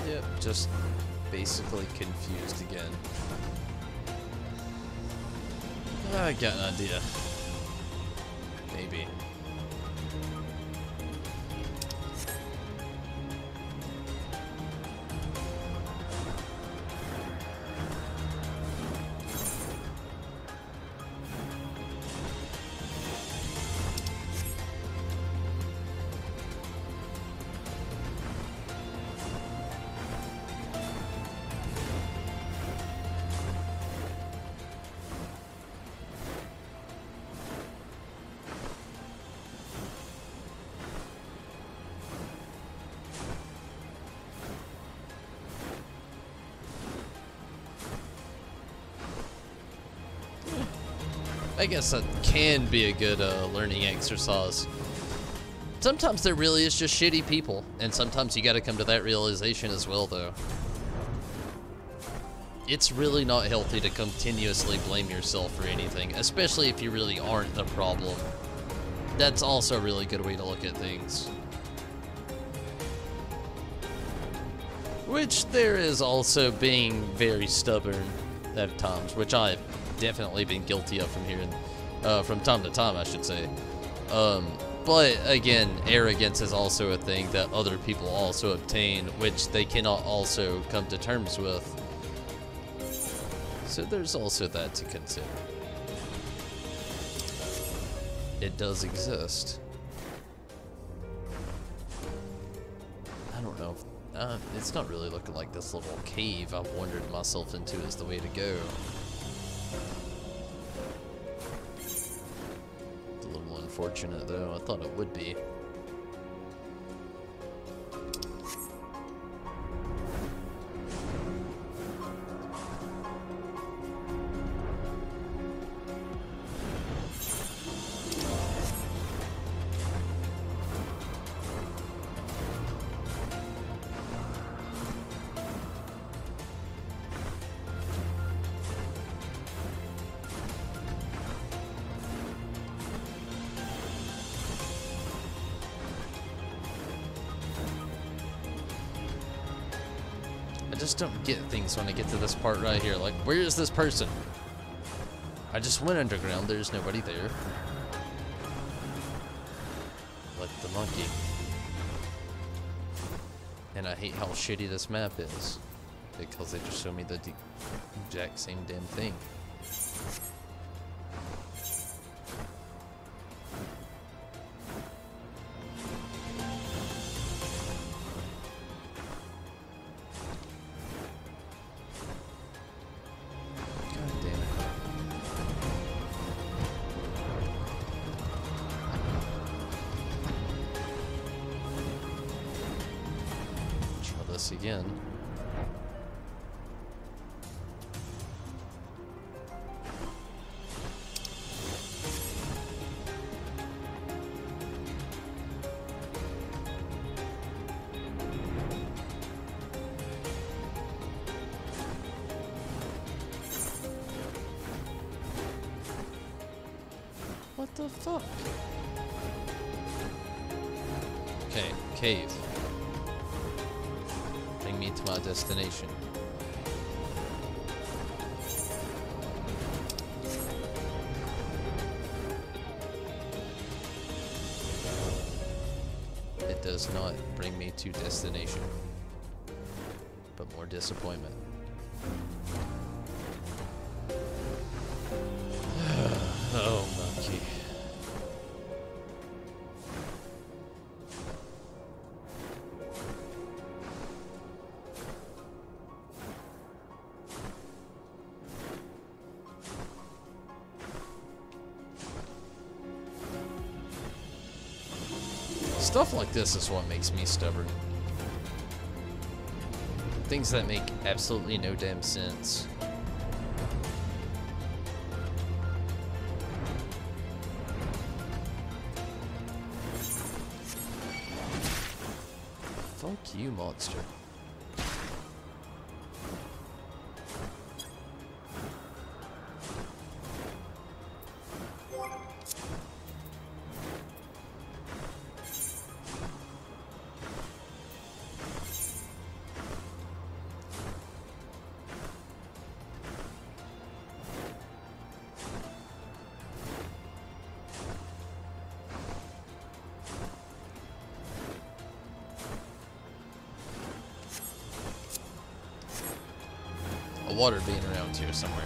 Yep, just basically confused again. I got an idea. Maybe. I guess that can be a good learning exercise. Sometimes there really is just shitty people, and sometimes you gotta come to that realization as well, though. it's really not healthy to continuously blame yourself for anything, especially if you really aren't the problem. That's also a really good way to look at things. Which there is also being very stubborn at times, which I've definitely been guilty of from time to time, I should say. But again, arrogance is also a thing that other people also obtain, which they cannot also come to terms with. So there's also that to consider. It does exist. I don't know. It's not really looking like this little cave I've wandered myself into is the way to go. It's a little unfortunate though. I thought it would be. I just don't get things when I get to this part right here. Like, where is this person? I just went underground. There's nobody there. Like the monkey. And I hate how shitty this map is. Because they just show me the exact same damn thing. Again. What the fuck? Okay, cave. Me to my destination. It does not bring me to destination, but more disappointment. Oh, monkey. Stuff like this is what makes me stubborn. Things that make absolutely no damn sense. Fuck you, monster. Water being around here somewhere.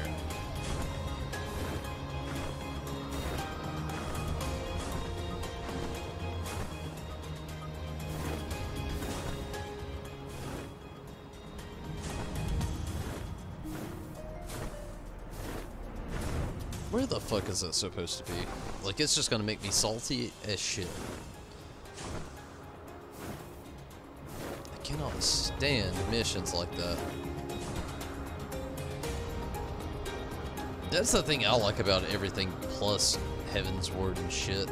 Where the fuck is that supposed to be? Like, it's just gonna make me salty as shit. I cannot stand missions like that. That's the thing I like about everything plus Heaven's Word and shit.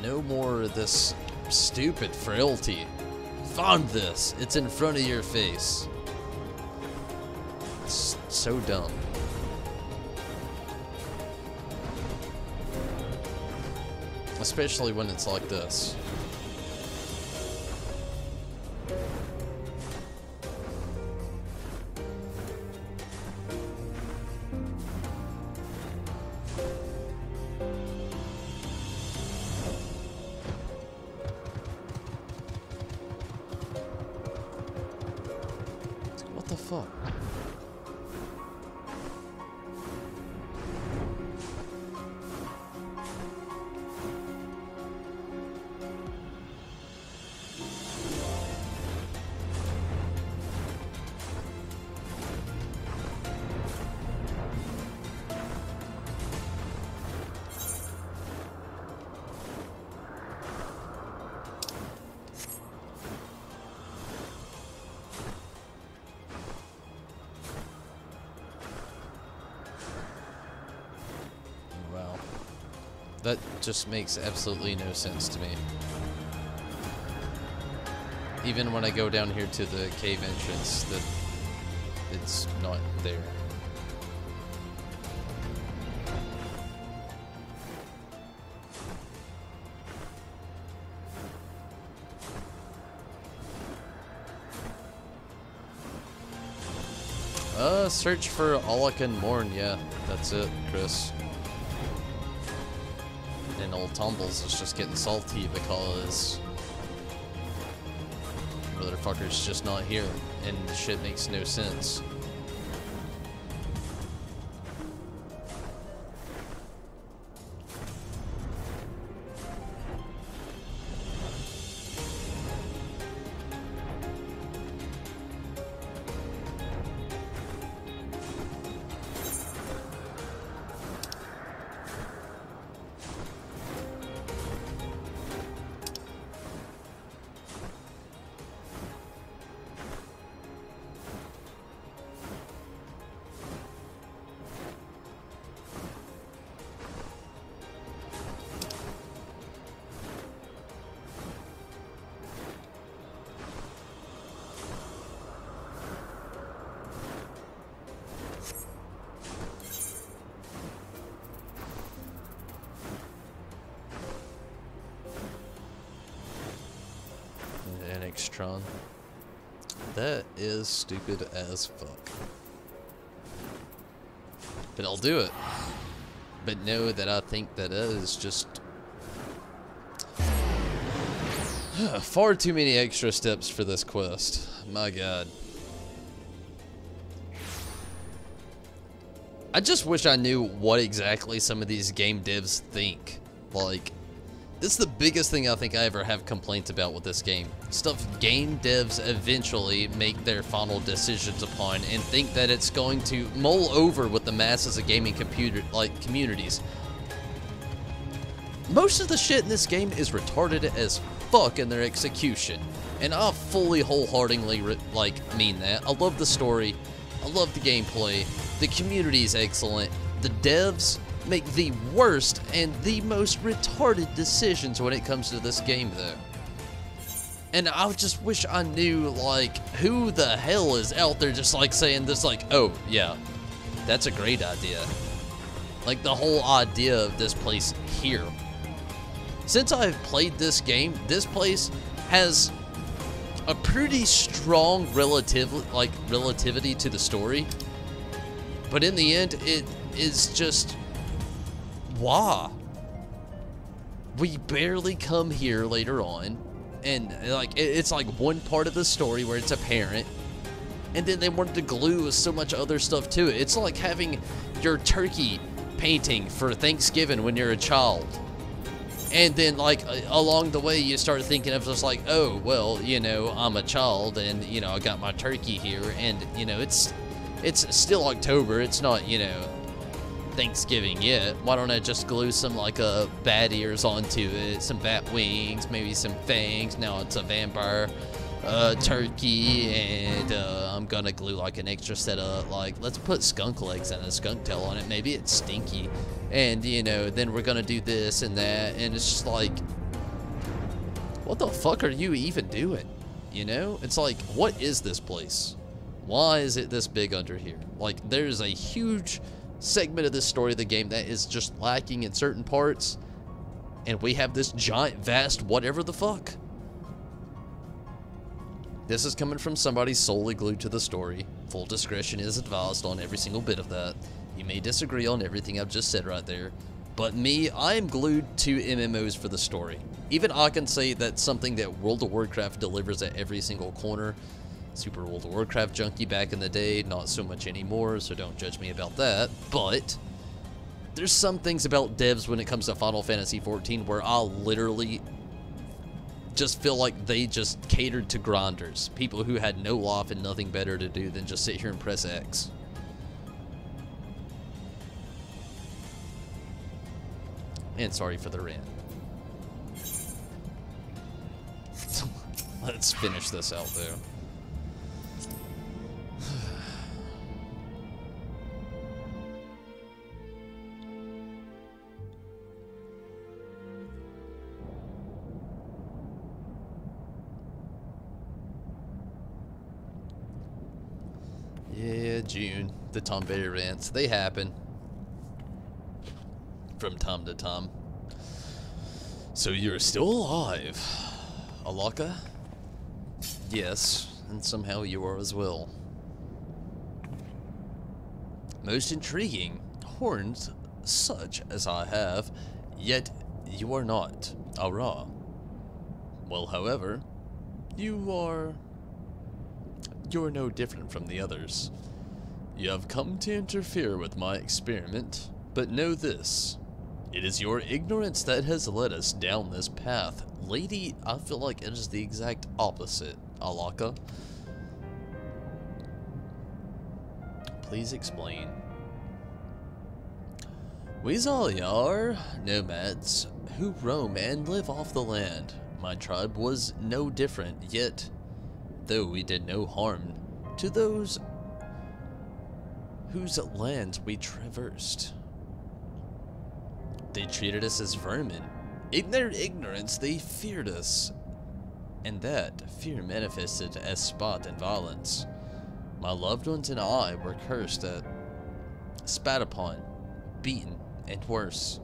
No more of this stupid frailty. Find this. It's in front of your face. So dumb. Especially when it's like this. What the fuck? Wow. That just makes absolutely no sense to me. Even when I go down here to the cave entrance, that it's not there. Search for all I can mourn. Yeah, that's it, Chris. And old Tumbles is just getting salty because motherfucker's just not here, and the shit makes no sense. Tron. That is stupid as fuck. But I'll do it. But know that I think that is just far too many extra steps for this quest. My god. I just wish I knew what exactly some of these game devs think. Like, this is the biggest thing I think I ever have complaints about with this game. Stuff game devs eventually make their final decisions upon and think that it's going to mull over with the masses of gaming communities. Most of the shit in this game is retarded as fuck in their execution. And I fully, wholeheartedly mean that. I love the story. I love the gameplay. The community is excellent. The devs make the worst and the most retarded decisions when it comes to this game, though. And I just wish I knew, like, who the hell is out there just, like, saying this, like, oh, yeah, that's a great idea. Like, the whole idea of this place here. Since I've played this game, this place has a pretty strong relativity to the story. But in the end, it is just... why? We barely come here later on, and like it's like one part of the story where it's apparent, and then they wanted to glue so much other stuff to it. It's like having your turkey painting for Thanksgiving when you're a child, and then like along the way you start thinking of just like, oh well, you know, I'm a child, and you know, I got my turkey here, and you know, it's still October, it's not, you know, Thanksgiving yet. Why don't I just glue some like bat ears onto it, some bat wings, maybe some fangs. Now it's a vampire turkey, and I'm gonna glue like an extra set of, like, let's put skunk legs and a skunk tail on it. Maybe it's stinky, and you know, then we're gonna do this and that, and it's just like, what the fuck are you even doing? You know, it's like, what is this place? Why is it this big under here? Like, there's a huge segment of this story of the game that is just lacking in certain parts, and we have this giant, vast whatever the fuck. This is coming from somebody solely glued to the story. Full discretion is advised on every single bit of that. You may disagree on everything I've just said right there, but me, I am glued to MMOs for the story. Even I can say that's something that World of Warcraft delivers at every single corner. Super World of Warcraft junkie back in the day, not so much anymore, so don't judge me about that. But there's some things about devs when it comes to Final Fantasy XIV where I literally just feel like they just catered to grinders. People who had no life and nothing better to do than just sit here and press X. And sorry for the rant. Let's finish this out, though. Yeah, June. The Tom Berry rants. They happen. From time to time. So you're still alive, Alaka? Yes, and somehow you are as well. Most intriguing. Horns such as I have, yet you are not. Ara. Well, however, you're no different from the others. You have come to interfere with my experiment, but know this. It is your ignorance that has led us down this path. Lady, I feel like it is the exact opposite, Alaka. Please explain. We are nomads who roam and live off the land. My tribe was no different, yet, though we did no harm to those whose lands we traversed, they treated us as vermin. In their ignorance, they feared us, and that fear manifested as spot and violence. My loved ones and I were cursed at, spat upon, beaten, and worse.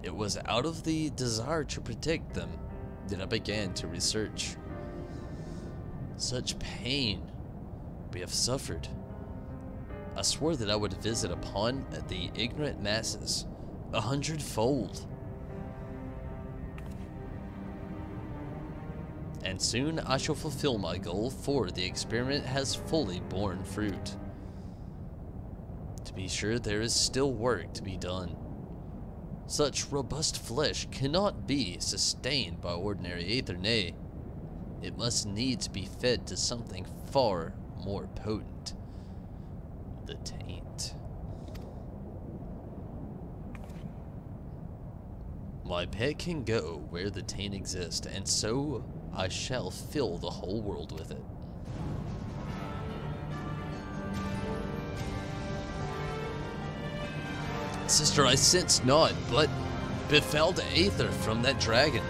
It was out of the desire to protect them that I began to research. Such pain we have suffered. I swore that I would visit upon the ignorant masses 100-fold. And soon I shall fulfill my goal, for the experiment has fully borne fruit. To be sure, there is still work to be done. Such robust flesh cannot be sustained by ordinary aether, nay, it must needs be fed to something far more potent. The taint. My pet can go where the taint exists, and so I shall fill the whole world with it. Sister, I sense not, but befouled aether from that dragon.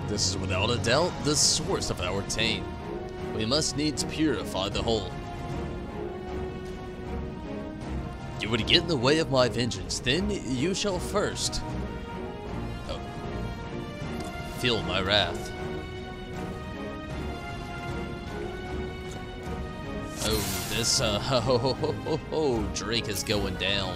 This is without a doubt the source of our taint. We must needs purify the whole. You would get in the way of my vengeance, then you shall first feel my wrath. Oh, this, Drake is going down.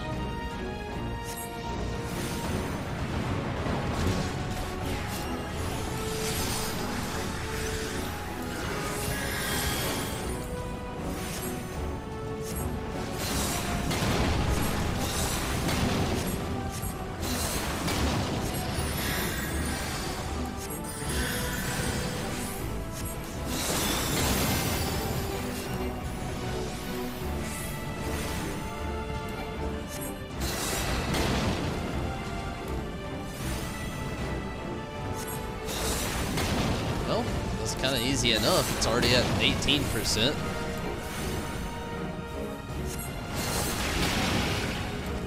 Kind of easy enough. It's already at 18%.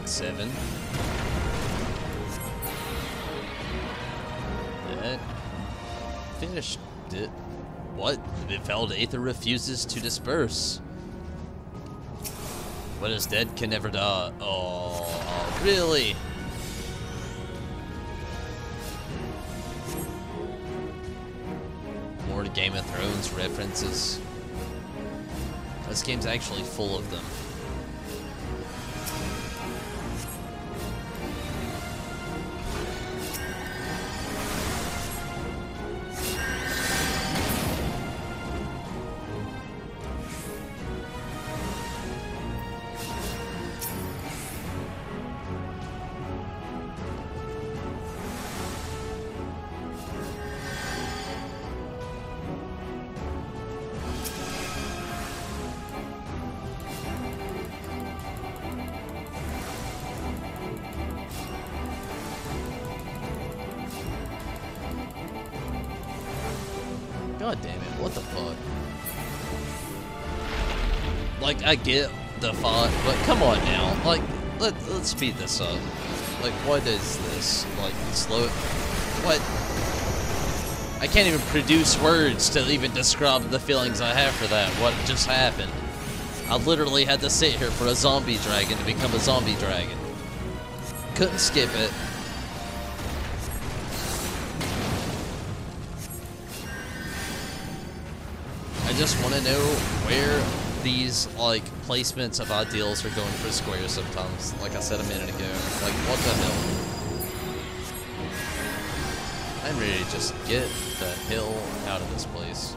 Seven. That finished it. What? The befouled aether refuses to disperse. What is dead can never die. Oh, really? More Game of Thrones references. This game's actually full of them. God damn it, what the fuck? Like, I get the font, but come on now. Like, let's speed this up. Like, what is this? Like, slow... What? I can't even produce words to even describe the feelings I have for that. What just happened? I literally had to sit here for a zombie dragon to become a zombie dragon. Couldn't skip it. I just want to know where these, like, placements of ideals are going for squares sometimes. Like I said a minute ago. Like, what the hell? I'm ready to just get the hell out of this place.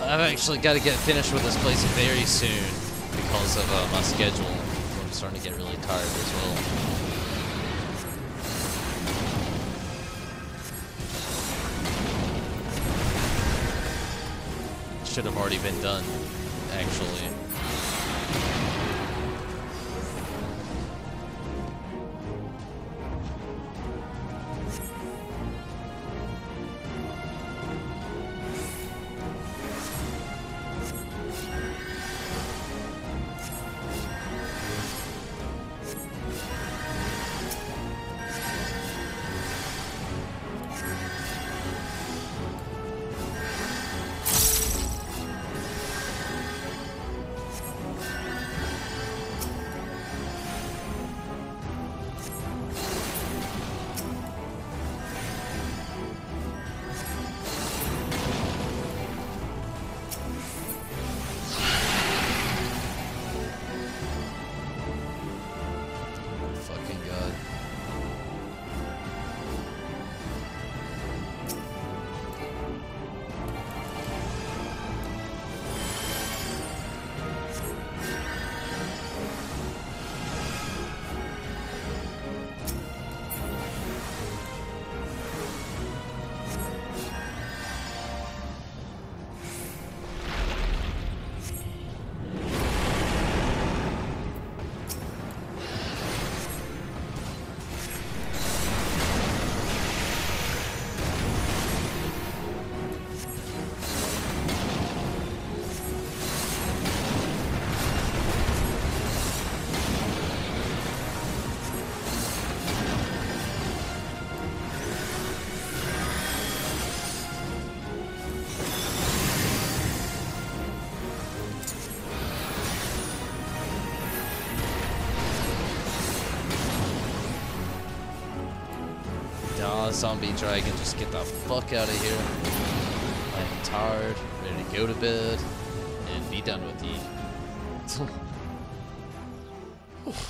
I've actually got to get finished with this place very soon because of my schedule. I'm starting to get really tired as well. Should have already been done, actually. zombie dragon just get the fuck out of here. I'm tired, ready to go to bed, and be done with you.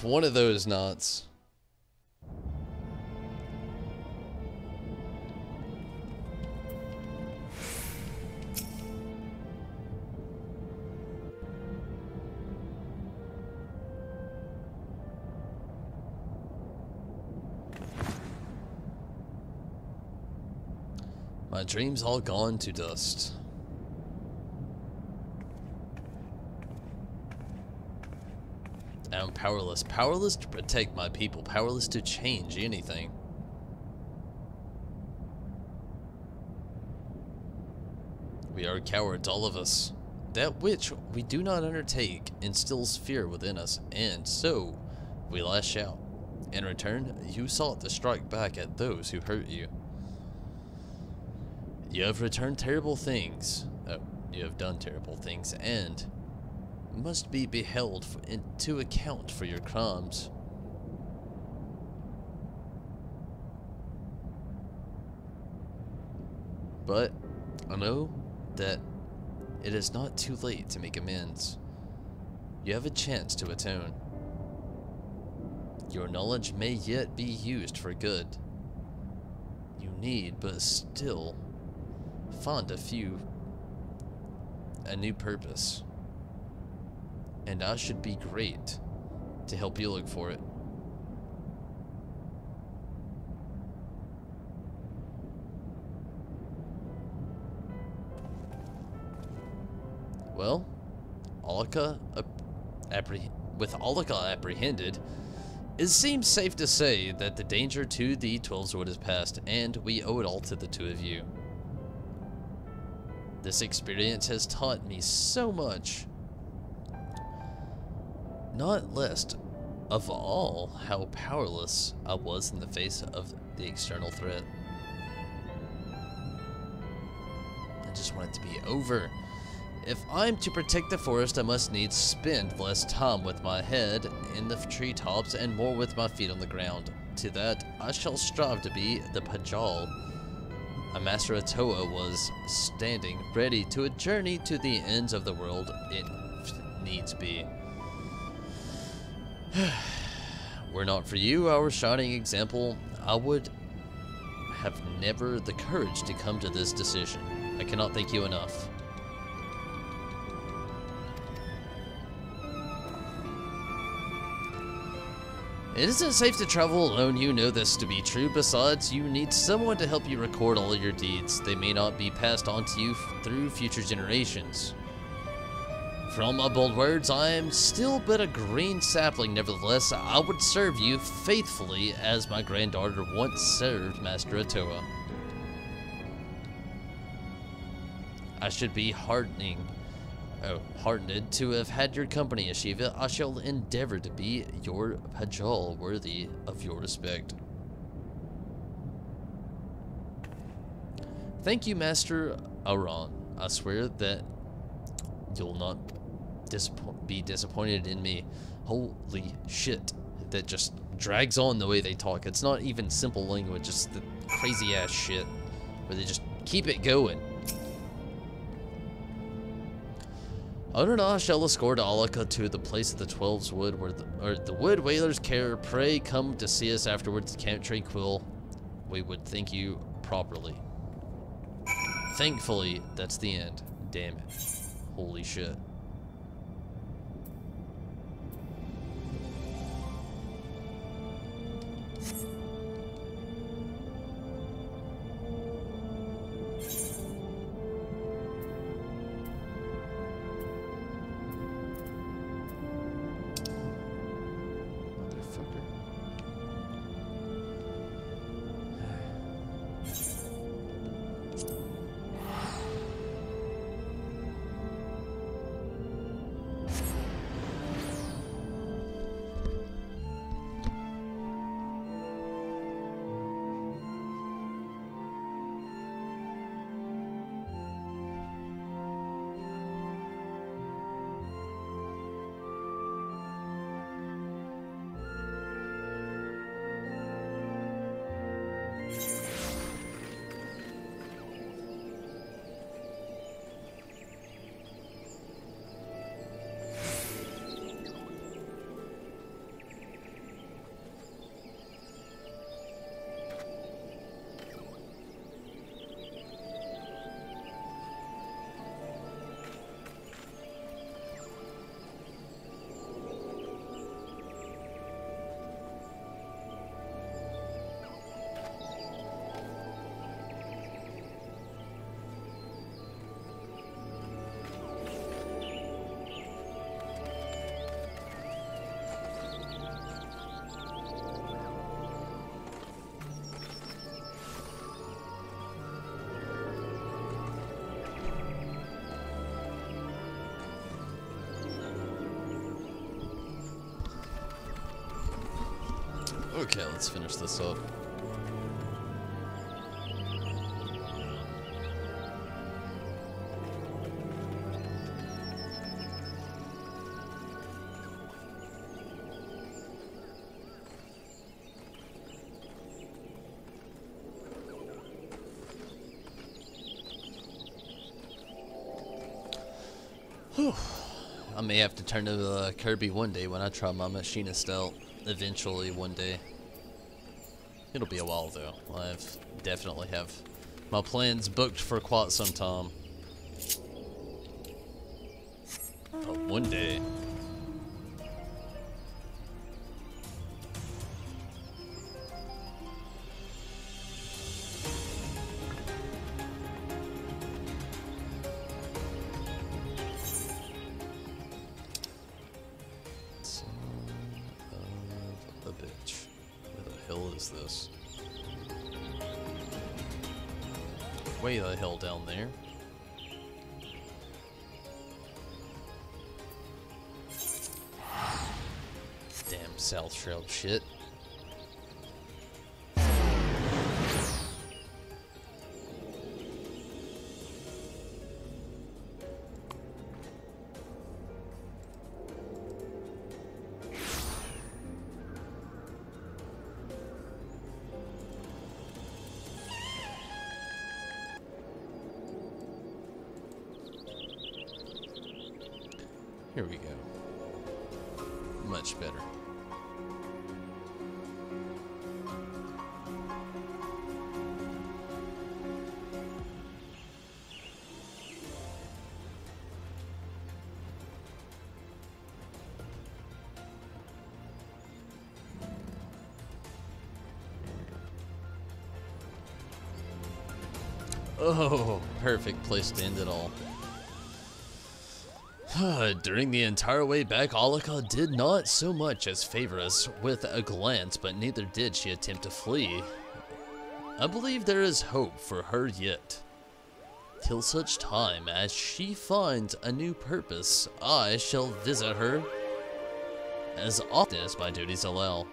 One of those knots. My dreams all gone to dust. I'm powerless. Powerless to protect my people. Powerless to change anything. We are cowards, all of us. That which we do not undertake instills fear within us, and so we lash out. In return, you sought to strike back at those who hurt you. You have returned terrible things. Oh, you have done terrible things, and must be beheld to account for your crimes. But I know that it is not too late to make amends. You have a chance to atone. Your knowledge may yet be used for good. You need, but still, find a new purpose. And I should be great to help you look for it. Well, with Alika apprehended, it seems safe to say that the danger to the 12's Wood is past, and we owe it all to the two of you. This experience has taught me so much. Not least of all how powerless I was in the face of the external threat. I just want it to be over. If I'm to protect the forest, I must needs spend less time with my head in the treetops and more with my feet on the ground. To that, I shall strive to be the Pajal. A Master Atoa was standing ready to a journey to the ends of the world if needs be. Were not for you, our shining example, I would have never the courage to come to this decision. I cannot thank you enough. It isn't safe to travel alone, you know this to be true. Besides, you need someone to help you record all your deeds. They may not be passed on to you through future generations. For all my bold words, I am still but a green sapling. Nevertheless, I would serve you faithfully as my granddaughter once served Master Atoa. I should be heartened to have had your company, Yeshiva. I shall endeavor to be your Pajal, worthy of your respect. Thank you, Master Aron. I swear that you'll not be disappointed in me. Holy shit. That just drags on the way they talk. It's not even simple language, it's the crazy ass shit where they just keep it going. I shall escort Alika to the place of the 12's Wood where the Wood Whalers care. Pray come to see us afterwards, Camp Tranquil. We would thank you properly. Thankfully, that's the end. Damn it. Holy shit. Okay, let's finish this up. Whew. I may have to turn to Kirby one day when I try my machinist out. Eventually, one day. It'll be a while though. I've definitely have my plans booked for quite some time. But one day. This way the hell down there. Damn South Shroud shit. Here we go. Much better. Oh, perfect place to end it all. During the entire way back, Alika did not so much as favor us with a glance, but neither did she attempt to flee. I believe there is hope for her yet. Till such time as she finds a new purpose, I shall visit her as often as my duties allow.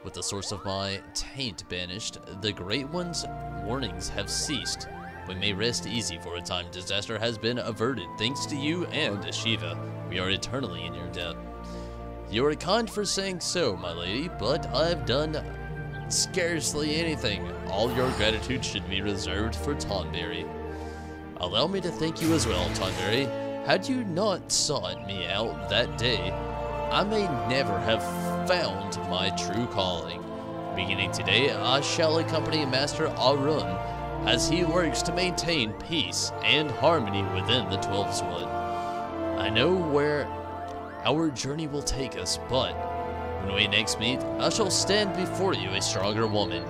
With the source of my taint banished, the Great One's warnings have ceased. We may rest easy for a time. Disaster has been averted thanks to you and Shiva. We are eternally in your debt. You are kind for saying so, my lady, but I've done scarcely anything. All your gratitude should be reserved for Tonberry. Allow me to thank you as well, Tonberry. Had you not sought me out that day, I may never have found my true calling. Beginning today, I shall accompany Master Arun as he works to maintain peace and harmony within the 12's Wood. I know where our journey will take us, but when we next meet, I shall stand before you a stronger woman.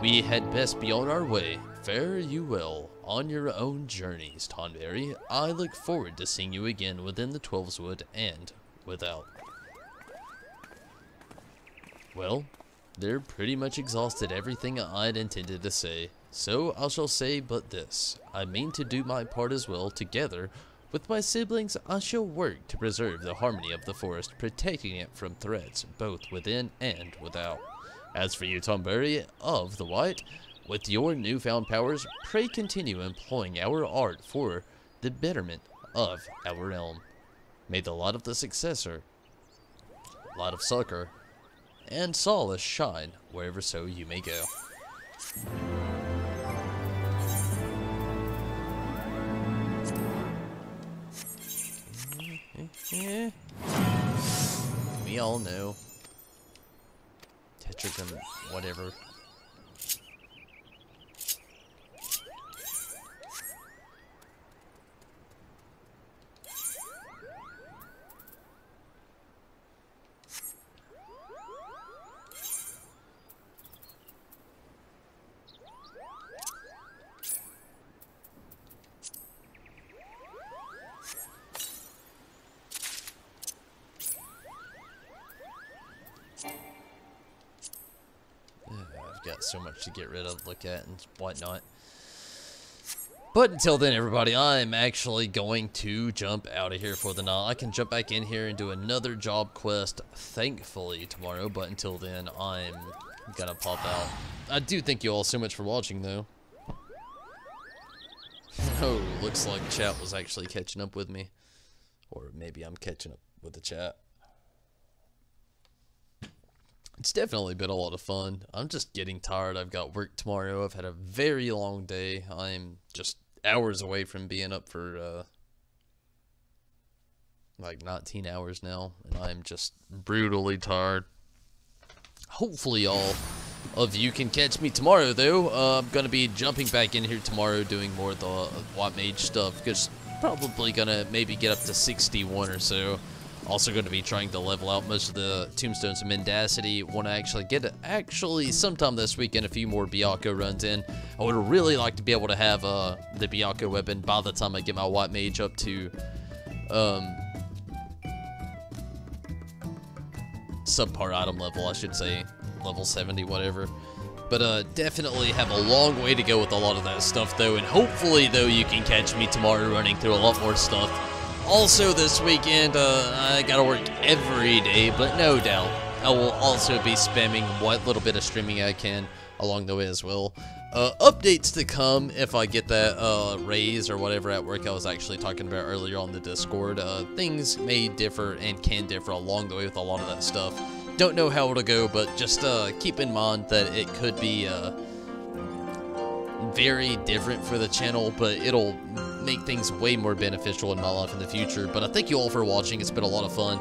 We had best be on our way. Fare you well on your own journeys, Tonberry. I look forward to seeing you again within the 12's Wood and without. Well, they're pretty much exhausted everything I'd intended to say. So I shall say but this, I mean to do my part as well. Together with my siblings, I shall work to preserve the harmony of the forest, protecting it from threats both within and without. As for you, Tonberry of the White, with your newfound powers, pray continue employing our art for the betterment of our realm. May the light of the successor, light of succor, and solace shine wherever so you may go. We all know. Tetragram, whatever. I've got so much to get rid of, look at, and whatnot. But until then, everybody, I'm actually going to jump out of here for the night. I can jump back in here and do another job quest, thankfully, tomorrow. But until then, I'm gonna pop out. I do thank you all so much for watching, though. Oh, looks like chat was actually catching up with me. Or maybe I'm catching up with the chat. It's definitely been a lot of fun. I'm just getting tired. I've got work tomorrow. I've had a very long day. I'm just hours away from being up for like 19 hours now, and I'm just brutally tired. Hopefully all of you can catch me tomorrow, though. I'm gonna be jumping back in here tomorrow doing more of the Mage stuff, because probably gonna maybe get up to 61 or so. Also going to be trying to level out most of the tombstones of Mendacity. Want to actually get sometime this weekend a few more Byakko runs in. I would really like to be able to have the Byakko weapon by the time I get my White Mage up to subpar item level, I should say, level 70, whatever. But definitely have a long way to go with a lot of that stuff, though, and hopefully, though, you can catch me tomorrow running through a lot more stuff. Also this weekend, I gotta work every day, but no doubt I will also be spamming what little bit of streaming I can along the way as well. Updates to come if I get that raise or whatever at work I was actually talking about earlier on the Discord. Things may differ and can differ along the way with a lot of that stuff. Don't know how it'll go, but just keep in mind that it could be very different for the channel, but it'll make things way more beneficial in my life in the future. But I thank you all for watching. It's been a lot of fun.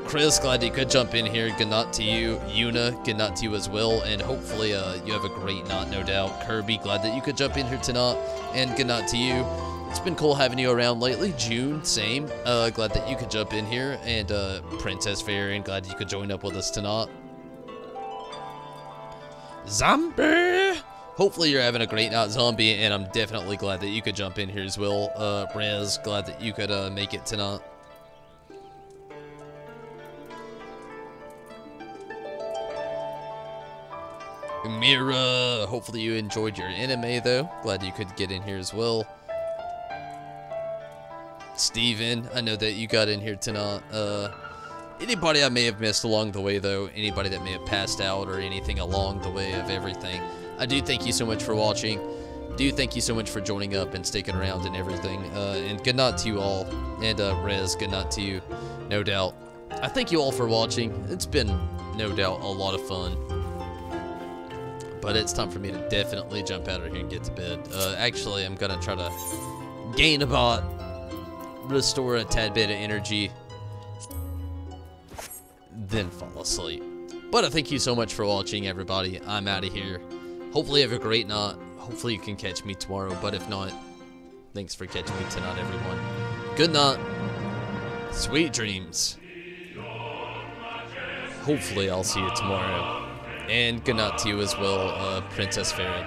Chris, glad you could jump in here. Good night to you. Yuna, good night to you as well. And hopefully you have a great night, no doubt. Kirby, glad that you could jump in here tonight. And good night to you. It's been cool having you around lately. June, same. Glad that you could jump in here. And Princess Fairy, glad you could join up with us tonight. Zombie! Hopefully you're having a great night, Zombie, and I'm definitely glad that you could jump in here as well. Rez, glad that you could make it tonight. Mira, hopefully you enjoyed your anime, though. Glad you could get in here as well. Steven, I know that you got in here tonight. Anybody I may have missed along the way, though, anybody that may have passed out or anything along the way of everything, I do thank you so much for watching. Do thank you so much for joining up and sticking around and everything. And good night to you all. And Rez, good night to you, no doubt. I thank you all for watching. It's been, no doubt, a lot of fun. But it's time for me to definitely jump out of here and get to bed. Actually, I'm gonna try to gain about, restore a tad bit of energy, then fall asleep. But I thank you so much for watching, everybody. I'm out of here. Hopefully you have a great night. Hopefully you can catch me tomorrow, but if not, thanks for catching me tonight, everyone. Good night. Sweet dreams. Hopefully I'll see you tomorrow. And good night to you as well, Princess Fairy.